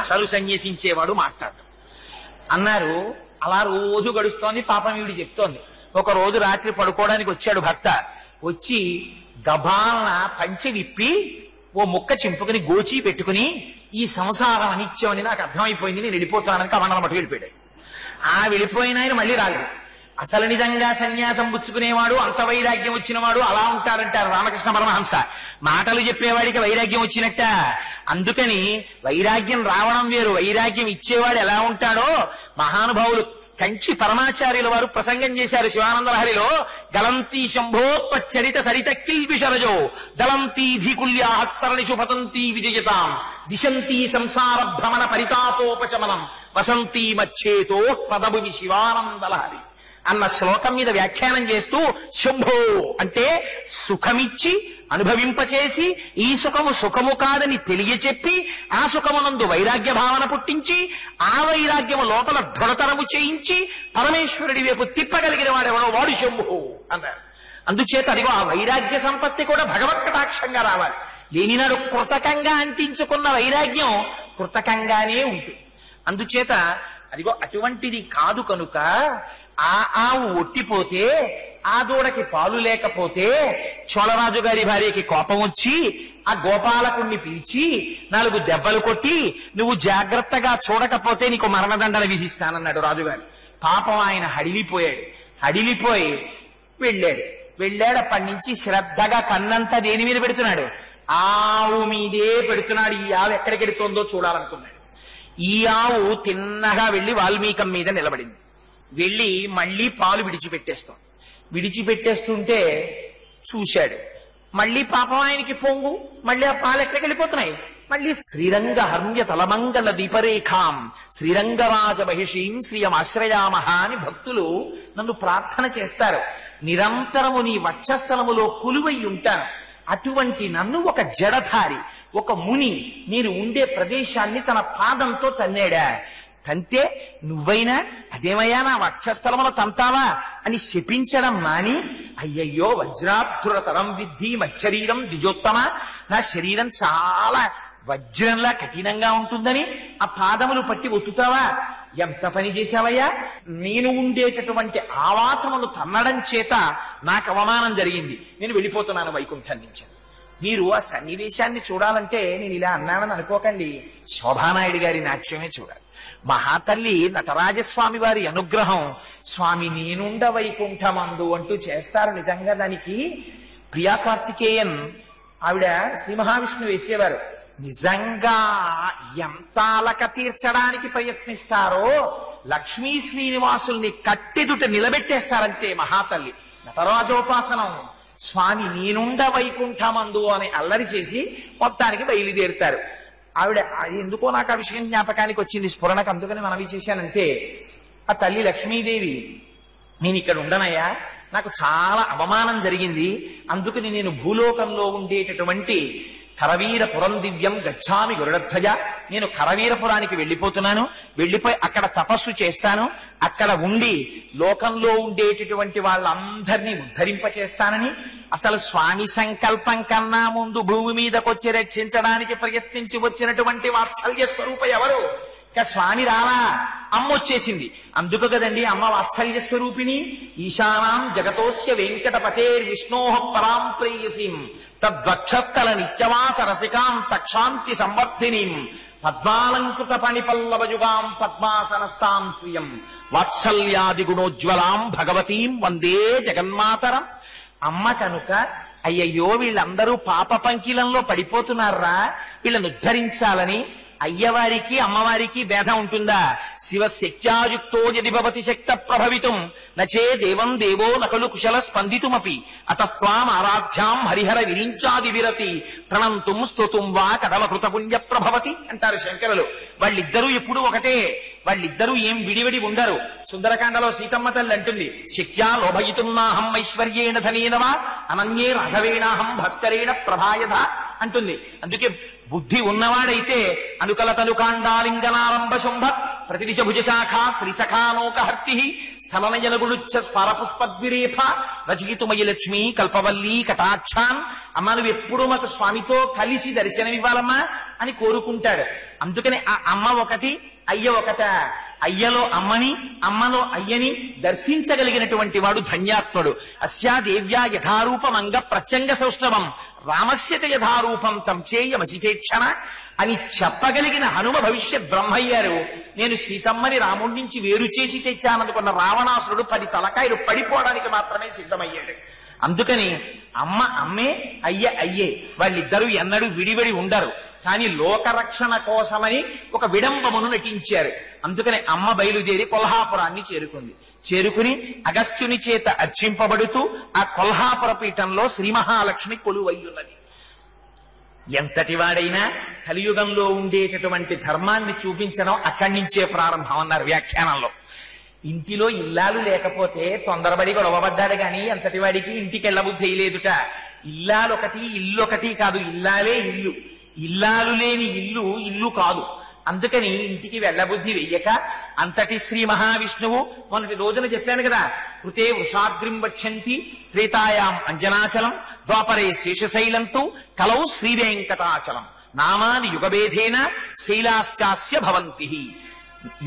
అసలు సన్యసించేవాడు మాట్లాడటం అన్నారు. అలా రోజు గడుస్తోంది. పాపం వీడు చెప్తోంది. ఒక రోజు రాత్రి పడుకోవడానికి వచ్చాడు భర్త. వచ్చి గబాలన పంచె విప్పి ఓ ముక్క చింపుకుని గోచి పెట్టుకుని ఈ సంసారం అనిత్యం అని నాకు అర్థమైపోయింది, నేను వెళ్ళిపోతానని కమండలం మటు వెళ్ళిపోయాడు. ఆ వెళ్ళిపోయిన ఆయన మళ్ళీ రాలేదు. అసలు నిజంగా సన్యాసం పుచ్చుకునేవాడు, అంత వైరాగ్యం వచ్చినవాడు అలా ఉంటారంటారు రామకృష్ణ పరమహంస. మాటలు చెప్పేవాడికి వైరాగ్యం వచ్చినట్ట. అందుకని వైరాగ్యం రావడం వేరు, వైరాగ్యం ఇచ్చేవాడు ఎలా ఉంటాడో మహానుభావులు కంచి పరమాచార్యుల వారు ప్రసంగం చేశారు శివానందలహరిలో. గలంతి శంభోత్పచ్చరిత సరిత కిల్బిషరజో దళంతి ధీకుల్యాహస్సరణిషు పతంతి విజయతాం దిశంతి సంసార భ్రమణ పరితాపోపశమనం వసంతి మచ్చేతో పదభువి శివానందలహరి అన్న శ్లోకం మీద వ్యాఖ్యానం చేస్తూ శంభో అంటే సుఖమిచ్చి అనుభవింపచేసి ఈ సుఖము సుఖము కాదని తెలియచెప్పి ఆ సుఖమునందు వైరాగ్య భావన పుట్టించి ఆ వైరాగ్యము లోపల దృఢతరము చేయించి పరమేశ్వరుడి వైపు తిప్పగలిగిన వాడెవడో వాడు శంభు అన్నారు. అందుచేత అదిగో ఆ వైరాగ్య సంపత్తి కూడా భగవత్ కటాక్షంగా రావాలి. లేనినాడు కృతకంగా అంటించుకున్న వైరాగ్యం కృతకంగానే ఉంటుంది. అందుచేత అదిగో అటువంటిది కాదు కనుక ఆ ఆవు ఒట్టిపోతే, ఆ దూడకి పాలు లేకపోతే చోళరాజు గారి భార్యకి కోపం వచ్చి ఆ గోపాలకుణ్ణి పిలిచి 4 దెబ్బలు కొట్టి నువ్వు జాగ్రత్తగా చూడకపోతే నీకు మరణదండన విధిస్తానన్నాడు రాజుగారు. పాపం ఆయన హడిలిపోయి వెళ్ళాడు. అప్పటి నుంచి శ్రద్ధగా కన్నంతా దేని మీద పెడుతున్నాడు? ఆవు మీదే పెడుతున్నాడు. ఈ ఆవు ఎక్కడికెడుతోందో చూడాలనుకున్నాడు. ఈ ఆవు తిన్నగా వెళ్లి వాల్మీకం మీద నిలబడింది. వెళ్ళి మళ్లీ పాలు విడిచిపెట్టేస్తుంటే చూశాడు. మళ్లీ పాపం ఆయనకి పొంగు, మళ్లీ ఆ పాలు ఎక్కడికి వెళ్ళిపోతున్నాయి. మళ్లీ శ్రీరంగ హర్మ్య తలమంగళ దీపరేఖాం శ్రీరంగరాజ మహిషీం శ్రీయమాశ్రయామహ అని భక్తులు నన్ను ప్రార్థన చేస్తారు. నిరంతరము నీ వక్షస్థలములో కొలువై ఉంటాను. అటువంటి నన్ను ఒక జడధారి, ఒక ముని మీరు ఉండే ప్రదేశాన్ని తన పాదంతో తన్నాడా. తంతే నువ్వైనా అదేమయ్యా నా వక్షస్థలములో తంతావా అని శపించడం మాని, అయ్యయ్యో వజ్రాధురతరం విద్ధి మచ్చరీరం ద్విజోత్తమ, నా శరీరం చాలా వజ్రంలా కఠినంగా ఉంటుందని ఆ పాదములు పట్టి ఒత్తుతావా? ఎంత పని చేశావయ్యా? నేను ఉండేటటువంటి ఆవాసమును తన్నడం చేత నాకు అవమానం జరిగింది, నేను వెళ్ళిపోతున్నాను వైకుంఠం నుంచి. మీరు ఆ సన్నివేశాన్ని చూడాలంటే నేను ఇలా అన్నానని అనుకోకండి, శోభానాయుడు గారి నాట్యమే చూడాలి. మహాతల్లి నటరాజస్వామి వారి అనుగ్రహం, స్వామి నేనుండ వైకుంఠమందు అంటూ చేస్తారు. నిజంగా దానికి ప్రియా కార్తికేయన్ ఆవిడ శ్రీ మహావిష్ణువు వేసేవారు. నిజంగా ఎంత అలక తీర్చడానికి ప్రయత్నిస్తారో లక్ష్మీ శ్రీనివాసుల్ని కట్టెదుట నిలబెట్టేస్తారంటే మహాతల్లి. నటరాజోపాసనం స్వామి నేనుండ వైకుంఠమందు అని అల్లరి చేసి మొత్తానికి బయలుదేరుతారు. ఆవిడ ఎందుకో నాకు ఆ విషయం జ్ఞాపకానికి వచ్చింది, స్ఫురణకు, అందుకని మనవి చేశానంటే, ఆ తల్లి లక్ష్మీదేవి నేను ఇక్కడ ఉండనయ్యా, నాకు చాలా అవమానం జరిగింది, అందుకని నేను భూలోకంలో ఉండేటటువంటి కరవీరపురం దివ్యం గచ్చామి గరుడధ్వజ, నేను కరవీరపురానికి వెళ్ళిపోతున్నాను, వెళ్ళిపోయి అక్కడ తపస్సు చేస్తాను, అక్కడ ఉండి లోకంలో ఉండేటటువంటి వాళ్ళందరినీ ఉద్ధరింపచేస్తానని, అసలు స్వామి సంకల్పం కన్నా ముందు భూమి మీదకొచ్చి రక్షించడానికి ప్రయత్నించి వచ్చినటువంటి వాత్సల్య స్వరూప ఎవరు? ఇక స్వామి రాలా, అమ్మ వచ్చేసింది. అందుకు కదండి అమ్మ వాత్సల్య స్వరూపిణి. ఈశానాం జగతోస్య వెంకటపతేర్ విష్ణోః పరాం ప్రేయసీం తద్వక్షస్థల నిత్యవాస రసికాం తక్షాంతి సంవర్ధినీం పద్మాలంకృత పణిపల్లవయుగాం పద్మాసనస్తాం శ్రియం వాత్సల్యాది గుణోజ్వలాం భగవతీం వందే జగన్మాతరం. అమ్మ కనుక అయ్యయ్యో వీళ్ళందరూ పాప పంకిలంలో పడిపోతున్నారా, వీళ్ళను ఉద్ధరించాలని అయ్యవారికి అమ్మవారికి భేదం ఉంటుందా? శివశక్త్యాయుక్తో యది భవతి శక్త ప్రభవితుం నచే దేవం దేవో నకలు కుశల స్పందితుమపి అతస్త్వాం ఆరాధ్యాం హరిహర విరించాది విరతి ప్రణంతుం స్తుతుం వా కడల కృతపుణ్య ప్రభవతి అంటారు శంకరులు. వాళ్ళిద్దరూ ఎప్పుడు ఒకటే, వాళ్ళిద్దరూ ఏం విడివిడి ఉండరు. సుందరకాండలో సీతమ్మ తల్లి అంటుంది, శక్త్యా లోభయితున్నాహం ఐశ్వర్యేణ ధనేనవా అనన్యే రాఘవేణాహం భాస్కరేణ ప్రభాయధ అంటుంది. అందుకే బుద్ధి ఉన్నవాడైతే అనుకల తనుకాండాలింగనారంభ శుంభ ప్రతిదిశ భుజశాఖ శ్రీసఖానోకహర్తి స్థలనయనగుడుచ్చ స్పరపుష్పద్విరేఫ రచయితుమయి లక్ష్మి కల్పవల్లి కటాక్షాన్. అమ్మ నువ్వు ఎప్పుడు మాకు స్వామితో కలిసి దర్శనమివ్వాలమ్మా అని కోరుకుంటాడు. అందుకని ఆ అమ్మ ఒకటి అయ్య ఒకట. అయ్యలో అమ్మని అమ్మలో అయ్యని దర్శించగలిగినటువంటి వాడు ధన్యాత్ముడు. అస్యా దేవ్యా యథారూపమంగ ప్రత్యంగ సౌష్ఠవం రామస్యత యథారూపం తం చేయమసితేక్షణ అని చెప్పగలిగిన హనుమ భవిష్యత్ బ్రహ్మయ్యారు. నేను సీతమ్మని రాముడి నుంచి వేరు చేసి తెచ్చాననుకున్న రావణాసురుడు 10 తలకాయలు పడిపోవడానికి మాత్రమే సిద్ధమయ్యాడు. అందుకని అమ్మ అమ్మే, అయ్య అయ్యే, వాళ్ళిద్దరూ ఎన్నడూ విడివడి ఉండరు. కానీ లోకరక్షణ కోసమని ఒక విడంబమును నటించారు. అందుకని అమ్మ బయలుదేరి కొల్హాపురాన్ని చేరుకుని అగస్త్యుని చేత అర్చింపబడుతూ ఆ కొల్హాపుర పీఠంలో శ్రీ మహాలక్ష్మి కొలువయ్యున్నది. ఎంతటి వాడైనా కలియుగంలో ఉండేటటువంటి ధర్మాన్ని చూపించడం అక్కడి నుంచే ప్రారంభం అన్నారు వ్యాఖ్యానంలో. ఇంటిలో ఇల్లాలు లేకపోతే తొందరబడి గొడవబడ్డాడు కానీ ఎంతటి వాడికి ఇంటికి వెళ్ళబుద్ధి లేదుట. ఇల్లాలొకటి ఇల్లొకటి కాదు, ఇల్లాలే ఇల్లు. ఇల్లాలు లేని ఇల్లు ఇల్లు కాదు. అందుకని ఇంటికి వెళ్ళబుద్ధి వెయ్యక అంతటి శ్రీ మహావిష్ణువు మొన్నటి రోజున చెప్పాను కదా, కృతే వృషాగ్రిం వక్షంతి త్రేతాయాం అంజనాచలం ద్వాపరే శేషశైలంతో కలౌ శ్రీవేంకటాచలం నామాని యుగభేదేన శైలాశ్చాస్య భవంతి.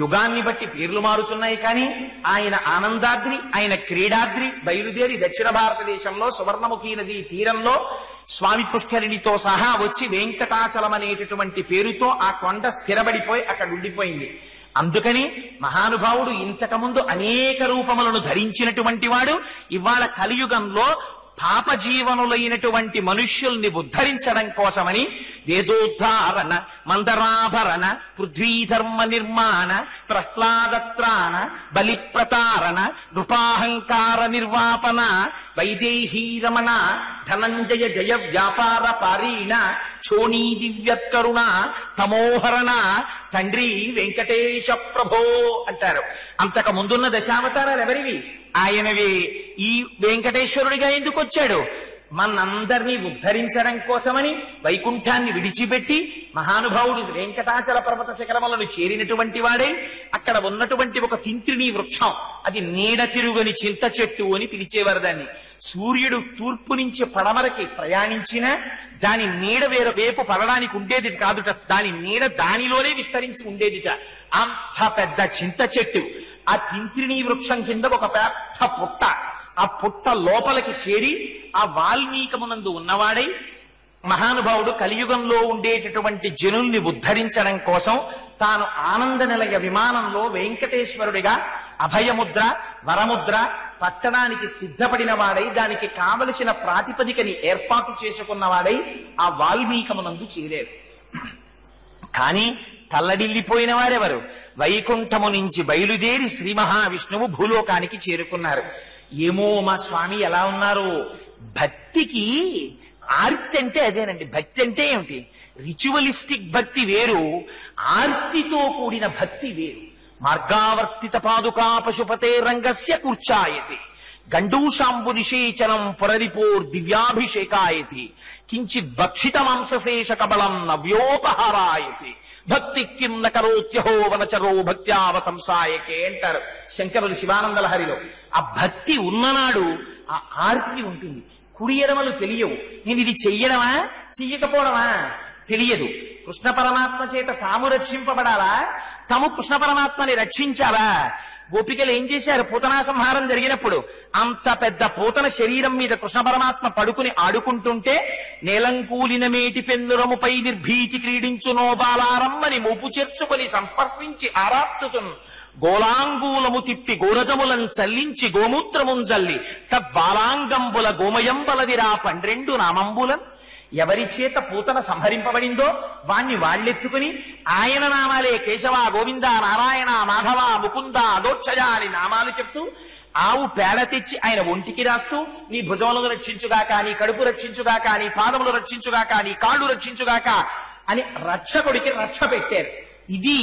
యుగాన్ని బట్టి పేర్లు మారుతున్నాయి కానీ ఆయన ఆనందాద్రి, ఆయన క్రీడాద్రి బయలుదేరి దక్షిణ భారతదేశంలో సువర్ణముఖి నది తీరంలో స్వామి పుష్కరిణితో సహా వచ్చి వెంకటాచలం అనేటటువంటి పేరుతో ఆ కొండ స్థిరపడిపోయి అక్కడ ఉండిపోయింది. అందుకని మహానుభావుడు ఇంతకుముందు అనేక రూపములను ధరించినటువంటి వాడు ఇవాళ కలియుగంలో పాపజీవనులైనటువంటి మనుష్యుల్ని ఉద్ధరించడం కోసమని వేదోద్ధారణ మందరాభరణ పృథ్వీధర్మ నిర్మాణ ప్రహ్లాదత్రాణ బలిప్రతారణ నృపాహంకార నిర్వాపన వైదేహీరమణ ధనంజయ జయ వ్యాపార పారీణ క్షోణీ దివ్యత్కరుణ తమోహరణ తండ్రి వెంకటేశ ప్రభో అంటారు. అంతకు ముందున్న దశావతారాలు ఎవరివి? ఆయనవే. ఈ వెంకటేశ్వరుడిగా ఎందుకు వచ్చాడు? మనందరినీ ఉద్ధరించడం కోసమని వైకుంఠాన్ని విడిచిపెట్టి మహానుభావుడు వెంకటాచల పర్వత శిఖరములను చేరినటువంటి వాడే అక్కడ ఉన్నటువంటి ఒక తింత్రిణీ వృక్షం, అది నీడ తిరుగని చింత చెట్టు అని పిలిచేవారు దాన్ని. సూర్యుడు తూర్పు నుంచి పడమరకి ప్రయాణించినా దాని నీడ వేరే వైపు పడడానికి ఉండేది కాదుట, దాని నీడ దానిలోనే విస్తరించి ఉండేదిట. అంత పెద్ద చింత చెట్టు. ఆ తింత్రిణీ వృక్షం కింద ఒక పెద్ద పుట్ట, ఆ పుట్ట లోపలికి చేరి ఆ వాల్మీకమునందు ఉన్నవాడై మహానుభావుడు కలియుగంలో ఉండేటటువంటి జనుల్ని ఉద్ధరించడం కోసం తాను ఆనంద నిలయ విమానంలో వెంకటేశ్వరుడిగా అభయముద్ర వరముద్ర పట్టడానికి సిద్ధపడిన వాడై దానికి కావలసిన ప్రాతిపదికని ఏర్పాటు చేసుకున్నవాడై ఆ వాల్మీకమునందు చేరారు. కానీ తల్లడిల్లిపోయిన వారెవరు? వైకుంఠము నుంచి బయలుదేరి శ్రీ మహావిష్ణువు భూలోకానికి చేరుకున్నారు. ఏమో మా స్వామి ఎలా ఉన్నారు? భక్తికి ఆర్తి అంటే అదేనండి. భక్తి అంటే ఏమిటి? రిచువలిస్టిక్ భక్తి వేరు, ఆర్తితో కూడిన భక్తి వేరు. మార్గావర్తిత పాదుకా పశుపతే రంగస్య కూర్చాయతి గండూషాంబు నిషేచనం పురరిపోర్ దివ్యాభిషేకాయతి కించిత్ భక్షిత మాంసశేష కబలం నవ్యోపహారాయతి భక్తి కిం నకరోత్యహో వనచరో భక్త్యావతంసాయకే అంటారు శంకరులు శివానంద లహరిలో. ఆ భక్తి ఉన్ననాడు ఆ ఆర్తి ఉంటుంది. కుడి ఎడమలు తెలియవు. నేను ఇది చెయ్యడమా చెయ్యకపోవడమా తెలియదు. కృష్ణ పరమాత్మ చేత తాము రక్షింపబడాలా, తాము కృష్ణ పరమాత్మని రక్షించాలా? గోపికలు ఏం చేశారు? పూతనా సంహారం జరిగినప్పుడు అంత పెద్ద పూతన శరీరం మీద కృష్ణ పరమాత్మ పడుకుని ఆడుకుంటుంటే నేలంకూలిన మేటి పెన్నురముపై నిర్భీతి క్రీడించునో బాలారమ్మని మోపు చేర్చుకొని సంపర్శించి ఆరాస్తుతున్ గోలాంగూలము తిప్పి గోరజములం చల్లించి గోమూత్రముం జల్లి తద్బాలాంగంబుల గోమయంబలదిరా 12 నామంబులన్. ఎవరి చేత పూతన సంహరింపబడిందో వాణ్ణి వాళ్ళెత్తుకుని ఆయన నామాలే కేశవ గోవింద నారాయణ మాధవ ముకుంద అదోక్షజ అని నామాలు చెప్తూ ఆవు పేడ తెచ్చి ఆయన ఒంటికి రాస్తూ నీ భుజములను రక్షించుగాక, నీ కడుపు రక్షించుగాక, నీ పాదములు రక్షించుగాక, నీ కాళ్ళు రక్షించుగాక అని రక్షకుడికి రక్ష పెట్టారు. ఇది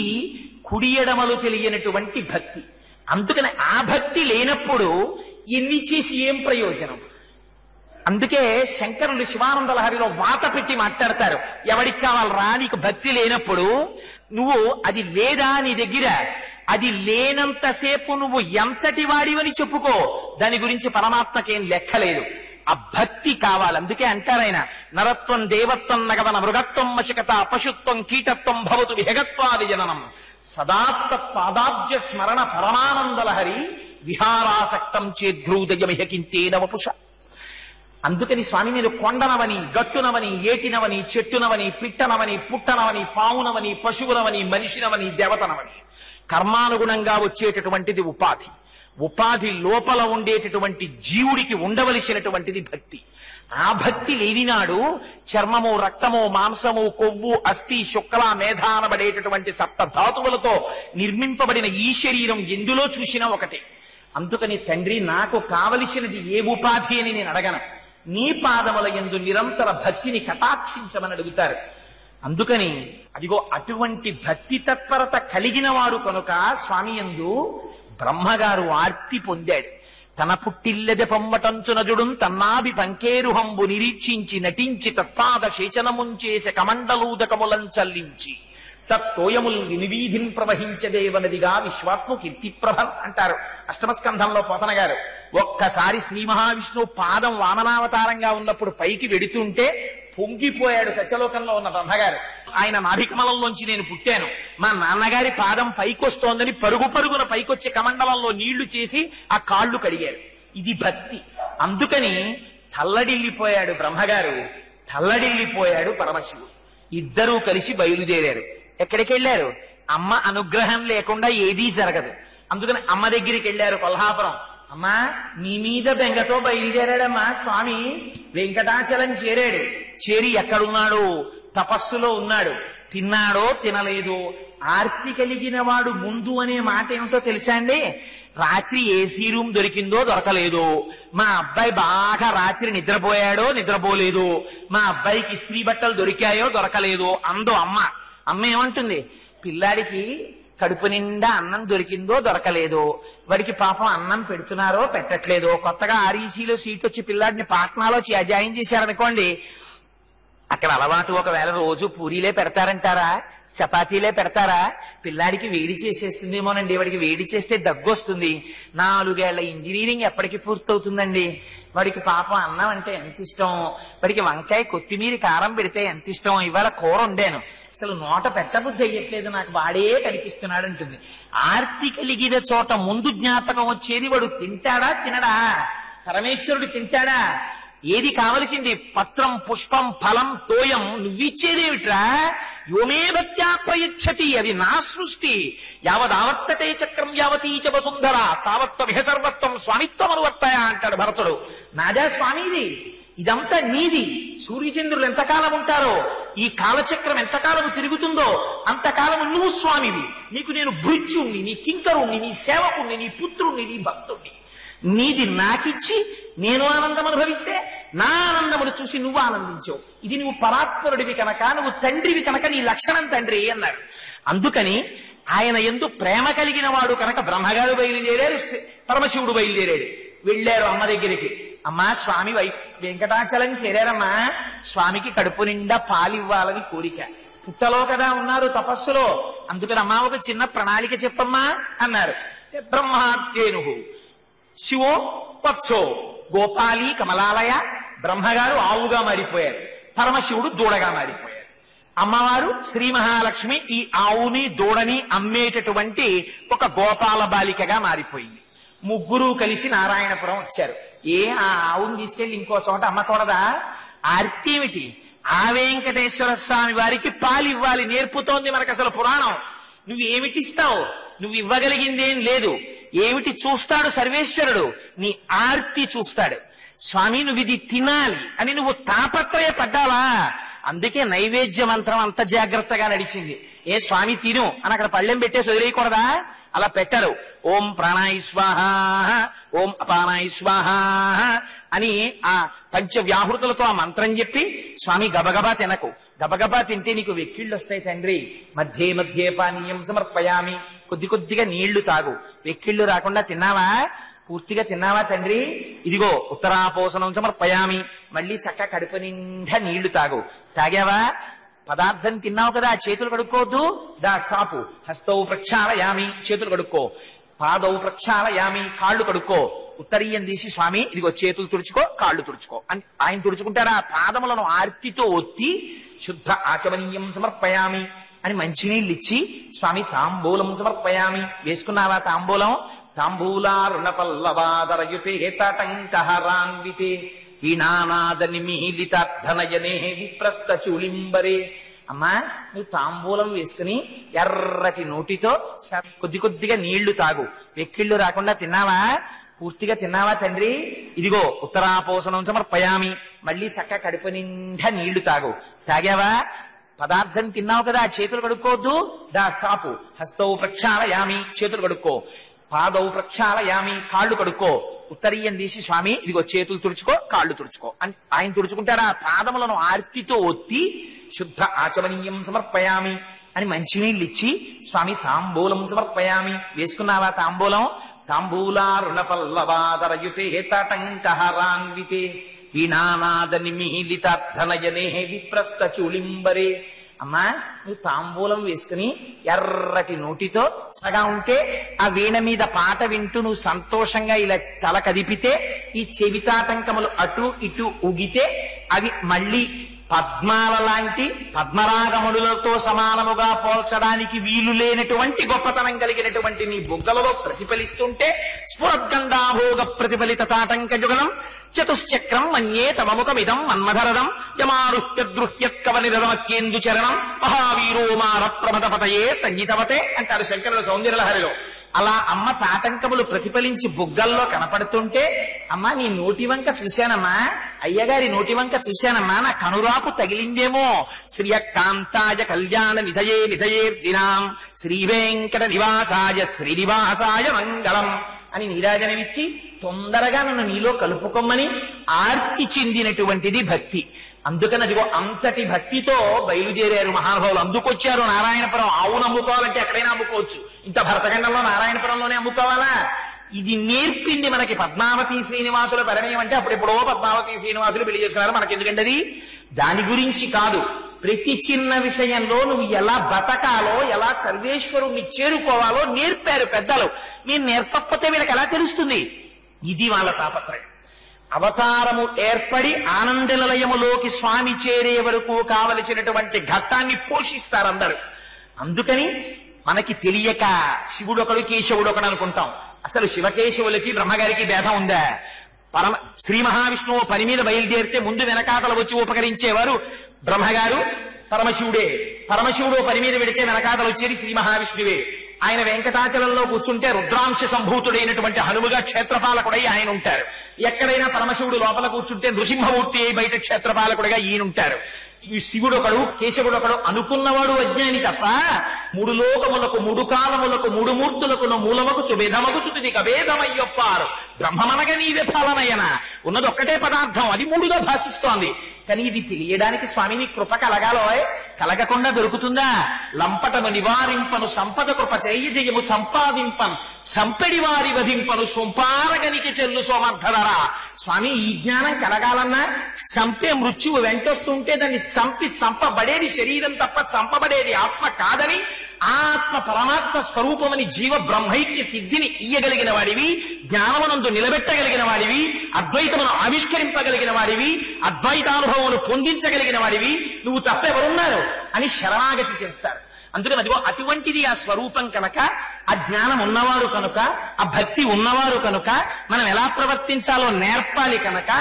కుడి ఎడమలు తెలియనటువంటి భక్తి. అందుకని ఆ భక్తి లేనప్పుడు ఎన్ని చేసి ఏం ప్రయోజనం? అందుకే శంకరులు శివానంద లహరిలో వాత పెట్టి మాట్లాడతారు. ఎవడికి కావాలరా నీకు భక్తి లేనప్పుడు? నువ్వు అది లేదా నీ దగ్గర, అది లేనంతసేపు నువ్వు ఎంతటి వాడివని చెప్పుకో, దాని గురించి పరమాత్మకేం లెక్కలేదు. ఆ భక్తి కావాలి. అందుకే అంటారాయన నరత్వం దేవత్వం నగవన మృగత్వం మశికత పశుత్వం కీటత్వం భవతు విహగత్వాది జననం సదాత్త పాదాబ్జ స్మరణ పరమానందలహరి విహారాసక్తం చేద్రూదయమిహకింతేన వపుష. అందుకని స్వామి మీరు కొండనవని, గట్టునవని, ఏటినవని, చెట్టునవని, పిట్టనవని, పుట్టనవని, పావునవని, పశువునవని, మనిషినవని, దేవతనవని, కర్మానుగుణంగా వచ్చేటటువంటిది ఉపాధి. ఉపాధి లోపల ఉండేటటువంటి జీవుడికి ఉండవలసినటువంటిది భక్తి. ఆ భక్తి లేనినాడు చర్మము, రక్తము, మాంసము, కొవ్వు, అస్థి, శుక్ల, మేధ అనబడేటటువంటి సప్త ధాతువులతో నిర్మింపబడిన ఈ శరీరం ఎందులో చూసినా ఒకటే. అందుకని తండ్రి నాకు కావలసినది ఏ ఉపాధి అని నేను అడగను, నీ పాదముల యందు నిరంతర భక్తిని కటాక్షించమని అడుగుతారు. అందుకని అదిగో అటువంటి భక్తి తత్పరత కలిగిన వారు కనుక స్వామి యందు బ్రహ్మగారు ఆర్తి పొందాడు. తన పుట్టిల్లెద పొమ్మటంచునజుడుం తన్నాభి పంకేరుహంబు నిరీక్షించి నటించి తత్పాద శేచనముంచేస కమండలూదకములం చల్లించి తత్తోయముల్ వినివీధిన్ ప్రవహించదేవనదిగా విశ్వాత్మ కీర్తిప్రభన్ అంటారు అష్టమస్కంధంలో పోతన గారు. ఒక్కసారి శ్రీ మహావిష్ణువు పాదం వామనావతారంగా ఉన్నప్పుడు పైకి వెడుతుంటే పొంగిపోయాడు సత్యలోకంలో ఉన్న బ్రహ్మగారు. ఆయన నాభికమలంలోంచి నేను పుట్టాను, మా నాన్నగారి పాదం పైకొస్తోందని పరుగు పరుగున పైకొచ్చే కమండలంలో నీళ్లు చేసి ఆ కాళ్ళు కడిగారు. ఇది భక్తి. అందుకని తల్లడిల్లిపోయాడు బ్రహ్మగారు, తల్లడిల్లిపోయాడు పరమశివుడు. ఇద్దరూ కలిసి బయలుదేరారు. ఎక్కడికి వెళ్ళారు? అమ్మ అనుగ్రహం లేకుండా ఏదీ జరగదు. అందుకని అమ్మ దగ్గరికి వెళ్ళారు కొల్హాపురం. అమ్మా, నీ మీద బెంగతో బయలుదేరాడమ్మా స్వామి. వెంకటాచలం చేరాడు. చేరి ఎక్కడున్నాడు? తపస్సులో ఉన్నాడు. తిన్నాడో తినలేదు. ఆర్తి కలిగిన వాడు ముందు అనే మాట ఏమిటో తెలుసా అండి? రాత్రి ఏసీ రూమ్ దొరికిందో దొరకలేదు, మా అబ్బాయి బాగా రాత్రి నిద్రపోయాడో నిద్రపోలేదు, మా అబ్బాయికి ఇస్త్రీ బట్టలు దొరికాయో దొరకలేదు అందో అమ్మ. అమ్మ ఏమంటుంది? పిల్లాడికి కడుపు నిండా అన్నం దొరికిందో దొరకలేదు, వాడికి పాపం అన్నం పెడుతున్నారో పెట్టట్లేదో, కొత్తగా ఆర్ఈసీలో సీట్ వచ్చి పిల్లాడిని పాట్నాలో జాయిన్ చేశారనుకోండి, అక్కడ అలవాటు ఒకవేళ రోజు పూరీలే పెడతారంటారా, చపాతీలే పెడతారా? పిల్లాడికి వేడి చేసేస్తుందేమోనండి. వాడికి వేడి చేస్తే దగ్గు వస్తుంది. 4 ఏళ్ల ఇంజనీరింగ్ ఎప్పటికి పూర్తవుతుందండి? వాడికి పాపం అన్నం అంటే ఎంత ఇష్టం, వాడికి వంకాయ కొత్తిమీర కారం పెడితే ఎంత ఇష్టం. ఇవాళ కూర వండాను, అసలు నోట పెట్టబుద్ధి అయ్యట్లేదు, నాకు వాడే కనిపిస్తున్నాడు అంటుంది. ఆర్తి కలిగిన చోట ముందు జ్ఞాపకం వచ్చేది వాడు తింటాడా తినడా? పరమేశ్వరుడు తింటాడా? ఏది కావలసింది? పత్రం, పుష్పం, ఫలం, తోయం. నువ్విచ్చేదేమిట్రా? యోమే భక్త్యా ప్రయచ్చతి, అది నా సృష్టి. యావదావర్తతే చక్రం యావతీచ వసుంధర తావత్వ విహసర్వత్వం స్వామిత్వం అనువర్తయ అంటాడు భరతుడు. నాదా స్వామిది, ఇదంతా నీది. సూర్యచంద్రులు ఎంతకాలం ఉంటారో, ఈ కాలచక్రం ఎంతకాలం తిరుగుతుందో అంతకాలం నువ్వు స్వామివి. నీకు నేను భృత్యుణ్ణి, నీ కింకరుణ్ణి, నీ సేవకుణ్ణి, నీ పుత్రుణ్ణి, నీ భక్తుణ్ణి. నీది నాకిచ్చి నేను ఆనందం అనుభవిస్తే నా ఆనందమును చూసి నువ్వు ఆనందించావు. ఇది నువ్వు పరాత్పరుడివి కనుక, నువ్వు తండ్రివి కనుక నీ లక్షణం తండ్రి అన్నారు. అందుకని ఆయన యందు ప్రేమ కలిగిన వాడు కనుక బ్రహ్మగారు బయలుదేరారు, పరమశివుడు బయలుదేరాడు. వెళ్ళారు అమ్మ దగ్గరికి. అమ్మా, స్వామి వెంకటాచలం చేరారమ్మా, స్వామికి కడుపు నిండా పాలివ్వాలని కోరిక. పుట్టలో కదా ఉన్నారు తపస్సులో, అందుకని అమ్మా ఒక చిన్న ప్రణాళిక చెప్పమ్మా అన్నారు. బ్రహ్మాద్యేను శివో వత్సో గోపాలి కమలాలయ. బ్రహ్మగారు ఆవుగా మారిపోయారు, పరమశివుడు దూడగా మారిపోయారు. అమ్మవారు శ్రీ మహాలక్ష్మి ఈ ఆవుని దూడని అమ్మేటటువంటి ఒక గోపాల బాలికగా మారిపోయింది. ముగ్గురు కలిసి నారాయణపురం వచ్చారు. ఆ ఆవుని తీసుకెళ్లి ఇంకో చోట అమ్మకూడదా? ఆర్తి ఏమిటి? ఆ వెంకటేశ్వర స్వామి వారికి పాలు ఇవ్వాలి నేర్పుతోంది మనకు అసలు పురాణం. నువ్వు ఏమిటి ఇస్తావు? నువ్వు ఇవ్వగలిగిందేం లేదు. ఏమిటి చూస్తాడు సర్వేశ్వరుడు? నీ ఆర్తి చూస్తాడు. స్వామి నువ్వు ఇది తినాలి అని నువ్వు తాపత్రయపడ్డావా? అందుకే నైవేద్య మంత్రం అంత జాగ్రత్తగా నడిచింది. ఏ స్వామి తిను అని అక్కడ పళ్ళెం పెట్టేసి వదిలేయకూడదా? అలా పెట్టరు. ఓం ప్రాణాయ స్వాహ, ఓం అపానాయ స్వాహ అని ఆ పంచవ్యాహృతులతో ఆ మంత్రం చెప్పి, స్వామి గబగబా తినకు, గబగబా తింటే నీకు వెక్కిళ్ళు వస్తాయి తండ్రి, మధ్యే మధ్యే పానీయం సమర్పయామి, కొద్ది కొద్దిగా నీళ్లు తాగు, వెక్కిళ్ళు రాకుండా తిన్నావా? పూర్తిగా తిన్నావా తండ్రి? ఇదిగో ఉత్తరాపోసనం సమర్పయామి, మళ్ళీ చక్క కడుపు నిండా నీళ్లు తాగు. తాగావా? పదార్థం తిన్నావు కదా, చేతులు కడుక్కోవద్దు, దా చాపు. హస్తౌ ప్రక్షాళయామి, చేతులు కడుక్కో. పాదౌ ప్రక్షాళయామి, కాళ్ళు కడుక్కో. ఉత్తరీయం తీసి స్వామి ఇదిగో చేతులు తుడుచుకో, కాళ్ళు తుడుచుకో అని ఆయన తుడుచుకుంటారా? పాదములను ఆర్తితో ఒత్తి శుద్ధ ఆచమనీయం సమర్పయామి, అని మంచినీళ్ళు ఇచ్చి స్వామి తాంబూలం సమర్పయామి, వేసుకున్నావా తాంబూలం? తాంబూలారుణ పల్లవాదరయుతే తటంకహరాన్వితే హీనానాద నిమీలితార్థనయనే విప్రస్థ చూలింబరే. అమ్మా నువ్వు తాంబూలం వేసుకుని ఎర్రటి నోటితో కొద్ది కొద్దిగా నీళ్లు తాగు. వెక్కిళ్ళు రాకుండా తిన్నావా? పూర్తిగా తిన్నావా తండ్రి? ఇదిగో ఉత్తరాపోసనం సమర్పయామి, మళ్ళీ చక్క కడుపు నిండా నీళ్లు తాగు. తాగావా? పదార్థం తిన్నావు కదా, చేతులు కడుక్కోవద్దు, దా చాపు. హస్తౌ ప్రక్షాళయామి, చేతులు కడుక్కో. పాదౌ ప్రక్షాళయామి, కాళ్ళు కడుక్కో. ఉత్తరీయం తీసి స్వామి ఇదిగో చేతులు తుడుచుకో, కాళ్ళు తుడుచుకో అని ఆయన తుడుచుకుంటారా? పాదములను ఆర్తితో ఒత్తి శుద్ధ ఆచమనీయం సమర్పయామి అని మంచినీళ్ళు ఇచ్చి స్వామి తాంబూలం సమర్పయామి, వేసుకున్నావా తాంబూలం? తాంబూలారుణ పల్లవాదరయుతే తటంకహరాన్వితే హీనానాద నిమీలితార్థనయనే విప్రస్థ చూలింబరే. అమ్మా నువ్వు తాంబూలం వేసుకుని ఎర్రటి నోటితో సగా ఉంటే ఆ వీణ మీద పాట వింటూ నువ్వు సంతోషంగా ఇలా తల కదిపితే ఈ చెవితాటంకములు అటు ఇటు ఊగితే అవి మళ్ళీ పద్మాల లాంటి పద్మరాగములతో సమానముగా పోల్చడానికి వీలు లేనటువంటి గొప్పతనం కలిగినటువంటి నీ బుగ్గలలో ప్రతిఫలిస్తుంటే స్ఫురద్గండాభోగ ప్రతిఫలిత తాటంక యుగనం చతుశ్చక్రం మన్యే తమముఖమిదం మన్మధరదం యమారుహ్యద్రుహ్యత్కవనిరమకేందు చరణం మహావీరో మార ప్రమదపతయే సంగీతవతే అంటారు శంకరుల సౌందర్యలహరిలో. అలా అమ్మ తాటంకములు ప్రతిఫలించి బుగ్గల్లో కనపడుతుంటే అమ్మా నీ నోటి వంక చూశానమ్మా, అయ్యగారి నోటి వంక చూశానమ్మా, నా కనురాపు తగిలిందేమో. శ్రియకాంతాయ కళ్యాణ నిధయే నిధయే దినాం శ్రీ వెంకట నివాసాయ శ్రీనివాసాయ మంగళం అని నీరాజనమిచ్చి తొందరగా నన్ను నీలో కలుపుకోమని ఆర్తి చెందినటువంటిది భక్తి. అందుకని అదిగో అంతటి భక్తితో బయలుదేరారు మహానుభావులు. అందుకొచ్చారు నారాయణపురం. ఆవును అమ్ముకోవాలంటే ఎక్కడైనా అమ్ముకోవచ్చు, ఇంత భరతఖండంలో నారాయణపురంలోనే అమ్ముకోవాలా? ఇది నేర్పింది మనకి పద్మావతి శ్రీనివాసుల పరిణయం. అంటే అప్పుడెప్పుడో పద్మావతి శ్రీనివాసులు పెళ్లి చేసుకున్నారు, మనకెందుకంటే అది దాని గురించి కాదు. ప్రతి చిన్న విషయంలో నువ్వు ఎలా బతకాలో, ఎలా సర్వేశ్వరుణ్ణి చేరుకోవాలో నేర్పారు పెద్దలు. మీరు నేర్పకపోతే వీళ్ళకి ఎలా తెలుస్తుంది? ఇది వాళ్ళ తాపత్రయం. అవతారము ఏర్పడి ఆనంద నిలయములోకి స్వామి చేరే వరకు కావలసినటువంటి ఘట్టాన్ని పోషిస్తారు అందరూ. అందుకని మనకి తెలియక శివుడొకడు కేశవుడొకడు అనుకుంటాం. అసలు శివకేశవులకి బ్రహ్మగారికి భేదం ఉందా? శ్రీ మహావిష్ణువు పని మీద బయలుదేరితే ముందు వెనకాతలు వచ్చి ఉపకరించేవారు బ్రహ్మగారు, పరమశివుడే. పరమశివుడు పని మీద వెడితే వెనకాతలు వచ్చేది శ్రీ మహావిష్ణువే. ఆయన వెంకటాచలంలో కూర్చుంటే రుద్రాంశ సంభూతుడైనటువంటి హనుమగా క్షేత్రపాలకుడై ఆయన ఉంటారు. ఎక్కడైనా పరమశివుడు లోపల కూర్చుంటే నృసింహమూర్తి అయి బయట క్షేత్రపాలకుడిగా ఈయనుంటారు. ఈ శివుడొకడు కేశవుడొకడు అనుకున్నవాడు అజ్ఞాని తప్ప మూడు లోకములకు మూడు కాలములకు మూడు మూర్తులకు మూలమకు సుభేదమకు తుది కభేదమయ్యొప్పారు బ్రహ్మమనగా నీవే ఫలనయన. ఉన్నది ఒక్కటే పదార్థం, అది మూడుగా భాషిస్తోంది. కానీ ఇది తెలియడానికి స్వామిని కృప కలగాలో, కలగకుండా దొరుకుతుందా? లంపటము నివారింపను సంపద కృప చేయజయము సంపాదింపను సంపెడి వారి వధింపను సొంపారగనికి చెల్లు సోమర్థనరా. స్వామి ఈ జ్ఞానం కలగాలన్నా చంపే మృత్యువు వెంటొస్తుంటే దాన్ని చంపబడేది శరీరం తప్ప చంపబడేది ఆత్మ కాదని, ఆత్మ పరమాత్మ స్వరూపమని జీవ బ్రహ్మైక్య సిద్ధిని ఇయ్యగలిగిన వాడివి, జ్ఞానమునందు నిలబెట్టగలిగిన వాడివి, అద్వైతమును ఆవిష్కరింపగలిగిన వాడివి, అద్వైతానుభవమును పొందించగలిగిన వాడివి, నువ్వు తప్పెవరున్నారు అని శరణాగతి చేస్తారు. అందుకని అదిగో అటువంటిది ఆ స్వరూపం కనుక, ఆ జ్ఞానం ఉన్నవారు కనుక, ఆ భక్తి ఉన్నవారు కనుక మనం ఎలా ప్రవర్తించాలో నేర్పాలి కనుక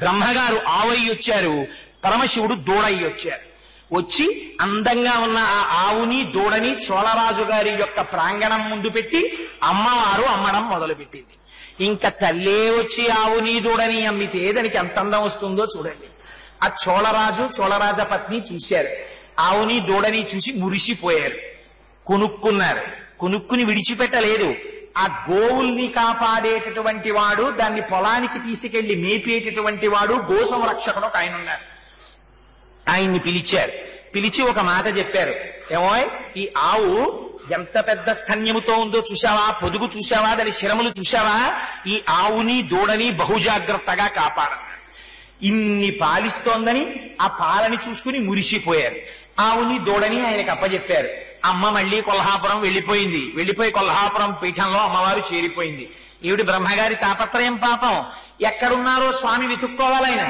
బ్రహ్మగారు ఆవై వచ్చారు, పరమశివుడు దూడై వచ్చారు. వచ్చి అందంగా ఉన్న ఆ ఆవుని దూడని చోళరాజు గారి యొక్క ప్రాంగణం ముందు పెట్టి అమ్మవారు అమ్మడం మొదలుపెట్టింది. ఇంకా తల్లే వచ్చి ఆవుని దూడని అమ్మితే దానికి ఎంత అందం వస్తుందో చూడండి. ఆ చోళరాజు చోళరాజ పత్ని చూశారు, ఆవుని దూడని చూసి మురిసిపోయారు, కొనుక్కున్నారు. కొనుక్కుని విడిచిపెట్టలేదు. ఆ గోవుల్ని కాపాడేటటువంటి వాడు, దాన్ని పొలానికి తీసుకెళ్లి మేపేటటువంటి వాడు, గో సంరక్షకుడు ఒక ఆయన ఉన్నారు. ఆయన్ని పిలిచారు. పిలిచి ఒక మాట చెప్పారు, ఏమో ఈ ఆవు ఎంత పెద్ద స్తన్యముతో ఉందో చూశావా? పొదుగు చూశావా? దాని శిరములు చూశావా? ఈ ఆవుని దూడని బహుజాగ్రత్తగా కాపాడన్నారు. ఇన్ని పాలిస్తోందని ఆ పాలని చూసుకుని మురిసిపోయారు. ఆవుని దూడని ఆయనకు అప్పచెప్పారు. అమ్మ మళ్ళీ కొల్హాపురం వెళ్ళిపోయింది. వెళ్ళిపోయి కొల్హాపురం పీఠంలో అమ్మవారు చేరిపోయింది. ఈవిడి బ్రహ్మగారి తాపత్రయం పాపం. ఎక్కడున్నారో స్వామి వెతుక్కోవాలైన.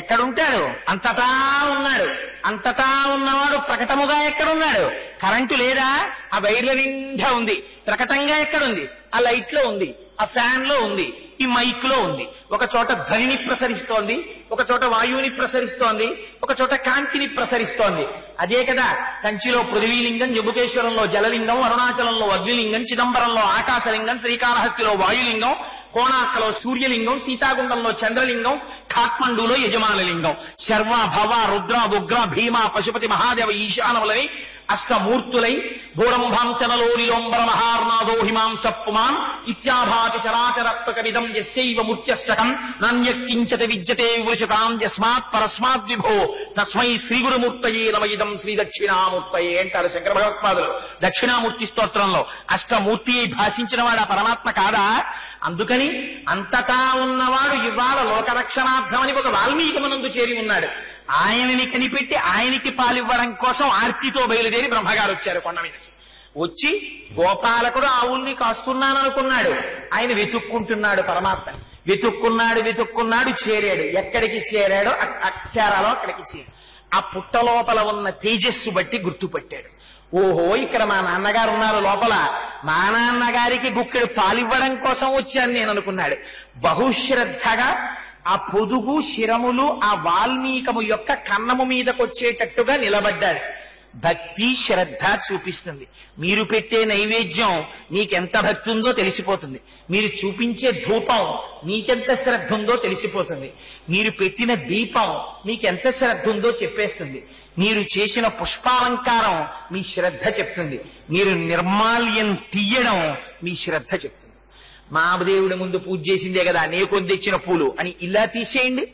ఎక్కడుంటాడు? అంతటా ఉన్నాడు. అంతటా ఉన్నవాడు ప్రకటముగా ఎక్కడున్నాడు? కరెంటు లేదా? ఆ వైర్ల నిండా ఉంది. ప్రకటంగా ఎక్కడుంది? ఆ లైట్ లో ఉంది, ఆ ఫ్యాన్ లో ఉంది, ఈ మైక్ లో ఉంది. ఒక చోట ధ్వనిని ప్రసరిస్తోంది, ఒక చోట వాయువుని ప్రసరిస్తోంది, ఒక చోట కాంతిని ప్రసరిస్తోంది. అదే కదా కంచిలో పృథ్వీలింగం, జంబుకేశ్వరంలో జలలింగం, అరుణాచలంలో అగ్నిలింగం, చిదంబరంలో ఆకాశలింగం, శ్రీకాళహస్తిలో వాయులింగం, కోణార్కలో సూర్యలింగం, సీతాగుండంలో చంద్రలింగం, ఖాట్మండూలో యజమానలింగం. శర్వ, భవ, రుద్ర, ఉగ్ర, భీమ, పశుపతి, మహాదేవ, ఈశానములని అష్టమూర్తులై భూరంభాంశనలోనిలోంబర మహార్నాదో హిమాంస పుమాన్ ఇత్యాభాతి చరాచరత్వకమిదం యస్యైవ మూర్త్యష్టకం నాన్యక్కించతి విద్యతే వృషతాం యస్మాత్ పరస్మాత్ విభో తస్మై శ్రీ గురుమూర్తయే నమయిదం శ్రీ దక్షిణామూర్తయే అంటారు శంకర భగవత్పాదులు దక్షిణామూర్తి స్తోత్రంలో. అష్టమూర్తి భాషించిన వాడు ఆ పరమాత్మ కాదా? అందుకని అంతటా ఉన్నవాడు ఇవాళ లోకరక్షణార్థమని ఒక వాల్మీకమనందు చేరి ఉన్నాడు. ఆయనని కనిపెట్టి ఆయనకి పాలివ్వడం కోసం ఆర్తితో బయలుదేరి బ్రహ్మగారు వచ్చారు కొండ మీదకి. వచ్చి గోపాలకుడు ఆవుల్ని కాస్తున్నాననుకున్నాడు. ఆయన వెతుక్కుంటున్నాడు పరమాత్మ. వెతుక్కున్నాడు, చేరాడు. ఎక్కడికి చేరాడో అక్షరాలో అక్కడికి చేరాడు. ఆ పుట్ట లోపల ఉన్న తేజస్సు బట్టి గుర్తుపట్టాడు. ఓహో, ఇక్కడ మా నాన్నగారు ఉన్నారు లోపల, మా నాన్నగారికి గుక్కెడు పాలివ్వడం కోసం వచ్చాను నేను అనుకున్నాడు. బహుశ్రద్ధగా ఆ పొదుగు శిరములు ఆ వాల్మీకము యొక్క కన్నము మీదకొచ్చేటట్టుగా నిలబడ్డాడు. భక్తి శ్రద్ధ చూపిస్తుంది. మీరు పెట్టే నైవేద్యం నీకెంత భక్తి ఉందో తెలిసిపోతుంది. మీరు చూపించే ధూపం నీకెంత శ్రద్ధ ఉందో తెలిసిపోతుంది. మీరు పెట్టిన దీపం నీకెంత శ్రద్ధ ఉందో చెప్పేస్తుంది. మీరు చేసిన పుష్పాలంకారం మీ శ్రద్ధ చెప్తుంది. మీరు నిర్మాల్యం తీయడం మీ శ్రద్ధ చెప్తుంది. మామదేవుడి ముందు పూజ చేసిందే కదా, నే కొని తెచ్చిన పూలు అని ఇలా తీసేయండి,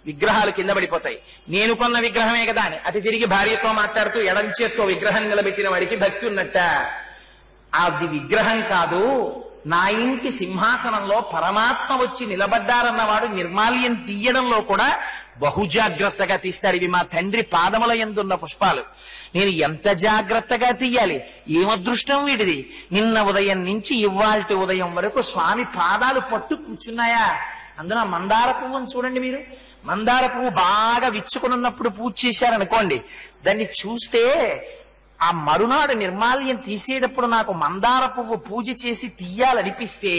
విగ్రహాలు కింద పడిపోతాయి. నేను కొన్న విగ్రహమే కదా అని అతి తిరిగి భార్యతో మాట్లాడుతూ ఎడం చేత్తో విగ్రహం నిలబెట్టిన వాడికి భక్తి ఉన్నట్ట. అది విగ్రహం కాదు, నా ఇంటి సింహాసనంలో పరమాత్మ వచ్చి నిలబడ్డారన్నవాడు నిర్మాల్యం తీయడంలో కూడా బహుజాగ్రత్తగా తీస్తాడు. ఇవి మా తండ్రి పాదముల యందున్న పుష్పాలు. నేను ఎంత జాగ్రత్తగా తీయాలి, ఏమదృష్టం వీడిది. నిన్న ఉదయం నుంచి ఇవాల్టి ఉదయం వరకు స్వామి పాదాలు పట్టు కూర్చున్నాయా. అందున మందార పువ్వుని చూడండి మీరు. మందార పువ్వు బాగా విచ్చుకున్నప్పుడు పూజ చేశారనుకోండి, దాన్ని చూస్తే ఆ మరునాడు నిర్మాల్యం తీసేటప్పుడు నాకు మందార పువ్వు పూజ చేసి తీయాలనిపిస్తే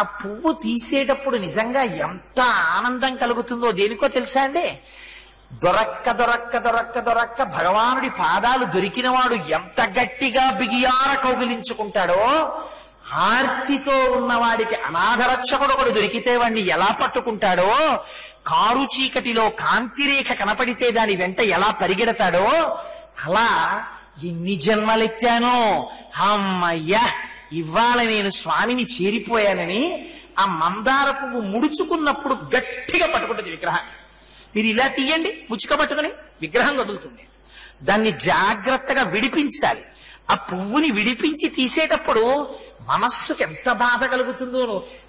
ఆ పువ్వు తీసేటప్పుడు నిజంగా ఎంత ఆనందం కలుగుతుందో దేనికో తెలుసా అండి? దొరక్క భగవానుడి పాదాలు దొరికినవాడు ఎంత గట్టిగా బిగియార కౌగిలించుకుంటాడో, ఆర్తితో ఉన్నవాడికి అనాథరక్షకుడు ఒకడు దొరికితే వాడిని ఎలా పట్టుకుంటాడో, కారు చీకటిలో కాంతిరేఖ కనపడితే దాని వెంట ఎలా పరిగెడతాడో, అలా ఎన్ని జన్మలెత్తానో అమ్మయ్యా ఇవాళ నేను స్వామిని చేరిపోయానని ఆ మందార పువ్వు ముడుచుకున్నప్పుడు గట్టిగా పట్టుకుంటుంది విగ్రహాన్ని. మీరు ఇలా తీయండి, ముచ్చుక పట్టుకుని విగ్రహం వదులుతుంది. దాన్ని జాగ్రత్తగా విడిపించాలి. ఆ పువ్వుని విడిపించి తీసేటప్పుడు మనస్సుకి ఎంత బాధ కలుగుతుందో.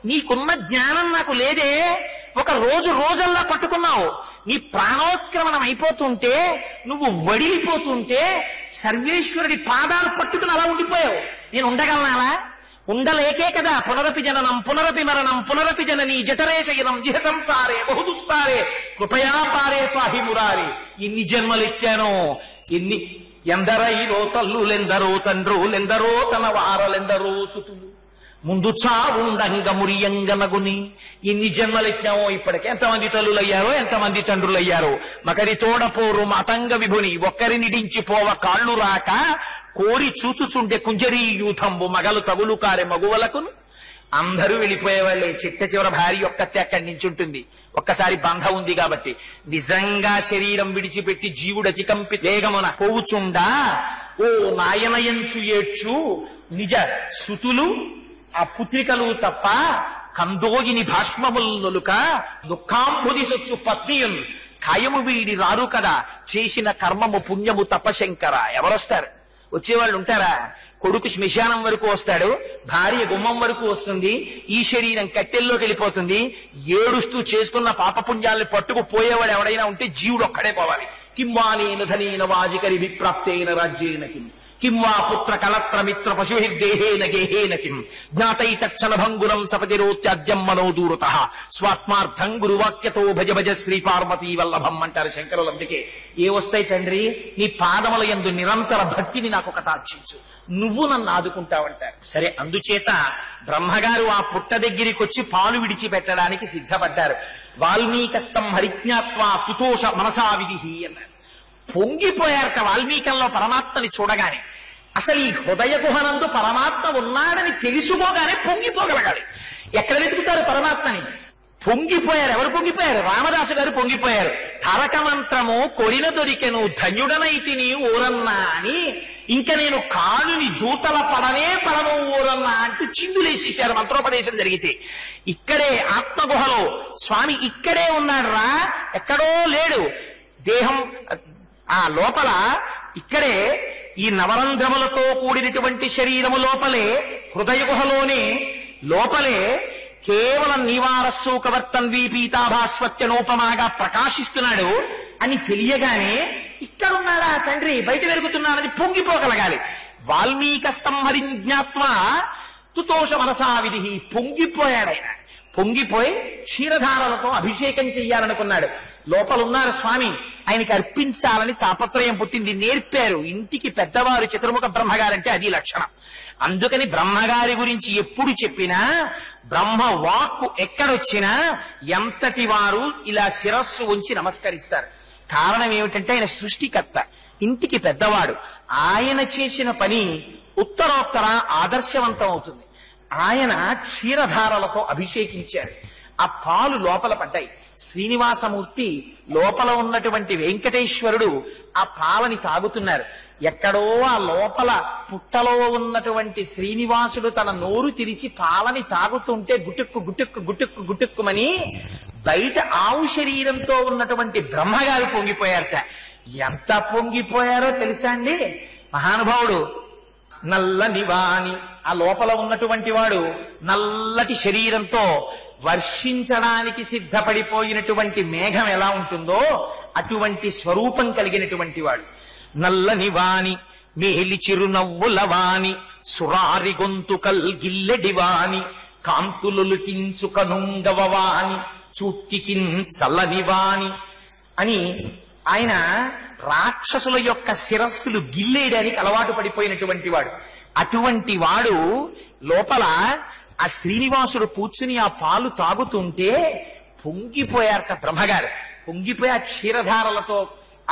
నీకున్న జ్ఞానం నాకు లేదే. ఒక రోజల్లా పట్టుకున్నావు. నీ ప్రాణోత్క్రమణం అయిపోతుంటే, నువ్వు వడిలిపోతుంటే సర్వేశ్వరుడి పాదాలు పట్టుకుని అలా ఉండిపోయావు. నేను ఉండగలనాలా? ఉండలేకే కదా పునరపి జననం పునరపి మరణం పునరపి జనని జఠరేశయనం జిహ సంసారే బహుదుస్తారే కృపయా పారే త్వాహి మురారి. ఎన్ని జన్మలెత్తానో, ఎందరైలో తల్లులెందరో తండ్రులెందరో తన వారలెందరో సుతులు ముందు చావుండంగ మురియంగనగుని. ఎన్ని జన్మలెత్తామో ఇప్పటికే. ఎంతమంది తల్లులయ్యారో, ఎంతమంది తండ్రులయ్యారో. మకరి తోడపోరు మతంగ విభుని ఒక్కరినిడించిపోవ కాళ్ళు రాక కోరి చూచుచుండే కుంజరీ యూథంబు మగలు తగులు కారే మగువలకును. అందరూ వెళ్ళిపోయేవాళ్లే. చిట్ట చివర భార్య ఒక్కతే అక్కడి నుంచి ఉంటుంది. ఒక్కసారి బంధం ఉంది కాబట్టి. నిజంగా శరీరం విడిచిపెట్టి జీవుడు అతికంపి వేగమున పోవుచుండా ఓ నాయనయంచు ఏడ్చు నిజ సుతులు ఆ పుత్రికలు తప్ప కందోగిని భాష్మముల్ నొలుక దుఃఖాంబుది సొచ్చు పత్నియున్ ఖాయము వీడి రారు కదా చేసిన కర్మము పుణ్యము తపశంకర. ఎవరొస్తారు? వచ్చేవాళ్ళు ఉంటారా? కొడుకు శ్మశానం వరకు వస్తాడు, భార్య గుమ్మం వరకు వస్తుంది, ఈ శరీరం కట్టెల్లోకి వెళ్ళిపోతుంది. ఏడుస్తూ చేసుకున్న పాపపుణ్యాలను పట్టుకుపోయేవాడు ఎవడైనా ఉంటే జీవుడు ఒక్కడే పోవాలి. కిం వానేన ధనేన వాజికరి విప్రాప్తేన రాజ్యేన కిం వా పుత్ర కళత్ర మిత్ర పశుభిర్దేహేన గేహేన కిం జ్ఞాతై తక్షణ భంగురం సపతిరోత్యాద్యం మనోదూరత స్వాత్మార్థం గురువాక్యతో భజ భజ శ్రీ పార్వతీ వల్లభం అంటారు శంకరులు. అందుకే ఏ వస్తాయి తండ్రి, నీ పాదముల యందు నిరంతర భక్తిని నాకు కటాక్షించు, నువ్వు నన్ను ఆదుకుంటావంటారు. సరే, అందుచేత బ్రహ్మగారు ఆ పుట్ట దగ్గరికి వచ్చి పాలు విడిచిపెట్టడానికి సిద్ధపడ్డారు. వాల్మీకస్తం హరిజ్ఞాత్వా తుతోష మనసా విధిహి అన్నారు. పొంగిపోయారట వాల్మీకంలో పరమాత్మని చూడగానే. అసలు ఈ హృదయ గుహనందు పరమాత్మ ఉన్నాడని తెలుసుకోగానే పొంగిపోగలగాలి. ఎక్కడ వెతుకుతారు పరమాత్మని? పొంగిపోయారు. ఎవరు పొంగిపోయారు? రామదాసు గారు పొంగిపోయారు. తారక మంత్రము కొరిన దొరికెను ధన్యుడనైతిని ఊరన్నా అని, ఇంక నేను కాలుని దూతల పడనే పడను ఊరన్నా అంటూ చిందులేసేశారు మంత్రోపదేశం జరిగితే. ఇక్కడే ఆత్మగుహలో స్వామి ఇక్కడే ఉన్నాడు రా, ఎక్కడో లేడు. దేహం ఆ లోపల ఇక్కడే ఈ నవరంధ్రములతో కూడినటువంటి శరీరము లోపలే, హృదయ గుహలోనే లోపలే కేవలం నీవారస్సూకవర్తన్వీ పీతాభాస్వత్యనోపమాగా ప్రకాశిస్తున్నాడు అని తెలియగానే ఇక్కడున్నాడా తండ్రి, బయట పెరుగుతున్నాడని పొంగిపోగలగాలి. వాల్మీకస్తం హరిజ్ఞాత్వా తుతోష మనసా విధిహి. పొంగిపోయాడాయన. పొంగిపోయి క్షీరధారలతో అభిషేకం చెయ్యాలనుకున్నాడు. లోపలున్నారు స్వామి, ఆయనకి అర్పించాలని తాపత్రయం పుట్టింది. నేర్పారు. ఇంటికి పెద్దవారు చతుర్ముఖ బ్రహ్మగారంటే అది లక్షణం. అందుకని బ్రహ్మగారి గురించి ఎప్పుడు చెప్పినా, బ్రహ్మ వాక్కు ఎక్కడొచ్చినా ఎంతటి వారు ఇలా శిరస్సు ఉంచి నమస్కరిస్తారు. కారణం ఏమిటంటే ఆయన సృష్టికర్త, ఇంటికి పెద్దవాడు. ఆయన చేసిన పని ఉత్తరోత్తర ఆదర్శవంతం అవుతుంది. ఆయన క్షీరధారలతో అభిషేకించారు. ఆ పాలు లోపల పడ్డాయి. శ్రీనివాసమూర్తి లోపల ఉన్నటువంటి వెంకటేశ్వరుడు ఆ పాలని తాగుతున్నారు. ఎక్కడో ఆ లోపల పుట్టలో ఉన్నటువంటి శ్రీనివాసుడు తన నోరు తెరిచి పాలని తాగుతుంటే గుటుక్కు గుటుక్కు గుటుక్కు గుటుక్కుమని బయట ఆవు శరీరంతో ఉన్నటువంటి బ్రహ్మగారు పొంగిపోయారట. ఎంత పొంగిపోయారో తెలుసా అండి మహానుభావుడు. నల్లని వాణి, ఆ లోపల ఉన్నటువంటి వాడు నల్లటి శరీరంతో వర్షించడానికి సిద్ధపడిపోయినటువంటి మేఘం ఎలా ఉంటుందో అటువంటి స్వరూపం కలిగినటువంటి వాడు. నల్లని వాణి మేలి చిరునవ్వుల వాణి సురారి గొంతు కల్గిల్లెడి వాణి కాంతులొలికించు కనుంగవ వాణి చూట్టికిన్ చల్లని వాణి అని ఆయన రాక్షసుల యొక్క శిరస్సులు గిల్లేయడానికి అలవాటు పడిపోయినటువంటి వాడు. అటువంటి వాడు లోపల ఆ శ్రీనివాసుడు కూర్చుని ఆ పాలు తాగుతుంటే పొంగిపోయారట బ్రహ్మగారు. పొంగిపోయి ఆ క్షీరధారలతో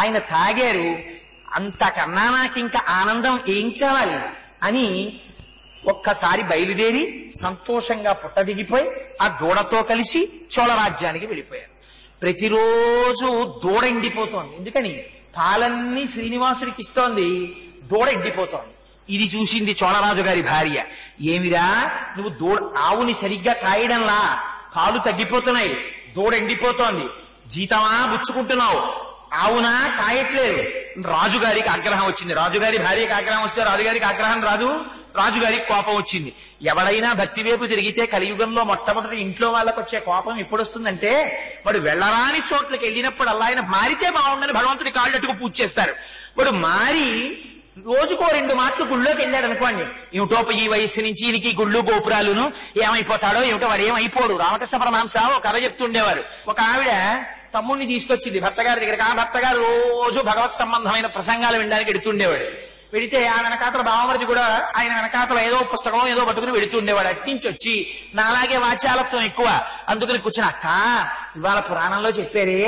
ఆయన తాగారు. అంతకన్నా నాకింక ఆనందం ఏం కావాలి అని ఒక్కసారి బయలుదేరి సంతోషంగా పుట్ట దిగిపోయి ఆ దూడతో కలిసి చోళరాజ్యానికి వెళ్ళిపోయారు. ప్రతిరోజు దూడ ఎండిపోతోంది. ఎందుకని? పాలన్నీ శ్రీనివాసుడికి ఇస్తోంది, దూడ ఎండిపోతోంది. ఇది చూసింది చోళరాజు గారి భార్య. ఏమిరా నువ్వు ఆవుని సరిగ్గా కాయడంలా పాలు తగ్గిపోతున్నాయి, దూడ ఎండిపోతోంది, జీతమా బుచ్చుకుంటున్నావు, ఆవునా కాయట్లేదు. రాజుగారికి ఆగ్రహం వచ్చింది. రాజుగారి భార్యకి ఆగ్రహం వస్తే రాజుగారికి ఆగ్రహం రాదు, రాజుగారికి కోపం వచ్చింది. ఎవడైనా భక్తి వైపు తిరిగితే కలియుగంలో మొట్టమొదటి ఇంట్లో వాళ్ళకు వచ్చే కోపం ఎప్పుడు వస్తుందంటే, వాడు వెళ్ళరాని చోట్లకి వెళ్ళినప్పుడు అలా ఆయన మారితే బాగుందని భగవంతుడి కాళ్ళట్టుకు పూజ చేస్తారు. వాడు మారి రోజుకో 2 మాటలు గుళ్ళోకి వెళ్ళాడు అనుకోండి, ఏమిటో ఈ వయస్సు నుంచి ఈయనకి గుళ్ళు గోపురాలును ఏమైపోతాడో ఏమిటో, వాడు ఏమైపోడు. రామకృష్ణ పరమహంస ఒక కథ చెప్తుండేవారు. ఒక ఆవిడ తమ్ముడిని తీసుకొచ్చింది భర్తగారి దగ్గరికి. ఆ భర్తగారు రోజు భగవత్ సంబంధమైన ప్రసంగాలు వినడానికి వెడుతుండేవాడు. వెడితే ఆ వెనకాతల బావమరిది కూడా ఆయన వెనకాతల ఏదో పుస్తకం ఏదో పట్టుకుని వెడుతుండేవాడు. అట్నుంచి వచ్చి నాలాగే వాచాలత్వం ఎక్కువ, అందుకని కూర్చుని అక్క ఇవాళ పురాణంలో చెప్పారే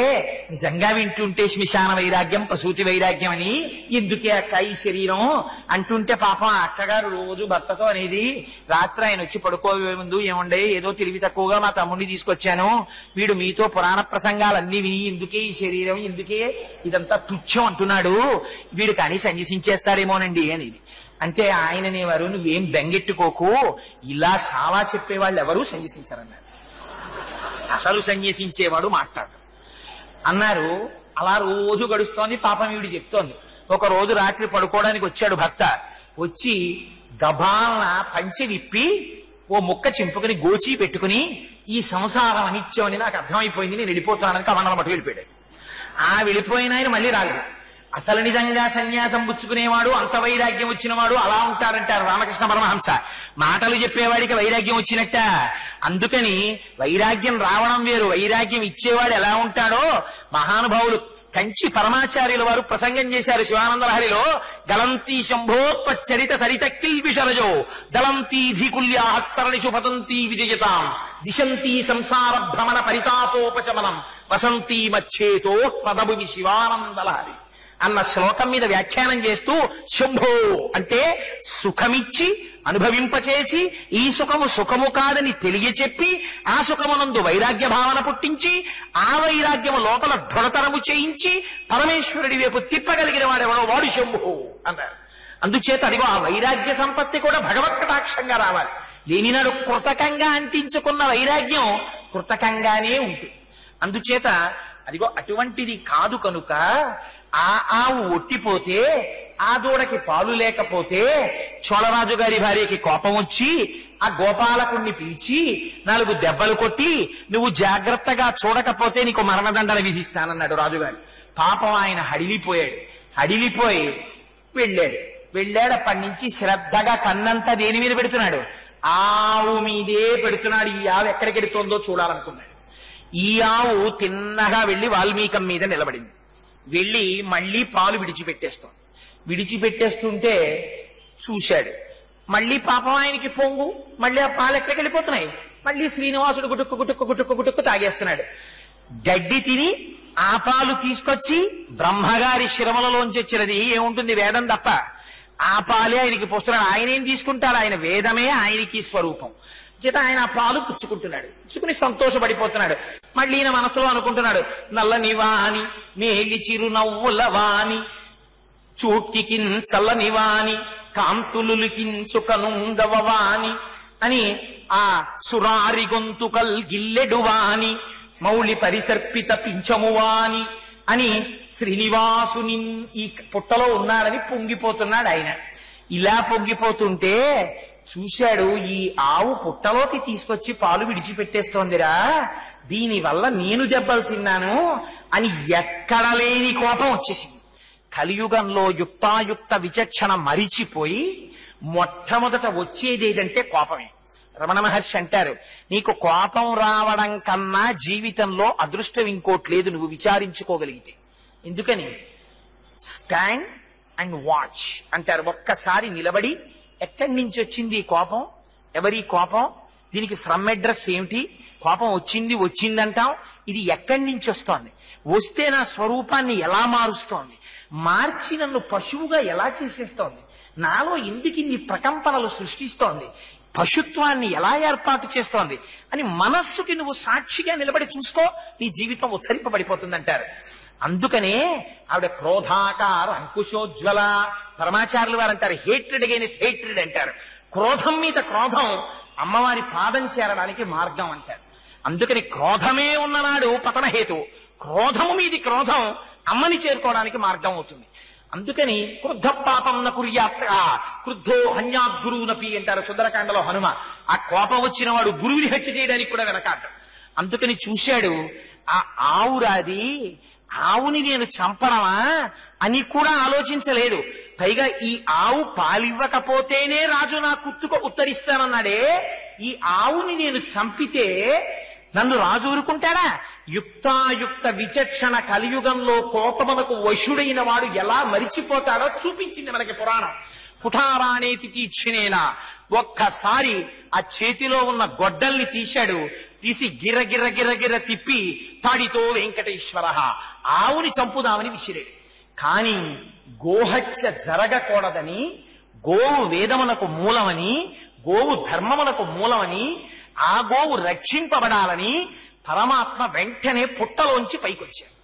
నిజంగా వింటుంటే శ్మశాన వైరాగ్యం ప్రసూతి వైరాగ్యం అని, ఎందుకే అక్క ఈ శరీరం అంటుంటే పాపం ఆ అక్కగారు రోజు భర్తతో అనేది, రాత్రి ఆయన వచ్చి పడుకోవే ముందు ఏముండే ఏదో తెలివి తక్కువగా మా తమ్ముడిని తీసుకొచ్చాను, వీడు మీతో పురాణ ప్రసంగాలన్నీ విని ఎందుకే ఈ శరీరం ఎందుకే ఇదంతా తుచ్చం అంటున్నాడు, వీడు కానీ సన్యసించేస్తాడేమోనండి అనేది. అంటే ఆయననేవారు నువ్వేం బెంగెట్టుకోకు, ఇలా చాలా చెప్పేవాళ్ళు ఎవరూ సన్యసించరన్నారు, అసలు సన్యసించేవాడు మాట్లాడు అన్నారు. అలా రోజు గడుస్తోంది. పాపం వీడు చెప్తోంది. ఒక రోజు రాత్రి పడుకోవడానికి వచ్చాడు భర్త. వచ్చి గబాలన పంచె విప్పి ఓ ముక్క చింపుకుని గోచి పెట్టుకుని ఈ సంసారం అనిత్యం అని నాకు అర్థమైపోయింది, నేను వెళ్ళిపోతానని కమండలం పట్టు వెళ్ళిపోయాడు. ఆ వెళ్ళిపోయిన ఆయన మళ్ళీ రాలేదు. అసలు నిజంగా సన్యాసం పుచ్చుకునేవాడు, అంత వైరాగ్యం వచ్చినవాడు అలా ఉంటారంటారు రామకృష్ణ పరమహంస. మాటలు చెప్పేవాడికి వైరాగ్యం వచ్చినట్ట. అందుకని వైరాగ్యం రావడం వేరు, వైరాగ్యం ఇచ్చేవాడు ఎలా ఉంటాడో మహానుభావులు కంచి పరమాచార్యుల వారు ప్రసంగం చేశారు శివానందలహరిలో. గలంతి శంభోత్పచ్చరిత సరిత కిల్బిషరజో దళంతి ధీకుల్యా సరణిషు పతంతి విజయతాం దిశంతి సంసార భ్రమణ పరితాపోపశమనం వసంతి మచ్చేతో పదభువి శివానందలహరి అన్న శ్లోకం మీద వ్యాఖ్యానం చేస్తూ శంభో అంటే సుఖమిచ్చి అనుభవింపచేసి ఈ సుఖము సుఖము కాదని తెలియచెప్పి ఆ సుఖమునందు వైరాగ్య భావన పుట్టించి ఆ వైరాగ్యము లోపల దృఢతరము చేయించి పరమేశ్వరుడి వైపు తిప్పగలిగిన వాడెవడో వాడు శంభో అన్నారు. అందుచేత అదిగో ఆ వైరాగ్య సంపత్తి కూడా భగవత్ కటాక్షంగా రావాలి. లేనినాడు కృతకంగా అంటించుకున్న వైరాగ్యం కృతకంగానే ఉంటుంది. అందుచేత అదిగో అటువంటిది కాదు కనుక ఆ ఆవు ఒట్టిపోతే, ఆ దూడకి పాలు లేకపోతే చోళరాజు గారి భార్యకి కోపం వచ్చి ఆ గోపాలకుణ్ణి పిలిచి 4 దెబ్బలు కొట్టి నువ్వు జాగ్రత్తగా చూడకపోతే నీకు మరణదండన విధిస్తానన్నాడు రాజుగారు. పాపం ఆయన హడిలిపోయి వెళ్ళాడు. అప్పటి నుంచి శ్రద్ధగా కన్నంతా దేని మీద పెడుతున్నాడు? ఆవు మీదే పెడుతున్నాడు. ఈ ఆవు ఎక్కడికి వెడుతోందో చూడాలనుకున్నాడు. ఈ ఆవు తిన్నగా వెళ్లి వాల్మీకం మీద నిలబడింది. వెళ్ళి మళ్లీ పాలు విడిచిపెట్టేస్తుంటే చూశాడు. మళ్లీ పాపం ఆయనకి పొంగు, మళ్లీ ఆ పాలు ఎక్కడికి వెళ్ళిపోతున్నాయి. మళ్లీ శ్రీనివాసుడు గుటుక్కు తాగేస్తున్నాడు. గడ్డి తిని ఆ పాలు తీసుకొచ్చి బ్రహ్మగారి శిరములలోంచి వచ్చినది ఏముంటుంది, వేదం తప్ప. ఆ పాలే ఆయనకి పోస్తున్నాడు. ఆయన ఏం తీసుకుంటాడు? ఆయన వేదమే ఆయనకి స్వరూపం చేత ఆయన ఆ పాలు పుచ్చుకుని సంతోషపడిపోతున్నాడు. మళ్ళీ ఈయన మనసులో అనుకుంటున్నాడు, నల్లని వాని మేలి చిరునవ్వుల వాని చూట్కి చల్లని వాని కాంతులుకించుకనుండవ వాని అని ఆ సురారి గొంతుకల్ గిల్లెడు వాని మౌళి పరిసర్పిత పింఛము వాని అని శ్రీనివాసుని ఈ పుట్టలో ఉన్నాడని పొంగిపోతున్నాడు ఆయన. ఇలా పొంగిపోతుంటే చూశాడు, ఈ ఆవు పుట్టలోకి తీసుకొచ్చి పాలు విడిచిపెట్టేస్తోందిరా, దీనివల్ల నేను దెబ్బలు తిన్నాను అని ఎక్కడ లేని కోపం వచ్చేసింది. కలియుగంలో యుక్తాయుక్త విచక్షణ మరిచిపోయి మొట్టమొదట వచ్చేది ఏదంటే కోపమే. రమణ మహర్షి అంటారు, నీకు కోపం రావడం కన్నా జీవితంలో అదృష్టం ఇంకోటి లేదు నువ్వు విచారించుకోగలిగితే. ఎందుకని? స్టాండ్ అండ్ వాచ్ అంటారు. ఒక్కసారి నిలబడి ఎక్కడి నుంచి వచ్చింది ఈ కోపం, ఎవరి కోపం, దీనికి ఫ్రమ్ అడ్రస్ ఏమిటి, కోపం వచ్చిందంటాం, ఇది ఎక్కడి నుంచి వస్తోంది, వస్తే నా స్వరూపాన్ని ఎలా మారుస్తోంది, మార్చి నన్ను పశువుగా ఎలా చేసేస్తోంది, నాలో ఎందుకు ఇన్ని ప్రకంపనలు సృష్టిస్తోంది, పశుత్వాన్ని ఎలా ఏర్పాటు చేస్తోంది అని మనస్సుకి నువ్వు సాక్షిగా నిలబడి చూసుకో, నీ జీవితం ఉద్ధరింపబడిపోతుందంటారు. అందుకనే ఆవిడ క్రోధాకార అంకుశోజ్వల. పరమాచార్యులు వారు అంటారు, హేట్రెడ్ అగైనెస్ట్ హేట్రెడ్ అంటారు. క్రోధం మీద క్రోధం అమ్మవారి పాదం చేరడానికి మార్గం అంటారు. అందుకని క్రోధమే ఉన్ననాడు పతనహేతు, క్రోధము మీది క్రోధం అమ్మని చేరుకోవడానికి మార్గం అవుతుంది. అందుకని క్రుద్ధ పాపం న కుర్యాత్ క్రుద్ధో హన్యాత్ గురువునపి అంటారు సుందరకాండలో హనుమ. ఆ కోపం వచ్చిన వాడు గురువుని హత్య చేయడానికి కూడా వెనకాడు. అందుకని చూశాడు, ఆ ఆవురాది, ఆవుని నేను చంపడమా అని కూడా ఆలోచించలేదు. పైగా ఈ ఆవు పాలివ్వకపోతేనే రాజు నా కుత్తుకు ఉత్తరిస్తానన్నాడే, ఈ ఆవుని నేను చంపితే నన్ను రాజు ఊరుకుంటాడా? యుక్తాయుక్త విచక్షణ కలియుగంలో కోపమునకు వశుడైన వాడు ఎలా మరిచిపోతాడో చూపించింది మనకి పురాణం. పుఠారానేతి తీక్షిణేనా, ఒక్కసారి ఆ చేతిలో ఉన్న గొడ్డల్ని తీశాడు. తీసి గిర్ర తిప్పి తాడితో వెంకటేశ్వర, ఆవుని చంపుదామని విసిరాడు. కాని గోహత్య జరగకూడదని, గోవు వేదమునకు మూలమని, గోవు ధర్మమునకు మూలమని, ఆ గోవు రక్షింపబడాలని పరమాత్మ వెంటనే పుట్టలోంచి పైకొచ్చారు.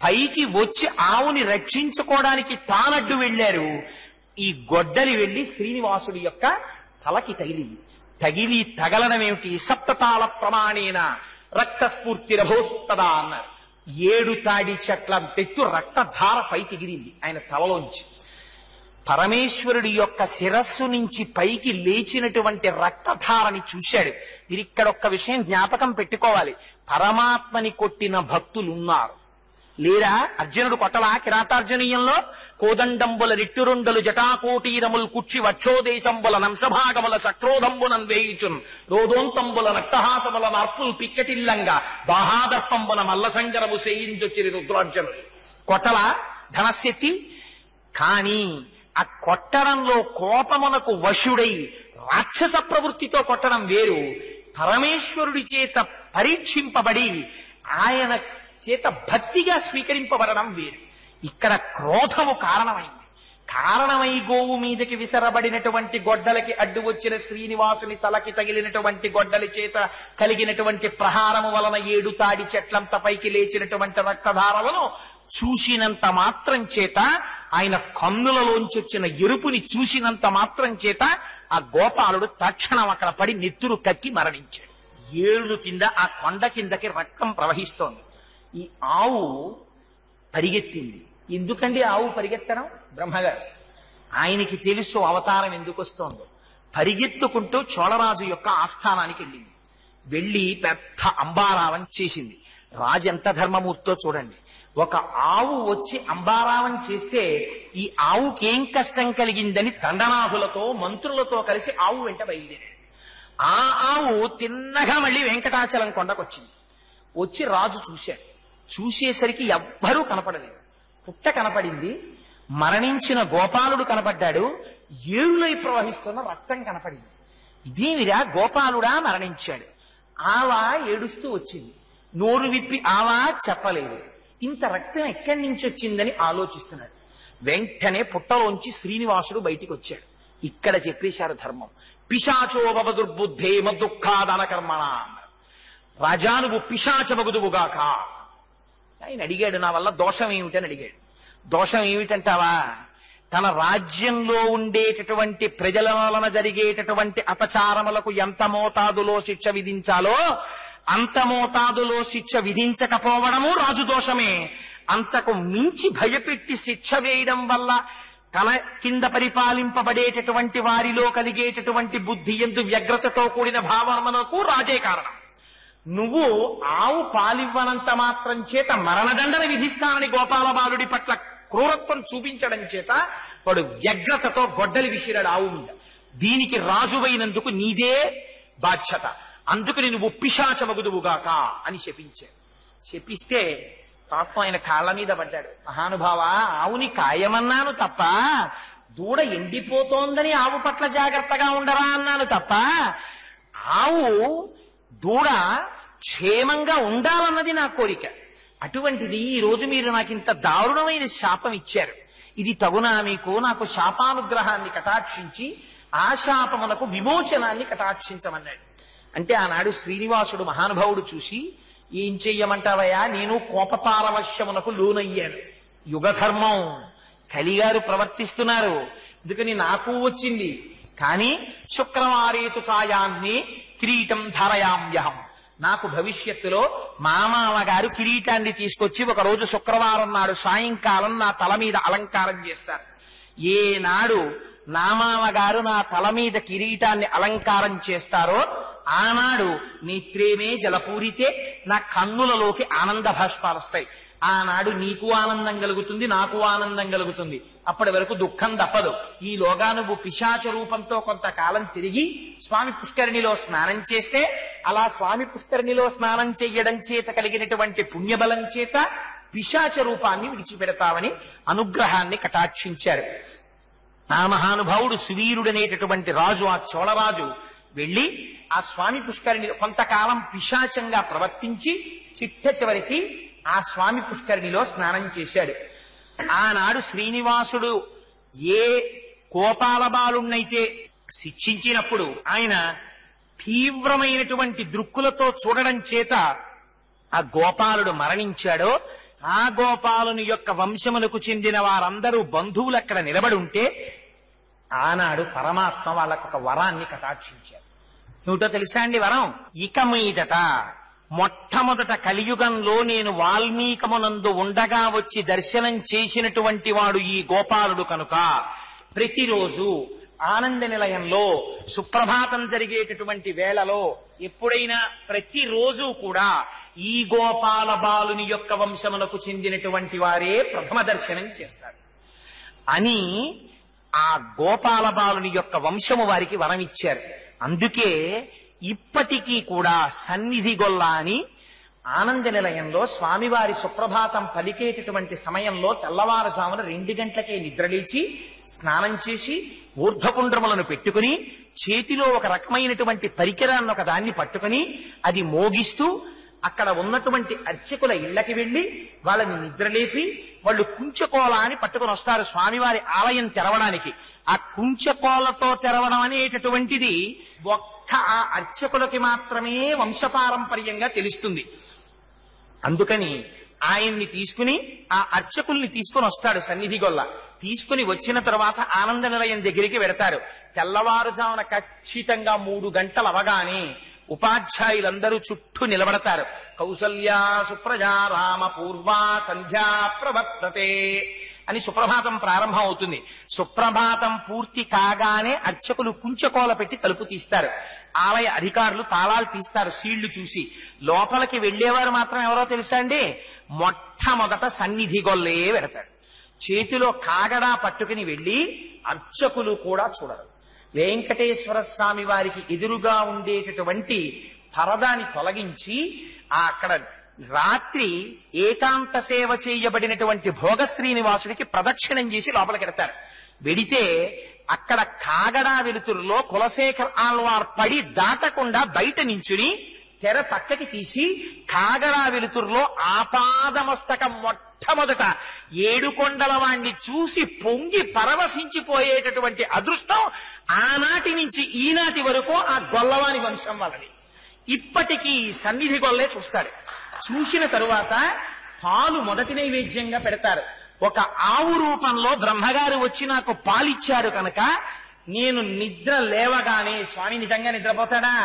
పైకి వచ్చి ఆవుని రక్షించుకోవడానికి తానడ్డు వెళ్ళారు. ఈ గొడ్డలి వెళ్లి శ్రీనివాసుడి యొక్క తలకి తగిలి తగలనమేమిటి? సప్తతాళ ప్రమాణేన రక్తస్ఫూర్తి రభోస్తదా అన్నారు. 7 తాడి చెట్ల తెచ్చు రక్తధార పైకి ఎగిరింది ఆయన తలలోంచి. పరమేశ్వరుడి యొక్క శిరస్సు నుంచి పైకి లేచినటువంటి రక్తధారని చూశాడు. మీరు ఇక్కడ ఒక్క విషయం జ్ఞాపకం పెట్టుకోవాలి, పరమాత్మని కొట్టిన భక్తులున్నారు, లేరా అర్జునుడు కొట్టలా కిరాతార్జునీయంలో? కోదండంబుల నిట్టురుండలు జటాకోటీరముల్ కుక్షి వక్షోదేశంబుల నంశభాగముల శక్రోధంబునం వేయుచున్ రోదోంతంబుల నట్టహాసముల నార్పుల్ పిక్కటిల్లంగా బాహాదర్పంబున మల్లసంగరము సేయించొచ్చిరి రుద్రార్జునుడు. కొట్టలా ధనశక్తి? కానీ ఆ కొట్టడంలో కోపమునకు వశుడై రాక్షస ప్రవృత్తితో కొట్టడం వేరు, పరమేశ్వరుడి చేత పరీక్షింపబడి ఆయన చేత భక్తిగా స్వీకరింపబడడం వేరు. ఇక్కడ క్రోధము కారణమై గోవు మీదకి విసరబడినటువంటి గొడ్డలకి అడ్డు వచ్చిన శ్రీనివాసుని తలకి తగిలినటువంటి గొడ్డలి చేత కలిగినటువంటి ప్రహారము వలన 7 తాడి చెట్లంత పైకి లేచినటువంటి రక్తధారలను చూసినంత మాత్రం చేత, ఆయన కన్నులలోంచొచ్చిన ఎరుపుని చూసినంత మాత్రం చేత ఆ గోపాలుడు తక్షణం అక్కడ పడి నెత్తురు కక్కి మరణించాడు. ఏళ్ళు కింద ఆ కొండ కిందకి రక్తం ప్రవహిస్తోంది. ఈ ఆవు పరిగెత్తింది. ఎందుకండి ఆవు పరిగెత్తడం? బ్రహ్మగారు ఆయనకి తెలుసు అవతారం ఎందుకు వస్తోందో. పరిగెత్తుకుంటూ చోళరాజు యొక్క ఆస్థానానికి వెళ్ళింది. వెళ్ళి పెద్ద అంబారావం చేసింది. రాజు ఎంత ధర్మమూర్తో చూడండి. ఒక ఆవు వచ్చి అంబారావం చేస్తే ఈ ఆవుకి ఏం కష్టం కలిగిందని దండనాథులతో మంత్రులతో కలిసి ఆవు వెంట బయలుదేరాడు. ఆ ఆవు తిన్నగా మళ్ళీ వెంకటాచలం కొండకొచ్చింది. వచ్చి రాజు చూశాడు. చూసేసరికి ఎవ్వరూ కనపడలేదు. పుట్ట కనపడింది, మరణించిన గోపాలుడు కనపడ్డాడు, ఏళ్ళై ప్రవహిస్తున్న రక్తం కనపడింది. ఇదేమిరా గోపాలుడా మరణించాడు. ఆవా ఏడుస్తూ వచ్చింది. నోరు విప్పి ఆవా చెప్పలేదు. ఇంత రక్తం ఎక్కడి నుంచి వచ్చిందని ఆలోచిస్తున్నాడు. వెంటనే పుట్టలోంచి శ్రీనివాసుడు బయటికి వచ్చాడు. ఇక్కడ చెప్పేశారు ధర్మం. పిశాచోభవ దుర్బుద్ధే మద్దుఃఖాదన కర్మణ. రాజా నువ్వు పిశాచమగుదువుగాక. ఆయన అడిగాడు, నా వల్ల దోషం ఏమిటని అడిగాడు. దోషం ఏమిటంటావా? తన రాజ్యంలో ఉండేటటువంటి ప్రజల వలన జరిగేటటువంటి అపచారములకు ఎంత మోతాదులో శిక్ష విధించాలో అంత మోతాదులో శిక్ష విధించకపోవడము రాజు దోషమే. అంతకు మించి భయపెట్టి శిక్ష వేయడం వల్ల తన కింద పరిపాలింపబడేటటువంటి వారిలో కలిగేటటువంటి బుద్ధి ఎందు వ్యగ్రతతో కూడిన భావనకు రాజే కారణం. నువ్వు ఆవు పాలివ్వనంత మాత్రం చేత మరణదండన విధిస్తానని గోపాలబాలుడి పట్ల క్రూరత్వం చూపించడం చేత వాడు వ్యగ్రతతో గొడ్డలి విసిరాడు ఆవు మీద. దీనికి రాజువైనందుకు నీదే బాధ్యత, అందుకని నువ్వు పిశాచమగుదువుగాక అని శపించాడు. శపిస్తే పాపం ఆయన కాళ్ళ మీద పడ్డాడు. మహానుభావా, ఆవుని కాయమన్నాను తప్ప, దూడ ఎండిపోతోందని ఆవు పట్ల జాగ్రత్తగా ఉండరా అన్నాను తప్ప, ఆవు దూడ క్షేమంగా ఉండాలన్నది నా కోరిక. అటువంటిది ఈ రోజు మీరు నాకు ఇంత దారుణమైన శాపం ఇచ్చారు. ఇది తగునా మీకు? నాకు శాపానుగ్రహాన్ని కటాక్షించి ఆ శాపమునకు విమోచనాన్ని కటాక్షించమన్నాడు. అంటే ఆనాడు శ్రీనివాసుడు మహానుభావుడు చూసి, ఏం చెయ్యమంటావయ్యా, నేను కోపపారవశ్యమునకు లోనయ్యాను. యుగధర్మం కలిగారు ప్రవర్తిస్తున్నారు, అందుకని నాకు వచ్చింది. కానీ శుక్రవారేతు సాయాన్ని కిరీటం ధారయామ్యహం. నాకు భవిష్యత్తులో మా మామగారు కిరీటాన్ని తీసుకొచ్చి ఒకరోజు శుక్రవారం నాడు సాయంకాలం నా తల మీద అలంకారం చేస్తారు. ఏనాడు నా మామగారు నా తల మీద కిరీటాన్ని అలంకారం చేస్తారో ఆనాడు నేత్రేమే జలపూరితే, నా కన్నులలోకి ఆనంద భాష్పాలు వస్తాయి. ఆనాడు నీకు ఆనందం కలుగుతుంది, నాకు ఆనందం కలుగుతుంది. అప్పటి వరకు దుఃఖం తప్పదు. ఈలోగా నువ్వు పిశాచ రూపంతో కొంతకాలం తిరిగి స్వామి పుష్కరిణిలో స్నానం చేస్తే, అలా స్వామి పుష్కరిణిలో స్నానం చెయ్యడం చేత కలిగినటువంటి పుణ్యబలం చేత పిశాచ రూపాన్ని విడిచిపెడతావని అనుగ్రహాన్ని కటాక్షించారు. ఆ మహానుభావుడు సువీరుడనేటటువంటి రాజు, ఆ చోళరాజు వెళ్లి ఆ స్వామి పుష్కరిణి కొంతకాలం పిశాచంగా ప్రవర్తించి చిట్ట చివరికి ఆ స్వామి పుష్కరిణిలో స్నానం చేశాడు. ఆనాడు శ్రీనివాసుడు ఏ గోపాలబాలుణ్ణైతే శిక్షించినప్పుడు ఆయన తీవ్రమైనటువంటి దృక్కులతో చూడడం చేత ఆ గోపాలుడు మరణించాడో, ఆ గోపాలుని యొక్క వంశములకు చెందిన వారందరూ బంధువులు అక్కడ నిలబడి ఉంటే ఆనాడు పరమాత్మ వాళ్ళకు ఒక వరాన్ని కటాక్షించారు. ఏమిటో తెలుసా అండి వరం? ఇక మీదట మొట్టమొదట కలియుగంలో నేను వాల్మీకమునందు ఉండగా వచ్చి దర్శనం చేసినటువంటి వాడు ఈ గోపాలుడు కనుక ప్రతిరోజు ఆనంద నిలయంలో సుప్రభాతం జరిగేటటువంటి వేళలో ఎప్పుడైనా ప్రతిరోజు కూడా ఈ గోపాల బాలుని యొక్క వంశమునకు చెందినటువంటి వారే ప్రథమ దర్శనం చేస్తారు అని ఆ గోపాల బాలుని యొక్క వంశము వారికి వరం ఇచ్చారు. అందుకే ఇప్పటికీ కూడా సన్నిధి గొల్ల అని ఆనంద నిలయంలో స్వామివారి సుప్రభాతం పలికేటటువంటి సమయంలో తెల్లవారుజామున 2 గంటలకే నిద్రలేచి స్నానం చేసి ఊర్ధ్వపుండ్రములను పెట్టుకుని చేతిలో ఒక రకమైనటువంటి పరికరాన్ని ఒక దాన్ని పట్టుకుని అది మోగిస్తూ అక్కడ ఉన్నటువంటి అర్చకుల ఇళ్లకి వెళ్లి వాళ్ళని నిద్రలేపి వాళ్ళు కుంచకోల అని పట్టుకుని వస్తారు స్వామివారి ఆలయం తెరవడానికి. ఆ కుంచకోలతో తెరవడం అనేటటువంటిది ఒక్క ఆ అర్చకులకి మాత్రమే వంశపారంపర్యంగా తెలుస్తుంది. అందుకని ఆయన్ని తీసుకుని ఆ అర్చకుల్ని తీసుకుని వస్తాడు సన్నిధి గొల్ల. తీసుకుని వచ్చిన తర్వాత ఆనంద నిలయం దగ్గరికి వెడతారు. తెల్లవారుజామున ఖచ్చితంగా 3 గంటలు అవగానే ఉపాధ్యాయులందరూ చుట్టూ నిలబడతారు. కౌసల్యా సుప్రజా రామ పూర్వా సంధ్యా ప్రవర్తతే అని సుప్రభాతం ప్రారంభం అవుతుంది. సుప్రభాతం పూర్తి కాగానే అర్చకులు కుంచకోల పెట్టి తలుపు తీస్తారు. ఆలయ అధికారులు తాళాలు తీస్తారు సీళ్లు చూసి. లోపలికి వెళ్లేవారు మాత్రం ఎవరో తెలుసా అండి? మొట్టమొదట సన్నిధి గొల్లే వెడతాడు. చేతిలో కాగడా పట్టుకుని వెళ్లి అర్చకులు కూడా చూడరు. వెంకటేశ్వర స్వామి వారికి ఎదురుగా ఉండేటటువంటి పరదాని తొలగించి అక్కడ రాత్రి ఏకాంత సేవ చేయబడినటువంటి భోగ శ్రీనివాసుడికి ప్రదక్షిణం చేసి లోపలికెడతారు. వెడితే అక్కడ కాగడా వెలుతురులో కులశేఖర్ ఆళ్వార్ పడి దాటకుండా బయట నించుని తెర పక్కకి తీసి కాగడా వెలుతురులో ఆపాదమస్తకం మొట్టమొదట 7 కొండల వాణ్ణి చూసి పొంగి పరవశించిపోయేటటువంటి అదృష్టం ఆనాటి నుంచి ఈనాటి వరకు ఆ గొల్లవాని వంశం వాళ్ళని. ఇప్పటికీ సన్నిధి గొల్లే చూస్తాడు. చూసిన తరువాత పాలు మొదటి నైవేద్యంగా పెడతారు. ఒక ఆవు రూపంలో బ్రహ్మగారు వచ్చి నాకు పాలిచ్చారు కనుక నేను నిద్ర లేవగానే స్వామి నిజంగా నిద్రపోతాడా?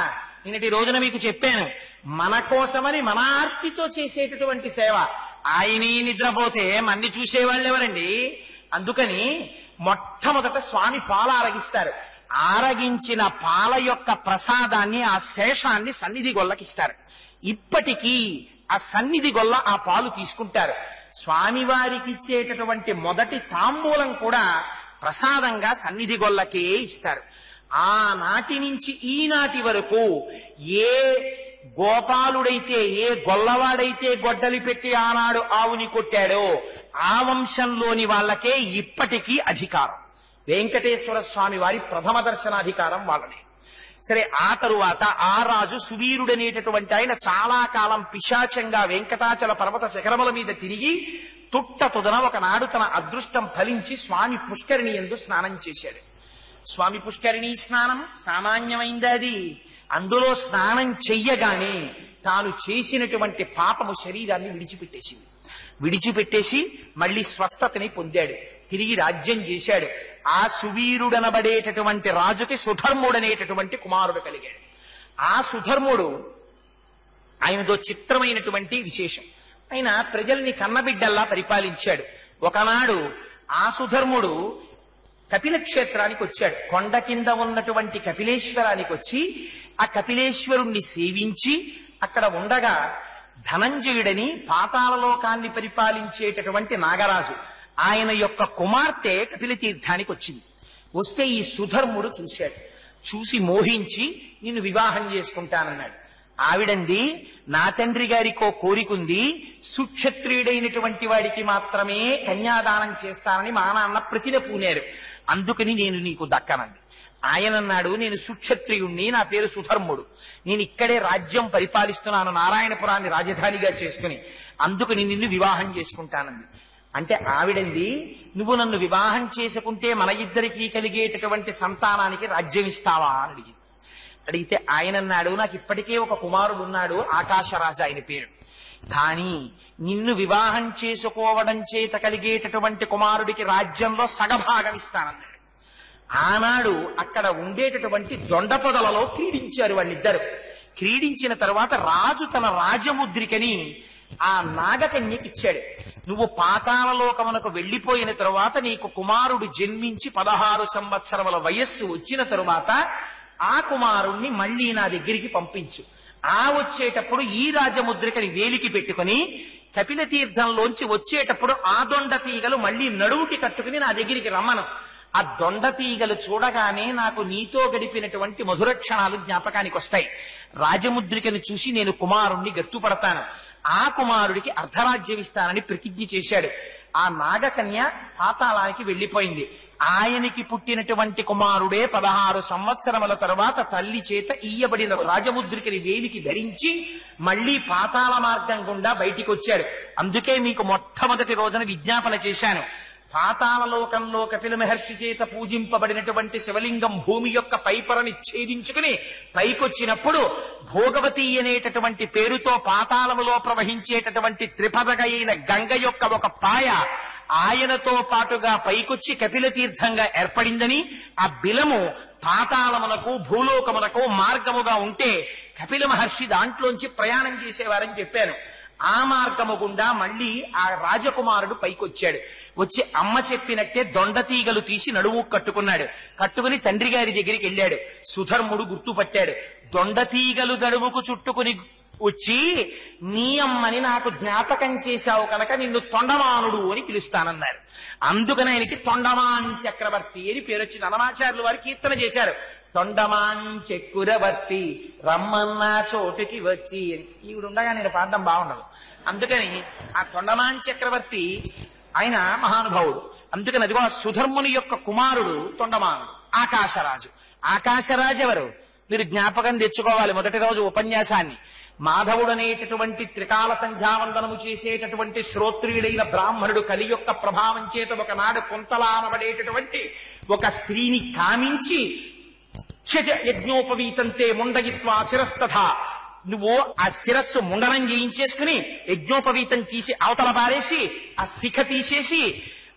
నిన్నటి రోజున మీకు చెప్పాను, మన కోసమని మన ఆర్తితో చేసేటటువంటి సేవ. ఆయనే నిద్రపోతే మన్ని చూసేవాళ్ళు ఎవరండి? అందుకని మొట్టమొదట స్వామి పాలు ఆరగిస్తారు. ఆరగించిన పాల యొక్క ప్రసాదాన్ని ఆ శేషాన్ని సన్నిధి గొల్లకిస్తారు. ఇప్పటికీ ఆ సన్నిధి గొల్ల ఆ పాలు తీసుకుంటారు. స్వామివారికి ఇచ్చేటటువంటి మొదటి తాంబూలం కూడా ప్రసాదంగా సన్నిధి గొల్లకే ఇస్తారు. ఆనాటి నుంచి ఈనాటి వరకు ఏ గోపాలుడైతే ఏ గొల్లవాడైతే గొడ్డలి పెట్టి ఆనాడు ఆవుని కొట్టాడో ఆ వంశంలోని వాళ్ళకే ఇప్పటికీ అధికారం. వెంకటేశ్వర స్వామి వారి ప్రథమ దర్శనాధికారం వాళ్ళనే. సరే, ఆ తరువాత ఆ రాజు సువీరుడనేటటువంటి ఆయన చాలా కాలం పిశాచంగా వెంకటాచల పర్వత శిఖరముల మీద తిరిగి తుట్టతుదన ఒకనాడు తన అదృష్టం ఫలించి స్వామి పుష్కరిణి యందు స్నానం చేశాడు. స్వామి పుష్కరిణి స్నానం సామాన్యమైంది. అది అందులో స్నానం చెయ్యగానే తాను చేసినటువంటి పాపము శరీరాన్ని విడిచిపెట్టేసి మళ్ళీ స్వస్థతని పొందాడు. తిరిగి రాజ్యం చేశాడు. ఆ సువీరుడనబడేటటువంటి రాజుకి సుధర్ముడనేటటువంటి కుమారుడు కలిగాడు. ఆ సుధర్ముడు ఆయనతో చిత్రమైనటువంటి విశేషం. ఆయన ప్రజల్ని కన్నబిడ్డల్లా పరిపాలించాడు. ఒకనాడు ఆ సుధర్ముడు కపిల క్షేత్రానికి వచ్చాడు. కొండ కింద ఉన్నటువంటి కపిలేశ్వరానికి వచ్చి ఆ కపిలేశ్వరుణ్ణి సేవించి అక్కడ ఉండగా ధనంజయుడని పాతాళలోకాన్ని పరిపాలించేటటువంటి నాగరాజు ఆయన యొక్క కుమార్తె కపిల తీర్థానికి వచ్చింది. వస్తే ఈ సుధర్ముడు చూశాడు. చూసి మోహించి నిన్ను వివాహం చేసుకుంటానన్నాడు. ఆవిడంది, నా తండ్రి గారికో కోరికుంది, సుక్షత్రియుడైనటువంటి వాడికి మాత్రమే కన్యాదానం చేస్తానని మా నాన్న ప్రతిన పూనారు, అందుకని నేను నీకు దక్కనంది. ఆయన అన్నాడు, నేను సుక్షత్రియుణ్ణి, నా పేరు సుధర్ముడు, నేను ఇక్కడే రాజ్యం పరిపాలిస్తున్నాను నారాయణపురాన్ని రాజధానిగా చేసుకుని, అందుకని నిన్ను వివాహం చేసుకుంటానంది. అంటే ఆవిడంది, నువ్వు నన్ను వివాహం చేసుకుంటే మన ఇద్దరికీ కలిగేటటువంటి సంతానానికి రాజ్యం ఇస్తావా అని అడిగింది. అడిగితే ఆయన అన్నాడు, నాకు ఇప్పటికే ఒక కుమారుడు ఉన్నాడు, ఆకాశరాజు ఆయన పేరు, కానీ నిన్ను వివాహం చేసుకోవడం చేత కలిగేటటువంటి కుమారుడికి రాజ్యంలో సగభాగం ఇస్తానన్నాడు. ఆనాడు అక్కడ ఉండేటటువంటి దొండ పొదలలో క్రీడించారు వాళ్ళిద్దరు. క్రీడించిన తర్వాత రాజు తన రాజముద్రికని ఆ నాగకన్యకిచ్చాడు. నువ్వు పాతాళలోకమునకు వెళ్లిపోయిన తరువాత నీకు కుమారుడు జన్మించి 16 సంవత్సరముల వయస్సు వచ్చిన తరువాత ఆ కుమారుణ్ణి మళ్లీ నా దగ్గరికి పంపించు. వచ్చేటప్పుడు ఈ రాజముద్రికని వేలికి పెట్టుకుని కపిల తీర్థంలోంచి వచ్చేటప్పుడు ఆ దొండ తీగలు మళ్ళీ నడువుకి కట్టుకుని నా దగ్గరికి రమ్మను. ఆ దొండ తీగలు చూడగానే నాకు నీతో గడిపినటువంటి మధుర క్షణాలు జ్ఞాపకానికి వస్తాయి. రాజముద్రికను చూసి నేను కుమారుణ్ణి గట్టుపడతాను, ఆ కుమారుడికి అర్ధరాజ్యమిస్తానని ప్రతిజ్ఞ చేశాడు. ఆ నాగకన్య పాతాళానికి వెళ్లిపోయింది. ఆయనకి పుట్టినటువంటి కుమారుడే 16 సంవత్సరముల తరువాత తల్లి చేత ఈయబడిన రాజముద్రికని వేలికి ధరించి మళ్లీ పాతాళ మార్గం గుండా బయటికి వచ్చాడు. అందుకే మీకు మొట్టమొదటి రోజున విజ్ఞాపన చేశాను. పాతాళలోకంలో కపిల మహర్షి చేత పూజింపబడినటువంటి శివలింగం భూమి యొక్క పైపొరని ఛేదించుకుని పైకొచ్చినప్పుడు భోగవతి అనేటటువంటి పేరుతో పాతాళములో ప్రవహించేటటువంటి త్రిపదగైన గంగ యొక్క ఒక పాయ ఆయనతో పాటుగా పైకొచ్చి కపిల తీర్థంగా ఏర్పడిందని, ఆ బిలము పాతాళమునకు భూలోకమునకు మార్గముగా ఉంటే కపిల మహర్షి దాంట్లోంచి ప్రయాణం చేసేవారని చెప్పాను. ఆ మార్గము గుండా మళ్లీ ఆ రాజకుమారుడు పైకొచ్చాడు. వచ్చి అమ్మ చెప్పినట్టే దొండ తీగలు తీసి నడుము కట్టుకున్నాడు. కట్టుకుని తండ్రి గారి దగ్గరికి వెళ్ళాడు. సుధర్ముడు గుర్తుపట్టాడు. దొండ తీగలు నడుముకు చుట్టుకుని వచ్చి, నీ అమ్మని నాకు జ్ఞాపకం చేశావు కనుక నిన్ను తొండమానుడు అని పిలుస్తానన్నారు. అందుకని ఆయనకి తొండమాన్ చక్రవర్తి అని పేరు వచ్చింది. అన్నమాచార్యులు వారు కీర్తన చేశారు, తొండమాన్ చక్రవర్తి రమ్మన్న చోటుకి వచ్చి అని. ఈవిడుండగా నేను పాడడం బాగుండదు. అందుకని ఆ తొండమాన్ చక్రవర్తి ఆయన మహానుభావుడు. అందుకని అదిగో ఆ సుధర్ముని యొక్క కుమారుడు తొండమానుడు, ఆకాశరాజు. ఆకాశరాజు ఎవరు మీరు జ్ఞాపకం తెచ్చుకోవాలి. మొదటి రోజు ఉపన్యాసాన్ని మాధవుడనేటటువంటి త్రికాల సంధ్యావందనము చేసేటటువంటి శ్రోత్రియుడైన బ్రాహ్మణుడు కలి యొక్క ప్రభావం చేత ఒకనాడు కుంతలా అనబడేటటువంటి ఒక స్త్రీని కామించి యజ్ఞోపవీతంతే ముండయిత్వా శిరస్తథ, నువ్వు ఆ శిరస్సు ముండనం చేయించేసుకుని యజ్ఞోపవీతం తీసి అవతల పారేసి ఆ శిఖ తీసేసి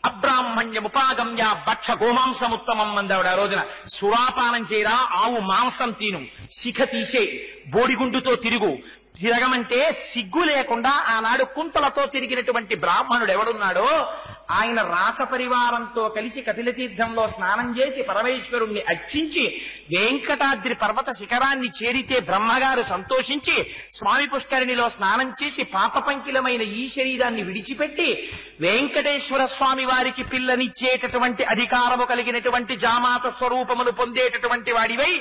అబ్రాహ్మణ్యముపాగమ్య భక్ష గోమాంసముత్తమం అందావిడ. ఆ రోజున సురాపానం చేయరా, ఆవు మాంసం తిను, శిఖ తీసే, బోడిగుండుతో తిరగమంటే సిగ్గు లేకుండా ఆనాడు కుంతలతో తిరిగినటువంటి బ్రాహ్మణుడు ఎవడున్నాడో ఆయన రాస పరివారంతో కలిసి కపిల తీర్థంలో స్నానం చేసి పరమేశ్వరుణ్ణి అర్చించి వెంకటాద్రి పర్వత శిఖరాన్ని చేరితే బ్రహ్మగారు సంతోషించి స్వామి పుష్కరిణిలో స్నానం చేసి పాపపంకిలమైన ఈ శరీరాన్ని విడిచిపెట్టి వెంకటేశ్వర స్వామి వారికి పిల్లనిచ్చేటటువంటి అధికారము కలిగినటువంటి జామాత స్వరూపమును పొందేటటువంటి వాడివై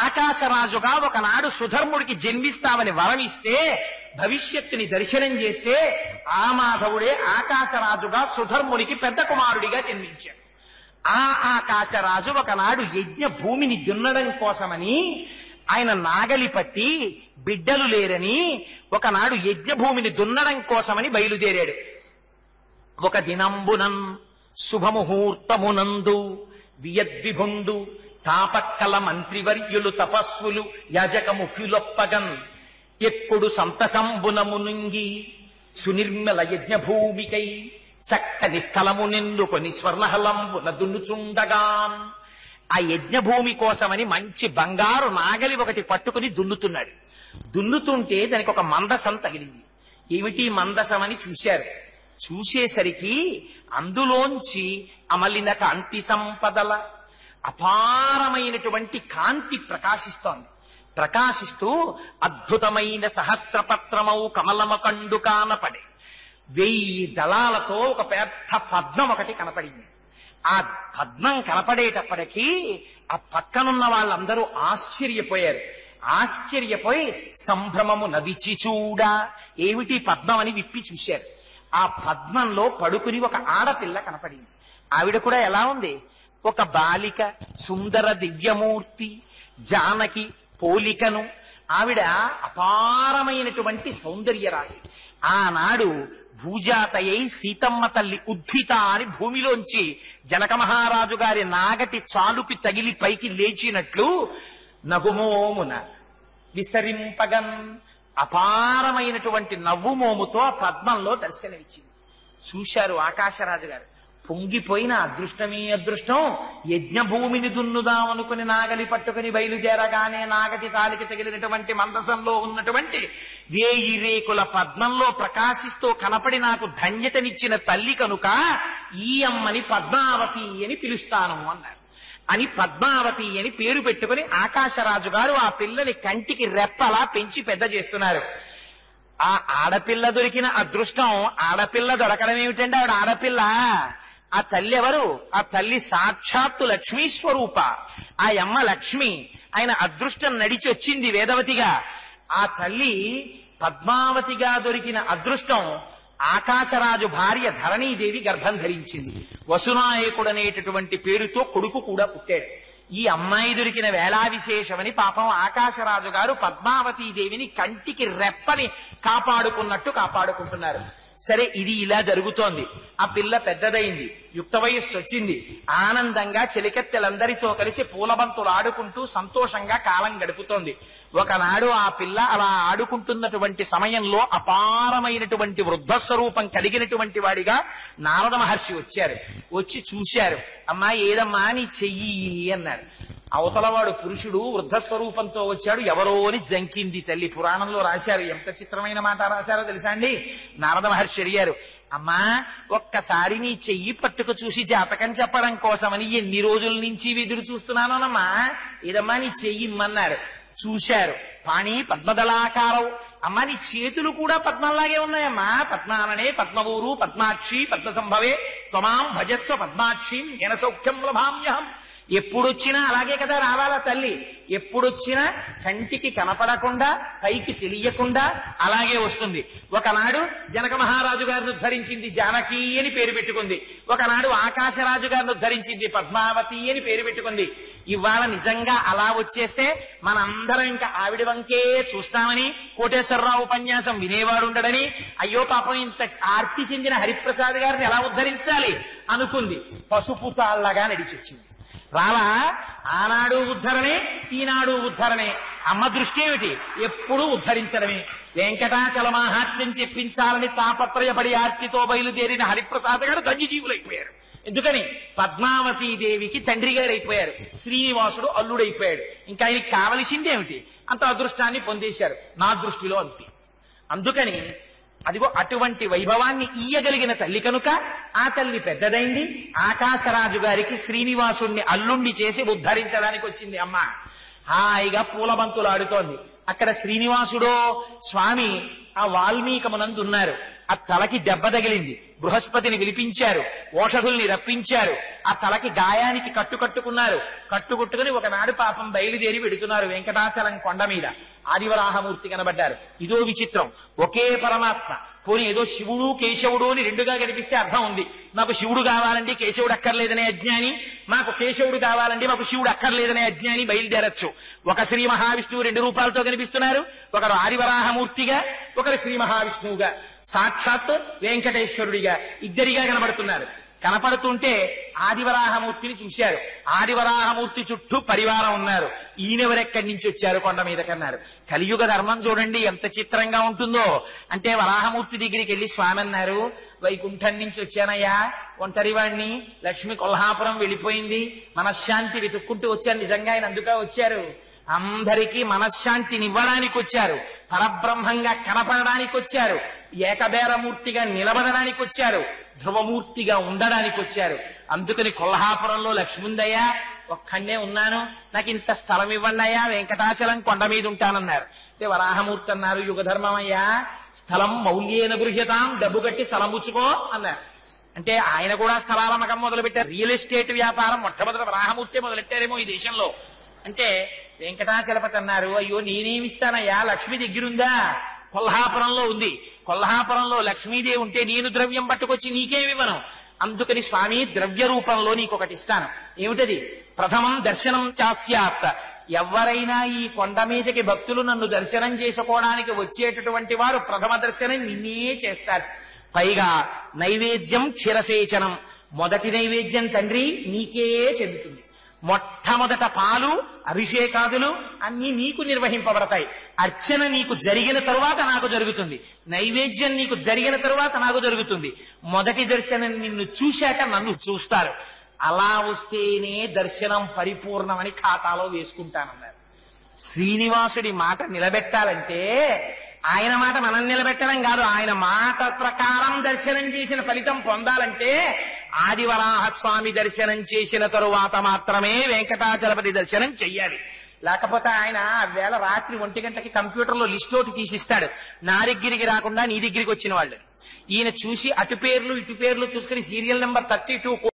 ఆకాశరాజుగా ఒకనాడు సుధర్ముడికి జన్మిస్తామని వరమిస్తే భవిష్యత్తుని దర్శనం చేస్తే ఆ మాధవుడే ఆకాశరాజుగా సుధర్మునికి పెద్ద కుమారుడిగా జన్మించాడు. ఆ ఆకాశరాజు ఒకనాడు యజ్ఞ భూమిని దున్నడం కోసమని ఆయన నాగలి పట్టి బిడ్డలు లేరని ఒకనాడు యజ్ఞ భూమిని దున్నడం కోసమని బయలుదేరాడు. ఒక దినంబునం శుభముహూర్తమునందు వియద్విభుండు తాపక్కల మంత్రివర్యులు తపస్సులు యాజక ముఖ్యులొప్పగన్ ఎక్కుడు సంతసంబునము నుంగి సునిర్మల యజ్ఞభూమికై చక్కని స్థలమునెందుకొని స్వర్ణహలంబున దున్నుచుండగాన్. ఆ యజ్ఞభూమి కోసమని మంచి బంగారు నాగలి ఒకటి పట్టుకుని దున్నుతున్నాడు. దున్నుతుంటే దానికి ఒక మందసం తగిలింది. ఏమిటి మందసం అని చూశారు. చూసేసరికి అందులోంచి అమలిన కాంతి సంపదల అపారమైనటువంటి కాంతి ప్రకాశిస్తోంది. ప్రకాశిస్తూ అద్భుతమైన సహస్రపత్రమౌ కమలమ కండు కానపడే 1000 దళాలతో ఒక పెద్ద పద్మం ఒకటి కనపడింది. ఆ పద్మం కనపడేటప్పటికీ ఆ పక్కనున్న వాళ్ళందరూ ఆశ్చర్యపోయారు. ఆశ్చర్యపోయి సంభ్రమము నవిచి చూడ ఏమిటి పద్మం అని విప్పి చూశారు. ఆ పద్మంలో పడుకుని ఒక ఆడపిల్ల కనపడింది. ఆవిడ కూడా ఎలా ఉంది, ఒక బాలిక, సుందర దివ్యమూర్తి, జానకి పోలికను. ఆవిడ అపారమైనటువంటి సౌందర్య రాశి. ఆనాడు భూజాతయై సీతమ్మ తల్లి ఉద్భిత అని భూమిలోంచి జనక మహారాజు గారి నాగటి చాలుకి తగిలి పైకి లేచినట్లు నగుమోమున విస్తరింపగన్ అపారమైనటువంటి నవ్వుమోముతో ఆ పద్మంలో దర్శనమిచ్చింది. చూశారు ఆకాశరాజు గారు. పొంగిపోయిన అదృష్టమే అదృష్టం, యజ్ఞభూమిని దున్నుదామనుకుని నాగలి పట్టుకుని బయలుదేరగానే నాగటి తాలికి తగిలినటువంటి మందసంలో ఉన్నటువంటి 1000 రేకుల పద్మంలో ప్రకాశిస్తూ కనపడి నాకు ధన్యతనిచ్చిన తల్లి కనుక ఈ అమ్మని పద్మావతి అని పిలుస్తాను అన్నారు. అని పద్మావతి అని పేరు పెట్టుకుని ఆకాశరాజు గారు ఆ పిల్లని కంటికి రెప్పలా పెంచి పెద్ద చేస్తున్నారు. ఆ ఆడపిల్ల దొరికిన అదృష్టం, ఆడపిల్ల దొరకడం ఏమిటంటే ఆవిడ ఆడపిల్ల. ఆ తల్లి ఎవరు? ఆ తల్లి సాక్షాత్తు లక్ష్మీ స్వరూప. ఆ అమ్మ లక్ష్మి. ఆయన అదృష్టం నడిచి వచ్చింది వేదవతిగా. ఆ తల్లి పద్మావతిగా దొరికిన అదృష్టం ఆకాశరాజు భార్య ధరణీదేవి గర్భం ధరించింది. వసునాయకుడనేటటువంటి పేరుతో కొడుకు కూడా పుట్టాడు. ఈ అమ్మాయి దొరికిన వేళా విశేషమని పాపం ఆకాశరాజు గారు పద్మావతీదేవిని కంటికి రెప్పని కాపాడుకున్నట్టు కాపాడుకుంటున్నారు. సరే, ఇది ఇలా జరుగుతోంది. ఆ పిల్ల పెద్దదైంది, యుక్త వయస్సు వచ్చింది. ఆనందంగా చెలికత్తెలందరితో కలిసి పూలబంతులు ఆడుకుంటూ సంతోషంగా కాలం గడుపుతోంది. ఒకనాడు ఆ పిల్ల అలా ఆడుకుంటున్నటువంటి సమయంలో అపారమైనటువంటి వృద్ధ స్వరూపం కలిగినటువంటి వాడిగా నారద మహర్షి వచ్చారు. వచ్చి చూశారు. అమ్మా, ఏదమ్మా నీ చెయ్యి అన్నాడు. అవతలవాడు పురుషుడు వృద్ధ స్వరూపంతో వచ్చాడు. ఎవరో అని జంకింది తల్లి. పురాణంలో రాశారు. ఎంత చిత్రమైన మాట రాశారో తెలుసా అండి? నారద మహర్షి అడిగారు, అమ్మా ఒక్కసారి నీ చెయ్యి పట్టుకు చూసి జాతకం చెప్పడం కోసమని ఎన్ని రోజుల నుంచి ఎదురు చూస్తున్నానోనమ్మా, ఏదమ్మా నీ చెయ్యి ఇమ్మన్నారు. చూశారు. పాణి పద్మదళాకారం. అమ్మా నీ చేతులు కూడా పద్మంలాగే ఉన్నాయమ్మా. పద్మాననే పద్మవూరు పద్మాక్షి పద్మ సంభవే త్వమాం భజస్వ పద్మాక్షి ఘన సౌఖ్యం లభామ్యహం. ఎప్పుడొచ్చినా అలాగే కదా రావాలా తల్లి. ఎప్పుడొచ్చినా కంటికి కనపడకుండా, పైకి తెలియకుండా అలాగే వస్తుంది. ఒకనాడు జనక మహారాజు గారిని ఉద్ధరించింది జానకి అని పేరు పెట్టుకుంది. ఒకనాడు ఆకాశరాజు గారిని ఉద్ధరించింది పద్మావతి అని పేరు పెట్టుకుంది. ఇవాళ నిజంగా అలా వచ్చేస్తే మనందరం ఇంకా ఆవిడ వంకే చూస్తామని, కోటేశ్వరరావు ఉపన్యాసం వినేవాడు ఉండడని, అయ్యో పాపం ఇంత ఆర్తి చెందిన హరిప్రసాద్ గారిని ఎలా ఉద్ధరించాలి అనుకుంది. పసుపు తాళ్లగా నడిచొచ్చింది. రావా ఆనాడు ఉద్ధరణే, ఈనాడు ఉద్ధరణే. అమ్మ దృష్టి ఏమిటి? ఎప్పుడూ ఉద్ధరించడమే. వెంకటాచల మహాత్యం చెప్పించాలని తాపత్రయపడి ఆర్తితో బయలుదేరిన హరిప్రసాద్ గారు ధన్యజీవులైపోయారు. ఎందుకని? పద్మావతీదేవికి తండ్రి గారు అయిపోయారు, శ్రీనివాసుడు అల్లుడైపోయాడు. ఇంకా ఆయనకి కావలసిందేమిటి? అంత అదృష్టాన్ని పొందేశారు. నా దృష్టిలో అంతే. అందుకని అదిగో అటువంటి వైభవాన్ని ఇయ్యగలిగిన తల్లి కనుక ఆ తల్లి పెద్దదైంది. ఆకాశరాజు గారికి శ్రీనివాసుణ్ణి అల్లుణ్ణి చేసి ఉద్ధరించడానికి వచ్చింది అమ్మ. హాయిగా పూలబంతులు ఆడుతోంది. అక్కడ శ్రీనివాసుడో స్వామి ఆ వాల్మీకమునందున్నారు. ఆ తలకి దెబ్బ తగిలింది. బృహస్పతిని పిలిపించారు, ఓషధుల్ని రప్పించారు. ఆ తలకి గాయానికి కట్టుకున్నారు. కట్టుకుని ఒకనాడు పాపం బయలుదేరి వెడుతున్నారు వెంకటాచలం కొండ మీద. ఆదివరాహమూర్తి కనబడ్డారు. ఇదో విచిత్రం, ఒకే పరమాత్మ. పోనీ ఏదో శివుడు కేశవుడు అని రెండుగా కనిపిస్తే అర్థం ఉంది. మాకు శివుడు కావాలండి కేశవుడు అక్కర్లేదనే అజ్ఞాని, మాకు కేశవుడు కావాలండి మాకు శివుడు అక్కర్లేదనే అజ్ఞాని బయలుదేరచ్చు. ఒక శ్రీ మహావిష్ణువు 2 రూపాలతో కనిపిస్తున్నారు. ఒకరు ఆదివరాహమూర్తిగా, ఒకరు శ్రీ మహావిష్ణువుగా, సాక్షాత్తు వెంకటేశ్వరుడిగా ఇద్దరిగా కనబడుతున్నారు. కనపడుతుంటే ఆదివరాహమూర్తిని చూశారు. ఆదివరాహమూర్తి చుట్టూ పరివారం ఉన్నారు. ఈయనెవరెక్కడి నుంచి వచ్చారు కొండ మీద కన్నారు. కలియుగ ధర్మం చూడండి ఎంత చిత్రంగా ఉంటుందో. అంటే వరాహమూర్తి దగ్గరికి వెళ్లి స్వామి అన్నారు, వైకుంఠం నుంచి వచ్చానయ్యా, ఒంటరివాణ్ణి, లక్ష్మి కొల్హాపురం వెళ్ళిపోయింది, మనశ్శాంతి వెతుక్కుంటూ వచ్చాను. నిజంగా ఆయన అందుగా వచ్చారు. అందరికీ మనశ్శాంతినివ్వడానికి వచ్చారు. పరబ్రహ్మంగా కనపడడానికి వచ్చారు. ఏకబేరమూర్తిగా నిలబడడానికి వచ్చారు. ధ్రువమూర్తిగా ఉండడానికి వచ్చారు. అందుకని కొల్హాపురంలో లక్ష్మి ఉందయ్యా, ఒక్కడే ఉన్నాను, నాకు ఇంత స్థలం ఇవ్వండి అయ్యా, వెంకటాచలం కొండ మీద ఉంటానన్నారు. అంటే వరాహమూర్తి అన్నారు, యుగధర్మమయ్యా, స్థలం మౌల్యేన గృహ్యతాం, డబ్బు కట్టి స్థలం పుచ్చుకో అన్నారు. అంటే ఆయన కూడా స్థలాల మకం మొదలు పెట్టారు. రియల్ ఎస్టేట్ వ్యాపారం మొట్టమొదటి వరాహమూర్తి మొదలెట్టారేమో ఈ దేశంలో. అంటే వెంకటాచలపతి అన్నారు, అయ్యో నేనేమిస్తానయ్యా, లక్ష్మి దగ్గరుందా? కొల్హాపురంలో ఉంది. కొల్హాపురంలో లక్ష్మీదేవి ఉంటే నేను ద్రవ్యం పట్టుకొచ్చి నీకేమివ్వను. అందుకని స్వామి ద్రవ్య రూపంలో నీకొకటి ఇస్తాను. ఏమిటది? ప్రథమం దర్శనం చాస్యాత్. ఎవరైనా ఈ కొండ మీదకి భక్తులు నన్ను దర్శనం చేసుకోవడానికి వచ్చేటటువంటి వారు ప్రథమ దర్శనం నిన్నే చేస్తారు. పైగా నైవేద్యం క్షీరసేచనం, మొదటి నైవేద్యం తండ్రి నీకే చెందుతుంది. మొట్టమొదట పాలు అభిషేకాదులు అన్ని నీకు నిర్వహింపబడతాయి. అర్చన నీకు జరిగిన తరువాత నాకు జరుగుతుంది, నైవేద్యం నీకు జరిగిన తరువాత నాకు జరుగుతుంది. మొదటి దర్శనం నిన్ను చూశాక నన్ను చూస్తారు. అలా వస్తేనే దర్శనం పరిపూర్ణమని ఖాతాలో వేసుకుంటానన్నారు. శ్రీనివాసుడి మాట నిలబెట్టాలంటే ఆయన మాట మనం నిలబెట్టడం కాదు, ఆయన మాట ప్రకారం దర్శనం చేసిన ఫలితం పొందాలంటే ఆదివరాహస్వామి దర్శనం చేసిన తరువాత మాత్రమే వెంకటాచలపతి దర్శనం చెయ్యాలి. లేకపోతే ఆయన వేళ రాత్రి 1 గంటకి కంప్యూటర్లో లిస్ట్ ఒకటి తీసిస్తాడు, నా దగ్గరికి రాకుండా నీ దగ్గరికి వచ్చిన వాళ్ళు. ఈయన చూసి అటు పేర్లు ఇటు పేర్లు చూసుకుని సీరియల్ నెంబర్ 32